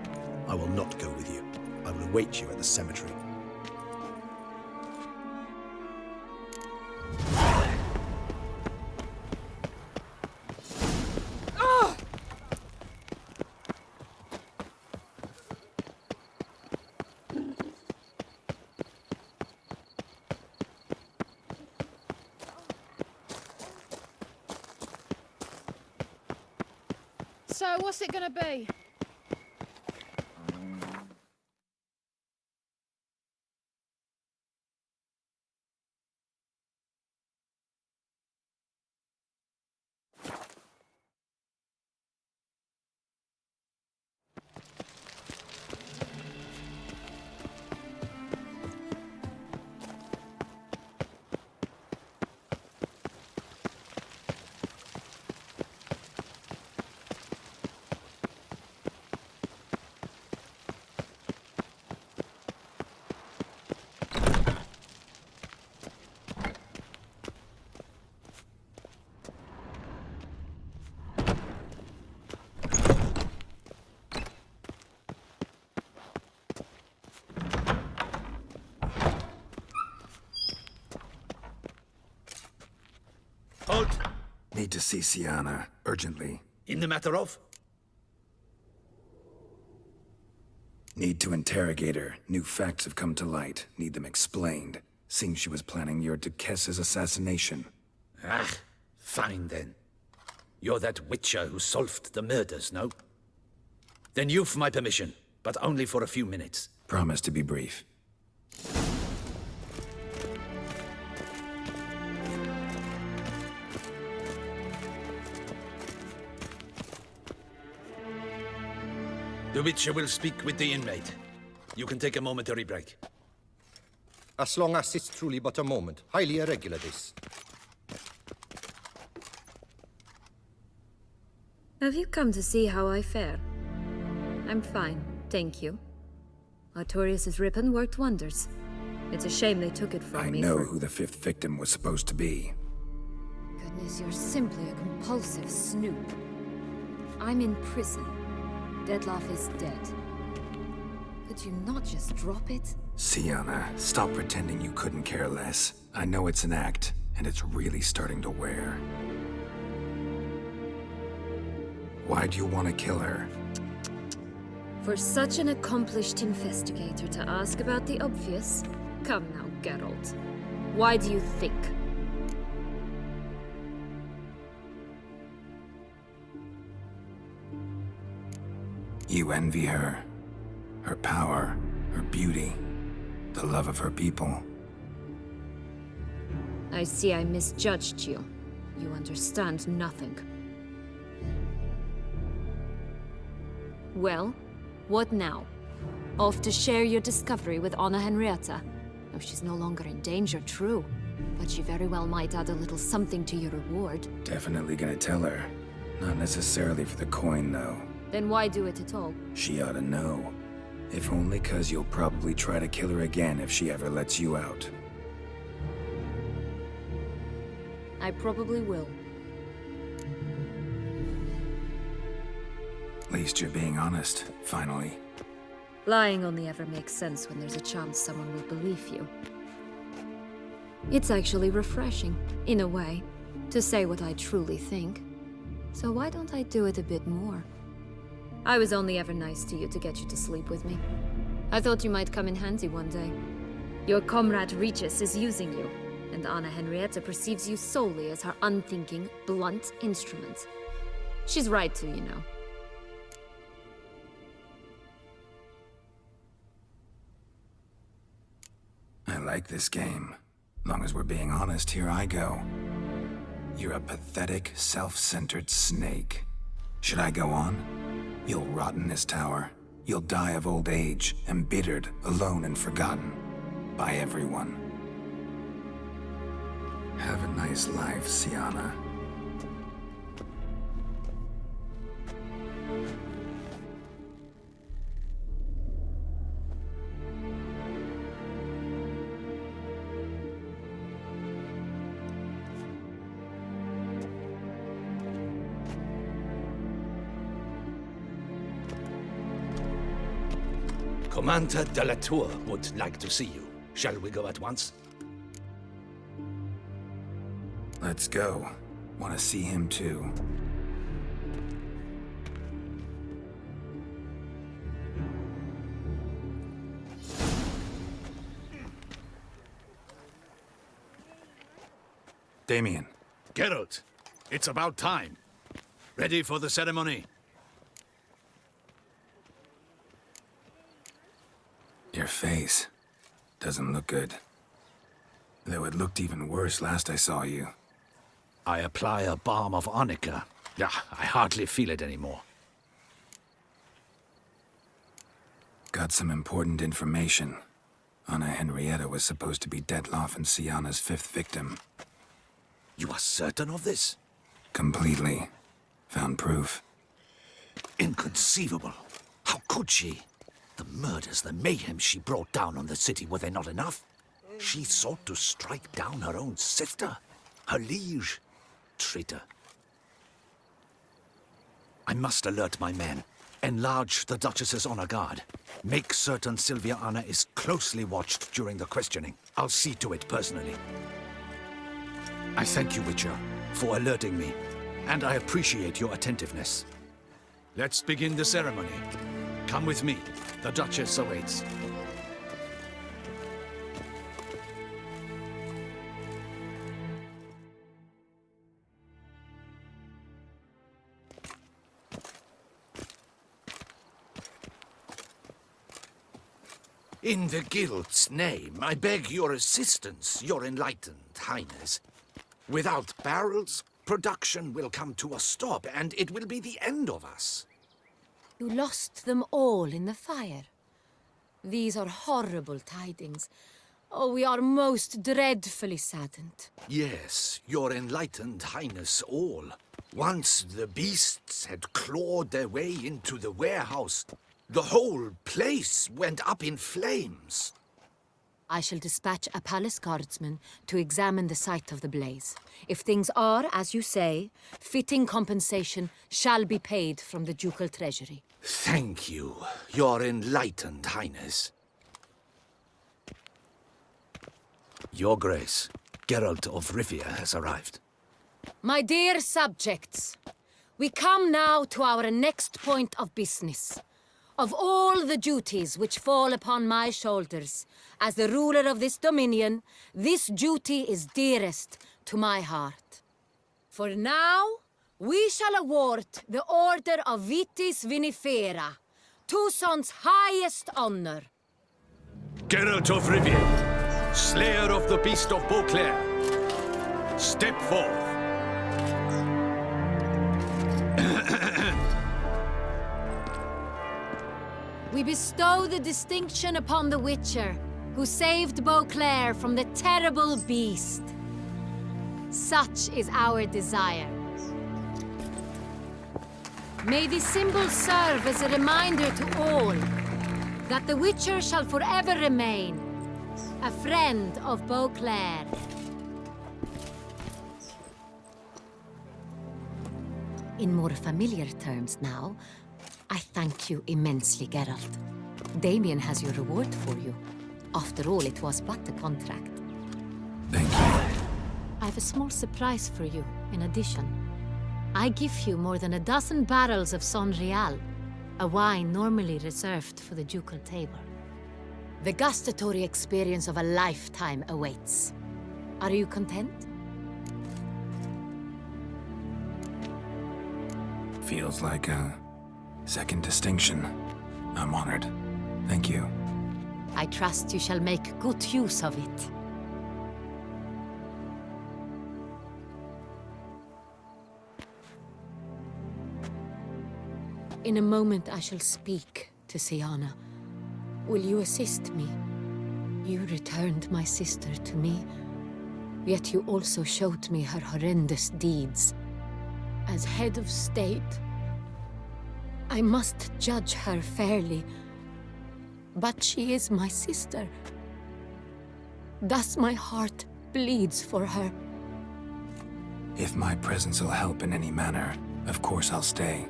I will not go with you. I will await you at the cemetery. So, what's it gonna be? Halt! Need to see Sienna, urgently. In the matter of? Need to interrogate her. New facts have come to light. Need them explained. Seems she was planning your Duquesse's assassination. Ah, fine then. You're that witcher who solved the murders, no? Then you've my permission, but only for a few minutes. Promise to be brief. The Witcher will speak with the inmate. You can take a momentary break. As long as it's truly but a moment. Highly irregular, this. Have you come to see how I fare? I'm fine, thank you. Artorius' ribbon worked wonders. It's a shame they took it from me. I know who the 5th victim was supposed to be. Goodness, you're simply a compulsive snoop. I'm in prison. Dettlaff is dead. Could you not just drop it? Sienna, stop pretending you couldn't care less. I know it's an act, and it's really starting to wear. Why do you want to kill her? For such an accomplished investigator to ask about the obvious? Come now, Geralt. Why do you think? You envy her. Her power, her beauty, the love of her people. I see I misjudged you. You understand nothing. Well, what now? Off to share your discovery with Anna Henrietta? Oh, she's no longer in danger, true. But she very well might add a little something to your reward. Definitely gonna tell her. Not necessarily for the coin, though. Then why do it at all? She ought to know. If only 'cause you'll probably try to kill her again if she ever lets you out. I probably will. At least you're being honest, finally. Lying only ever makes sense when there's a chance someone will believe you. It's actually refreshing, in a way, to say what I truly think. So why don't I do it a bit more? I was only ever nice to you to get you to sleep with me. I thought you might come in handy one day. Your comrade Regis is using you, and Anna Henrietta perceives you solely as her unthinking, blunt instrument. She's right to, you know. I like this game. Long as we're being honest, here I go. You're a pathetic, self-centered snake. Should I go on? You'll rot in this tower. You'll die of old age, embittered, alone and forgotten. By everyone. Have a nice life, Sienna. Commander de la Tour would like to see you. Shall we go at once? Let's go. Want to see him too. Damien. Geralt, it's about time. Ready for the ceremony? Your face doesn't look good. Though it looked even worse last I saw you. I apply a balm of arnica. Yeah, I hardly feel it anymore. Got some important information. Anna Henrietta was supposed to be Dettlaff and Sienna's 5th victim. You are certain of this? Completely. Found proof. Inconceivable. How could she? The murders, the mayhem she brought down on the city, were they not enough? She sought to strike down her own sister, her liege. Traitor. I must alert my men. Enlarge the Duchess's honor guard. Make certain Sylvia Anna is closely watched during the questioning. I'll see to it personally. I thank you, Witcher. for alerting me, and I appreciate your attentiveness. Let's begin the ceremony. Come with me. The Duchess awaits. In the Guild's name, I beg your assistance, your enlightened highness. Without barrels, production will come to a stop, and it will be the end of us. You lost them all in the fire. These are horrible tidings. Oh, we are most dreadfully saddened. Yes, your enlightened highness all. Once the beasts had clawed their way into the warehouse, the whole place went up in flames. I shall dispatch a palace guardsman to examine the site of the blaze. If things are, as you say, fitting compensation shall be paid from the ducal treasury. Thank you, your enlightened highness. Your Grace, Geralt of Rivia has arrived. My dear subjects, we come now to our next point of business. Of all the duties which fall upon my shoulders, as the ruler of this dominion, this duty is dearest to my heart. For now, we shall award the Order of Vitis Vinifera, Toussaint's highest honor. Geralt of Rivia, slayer of the beast of Beauclair, step forth. We bestow the distinction upon the Witcher, who saved Beauclair from the terrible beast. Such is our desire. May this symbol serve as a reminder to all that the Witcher shall forever remain a friend of Beauclair. In more familiar terms now, I thank you immensely, Geralt. Damien has your reward for you. After all, it was but a contract. Thank you. I have a small surprise for you, in addition. I give you more than a dozen barrels of Sonreal, a wine normally reserved for the ducal table. The gustatory experience of a lifetime awaits. Are you content? Feels like a second distinction. I'm honored. Thank you. I trust you shall make good use of it. In a moment I shall speak to Syanna. Will you assist me? You returned my sister to me, yet you also showed me her horrendous deeds. As head of state, I must judge her fairly, but she is my sister. Thus my heart bleeds for her. If my presence will help in any manner, of course I'll stay.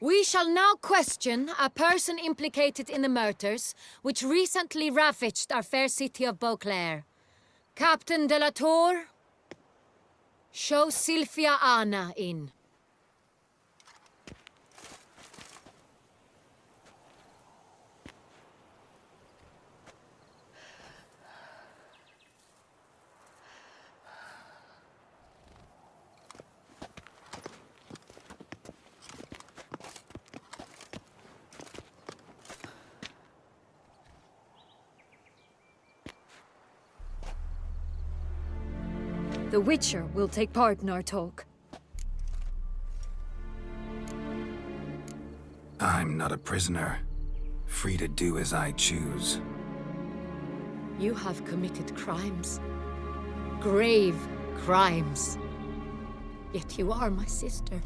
We shall now question a person implicated in the murders which recently ravaged our fair city of Beauclair. Captain de la Tour, show Sylvia Anna in. The Witcher will take part in our talk. I'm not a prisoner, free to do as I choose. You have committed crimes. Grave crimes. Yet you are my sister,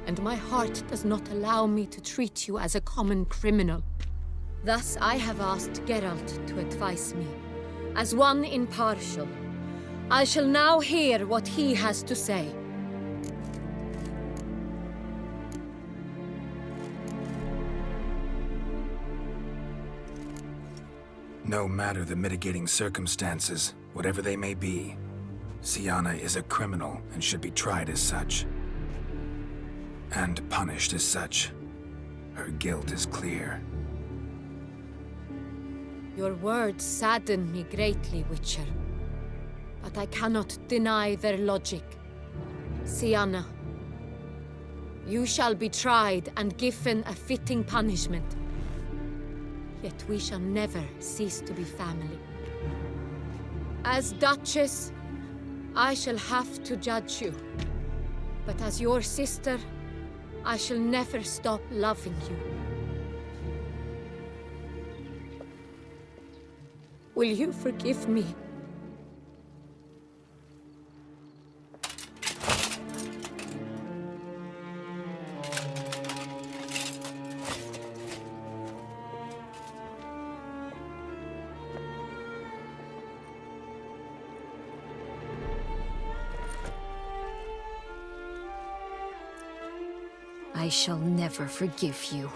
and my heart does not allow me to treat you as a common criminal. Thus I have asked Geralt to advise me, as one impartial. I shall now hear what he has to say. No matter the mitigating circumstances, whatever they may be, Siana is a criminal and should be tried as such. And punished as such. Her guilt is clear. Your words sadden me greatly, Witcher. But I cannot deny their logic. Siana, you shall be tried and given a fitting punishment. Yet we shall never cease to be family. As Duchess, I shall have to judge you. But as your sister, I shall never stop loving you. Will you forgive me? I shall never forgive you.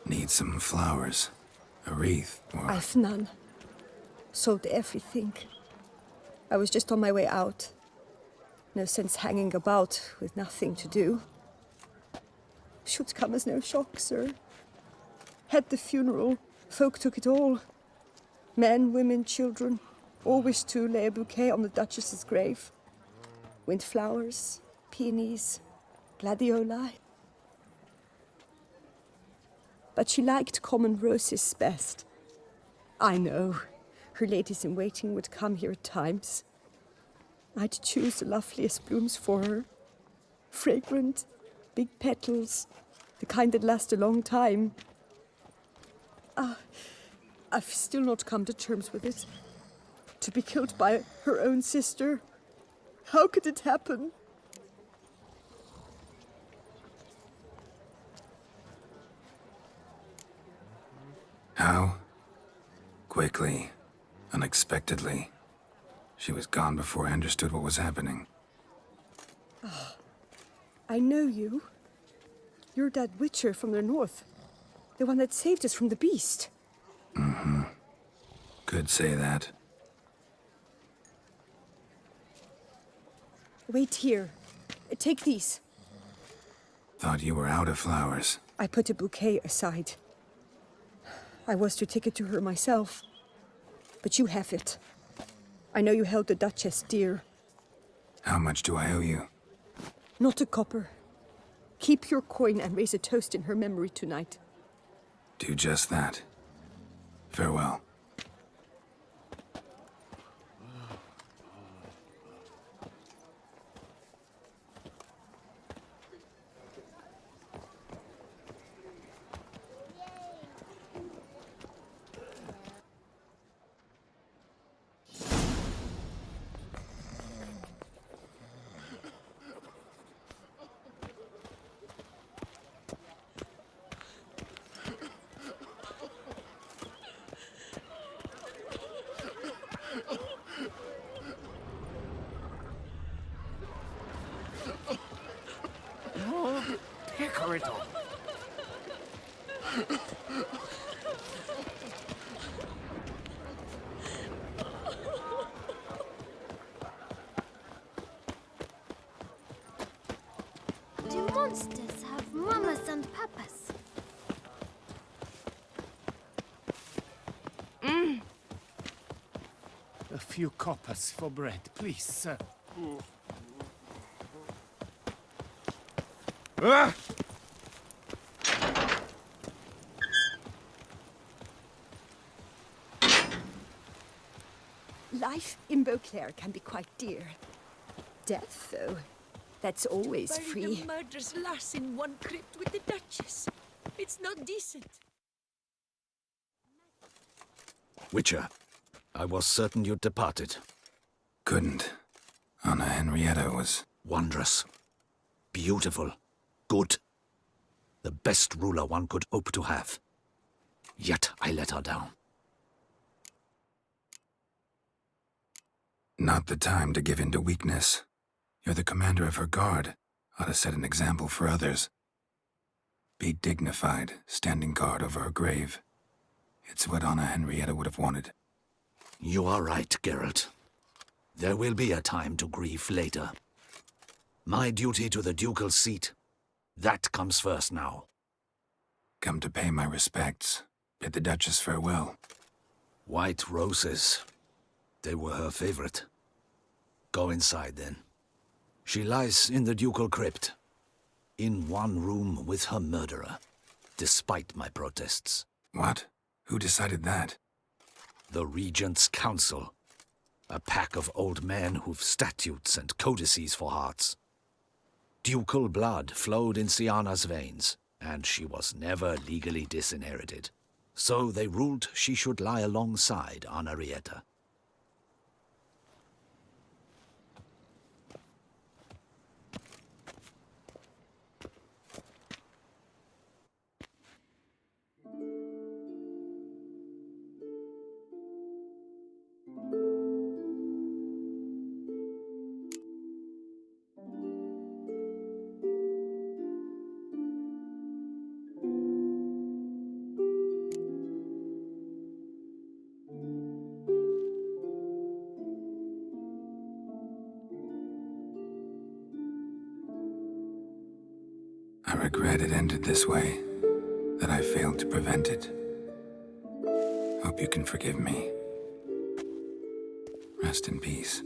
Need some flowers. A wreath, or... I've none. Sold everything. I was just on my way out. No sense hanging about with nothing to do. Should come as no shock, sir. Had the funeral. Folk took it all. Men, women, children. All wished to lay a bouquet on the Duchess's grave. Windflowers, peonies, gladioli. But she liked common roses best. I know. Her ladies-in-waiting would come here at times. I'd choose the loveliest blooms for her. Fragrant, big petals, the kind that last a long time. I've still not come to terms with it. To be killed by her own sister. How could it happen? How? Quickly. Unexpectedly. She was gone before I understood what was happening. I know you. You're that witcher from the north. The one that saved us from the beast. Mm-hmm. Could say that. Wait here. Take these. Thought you were out of flowers. I put a bouquet aside. I was to take it to her myself. But you have it. I know you held the Duchess dear. How much do I owe you? Not a copper. Keep your coin and raise a toast in her memory tonight. Do just that. Farewell. Pecorito. Do monsters have mamas and papas? A few coppers for bread, please, sir. Ah! Life in Beauclair can be quite dear. Death, though, that's always Bury free. the murderous lass in one crypt with the Duchess. It's not decent. Witcher, I was certain you'd departed. Couldn't. Anna Henrietta was... wondrous. Beautiful. Good. The best ruler one could hope to have. Yet I let her down. Not the time to give in to weakness. You're the commander of her guard. Ought to set an example for others. Be dignified, standing guard over her grave. It's what Anna Henrietta would have wanted. You are right, Geralt. There will be a time to grieve later. My duty to the ducal seat, that comes first now. Come to pay my respects. Bid the Duchess farewell. White roses. They were her favorite. Go inside, then. She lies in the ducal crypt. In one room with her murderer. Despite my protests. What? Who decided that? The Regent's Council. A pack of old men who've statutes and codices for hearts. Ducal blood flowed in Syanna's veins, and she was never legally disinherited. So they ruled she should lie alongside Anna Henrietta. I regret it ended this way, that I failed to prevent it. Hope you can forgive me. Rest in peace.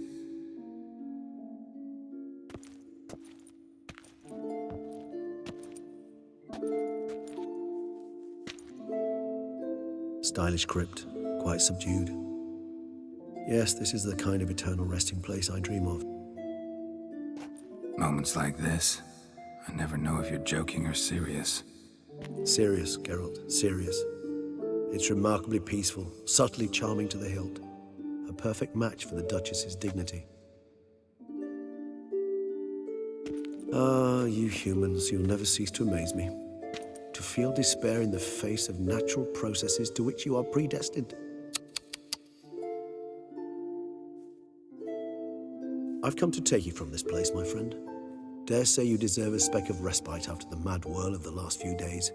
Stylish crypt, quite subdued. Yes, this is the kind of eternal resting place I dream of. Moments like this, I never know if you're joking or serious. Serious, Geralt, serious. It's remarkably peaceful, subtly charming to the hilt. A perfect match for the Duchess's dignity. Ah, you humans, you'll never cease to amaze me. To feel despair in the face of natural processes to which you are predestined. I've come to take you from this place, my friend. Dare say you deserve a speck of respite after the mad whirl of the last few days.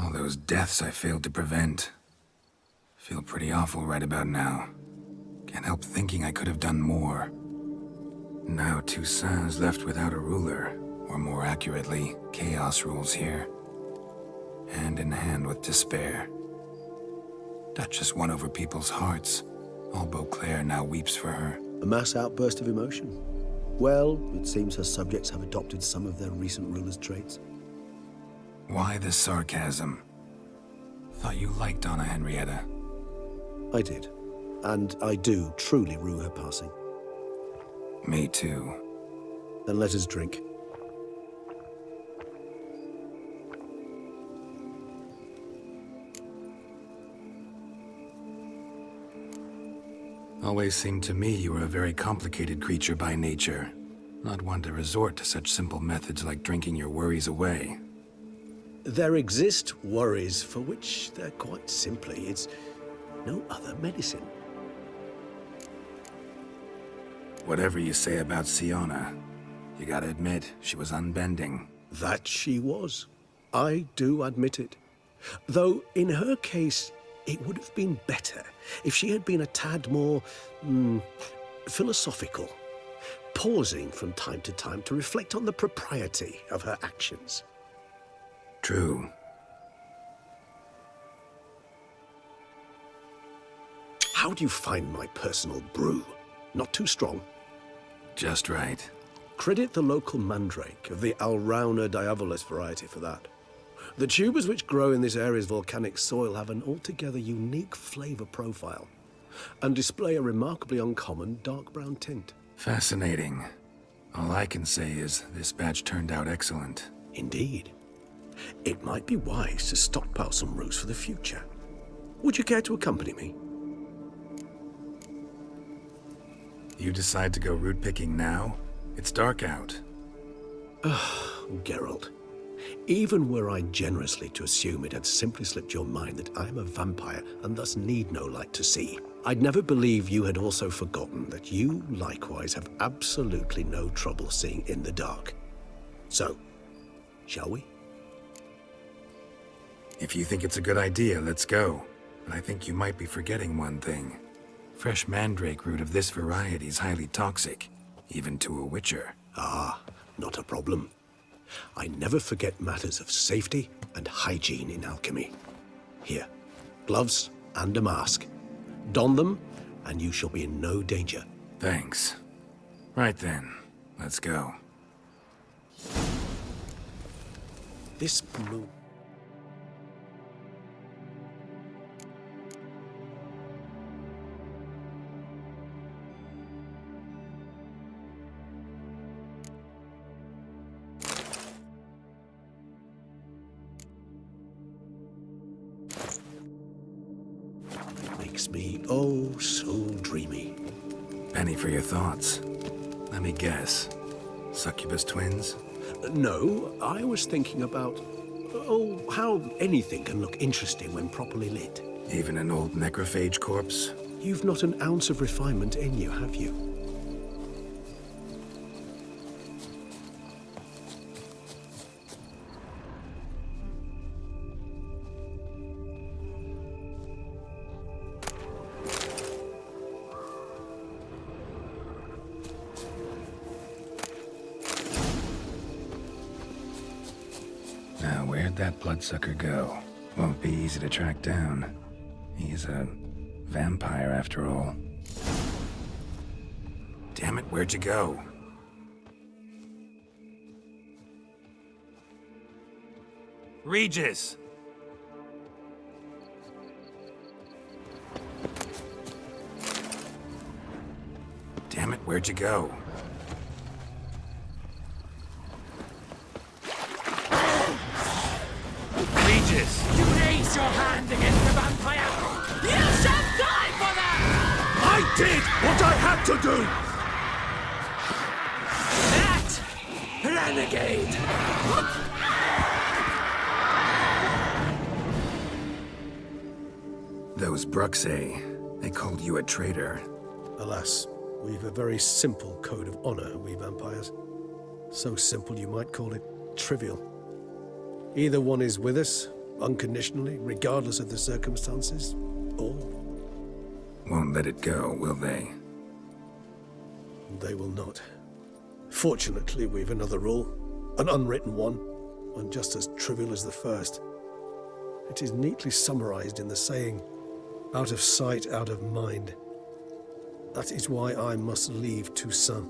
All those deaths I failed to prevent. Feel pretty awful right about now. Can't help thinking I could have done more. Now Toussaint's left without a ruler, or more accurately, chaos rules here. Hand in hand with despair. Duchess won over people's hearts. All Beauclair now weeps for her. A mass outburst of emotion. Well, it seems her subjects have adopted some of their recent ruler's traits. Why the sarcasm? Thought you liked Anna Henrietta. I did. And I do truly rue her passing. Me too. Then let us drink. Always seemed to me you were a very complicated creature by nature. Not one to resort to such simple methods like drinking your worries away. There exist worries for which they're quite simply, it's no other medicine. Whatever you say about Syanna, you gotta admit, she was unbending. That she was. I do admit it. Though, in her case, It would have been better if she had been a tad more philosophical, pausing from time to time to reflect on the propriety of her actions. True. How do you find my personal brew? Not too strong? Just right. Credit the local mandrake of the Alrauna diavolis variety for that. The tubers which grow in this area's volcanic soil have an altogether unique flavor profile and display a remarkably uncommon dark brown tint. Fascinating. All I can say is this batch turned out excellent. Indeed. It might be wise to stockpile some roots for the future. Would you care to accompany me? You decide to go root picking now? It's dark out. Geralt. Even were I generously to assume it had simply slipped your mind that I am a vampire and thus need no light to see, I'd never believe you had also forgotten that you likewise have absolutely no trouble seeing in the dark. So, shall we? If you think it's a good idea, let's go. But I think you might be forgetting one thing. Fresh mandrake root of this variety is highly toxic, even to a witcher. Ah, not a problem. I never forget matters of safety and hygiene in alchemy. Here, gloves and a mask. Don them, and you shall be in no danger. Thanks. Right then, let's go. This blue... makes me oh so dreamy. Penny for your thoughts. Let me guess. Succubus twins? No, I was thinking about, how anything can look interesting when properly lit. Even an old necrophage corpse? You've not an ounce of refinement in you, have you? Now, where'd that bloodsucker go? Won't be easy to track down. He's a vampire after all. Damn it, where'd you go? Regis! Damn it, where'd you go? Regis! You raise your hand against the vampire! You shall die for that! I did what I had to do! That renegade! Those Bruxae, they called you a traitor. Alas, we've a very simple code of honor, we vampires. So simple you might call it trivial. Either one is with us, unconditionally, regardless of the circumstances, or... Won't let it go, will they? They will not. Fortunately, we've another rule, an unwritten one, and just as trivial as the first. It is neatly summarized in the saying, out of sight, out of mind. That is why I must leave Toussaint.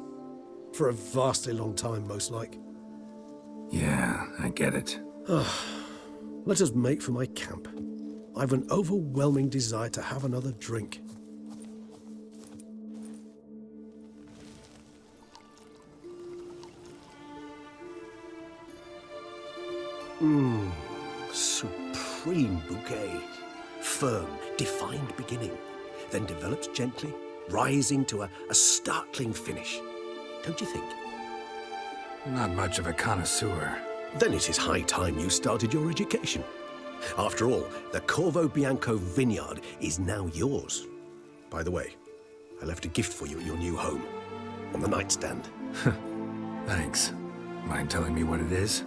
For a vastly long time, most like. Yeah, I get it. Let us make for my camp. I've an overwhelming desire to have another drink. Supreme bouquet. Firm, defined beginning, then develops gently, rising to a startling finish. Don't you think? Not much of a connoisseur. Then it is high time you started your education. After all, the Corvo Bianco vineyard is now yours. By the way, I left a gift for you at your new home, on the nightstand. Thanks. Mind telling me what it is?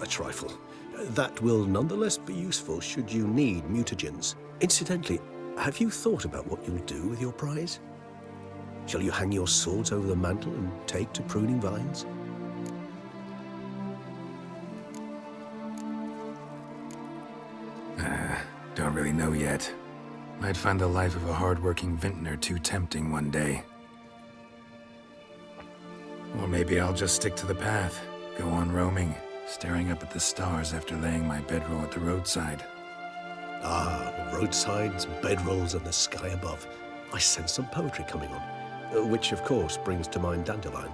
A trifle. That will nonetheless be useful should you need mutagens. Incidentally, have you thought about what you'll do with your prize? Shall you hang your swords over the mantle and take to pruning vines? Don't really know yet. Might find the life of a hard-working vintner too tempting one day. Or maybe I'll just stick to the path, go on roaming, staring up at the stars after laying my bedroll at the roadside. Ah, roadsides, bedrolls, and the sky above. I sense some poetry coming on, which of course brings to mind Dandelion.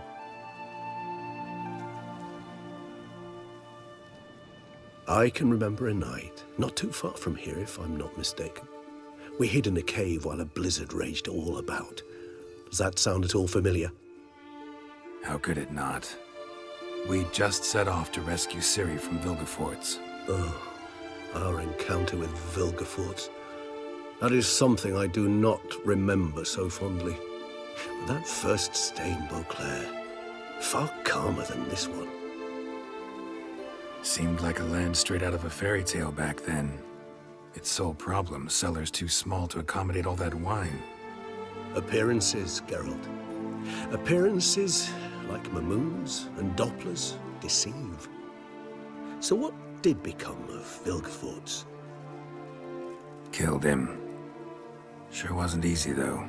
I can remember a night, not too far from here if I'm not mistaken. We hid in a cave while a blizzard raged all about. Does that sound at all familiar? How could it not? We just set off to rescue Ciri from Vilgefortz. Oh, our encounter with Vilgefortz. That is something I do not remember so fondly. But that first stay in Beauclair, far calmer than this one. Seemed like a land straight out of a fairy tale back then. Its sole problem, cellars too small to accommodate all that wine. Appearances, Geralt. Appearances, like Mamoons and Dopplers, deceive. So what did become of Vilgefortz? Killed him. Sure wasn't easy, though.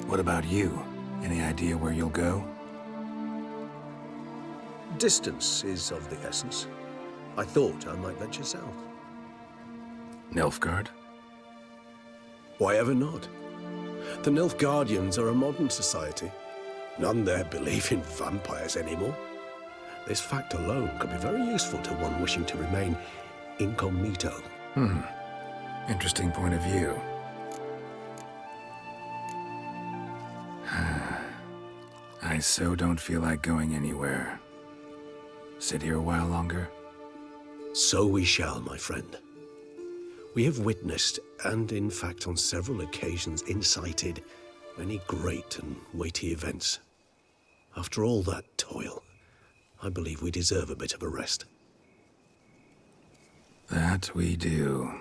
What about you? Any idea where you'll go? Distance is of the essence. I thought I might venture south. Nilfgaard? Why ever not? The Nilfgaardians are a modern society. None there believe in vampires anymore. This fact alone could be very useful to one wishing to remain incognito. Interesting point of view. I so don't feel like going anywhere. Sit here a while longer? So we shall, my friend. We have witnessed, and in fact on several occasions incited, many great and weighty events. After all that toil, I believe we deserve a bit of a rest. That we do.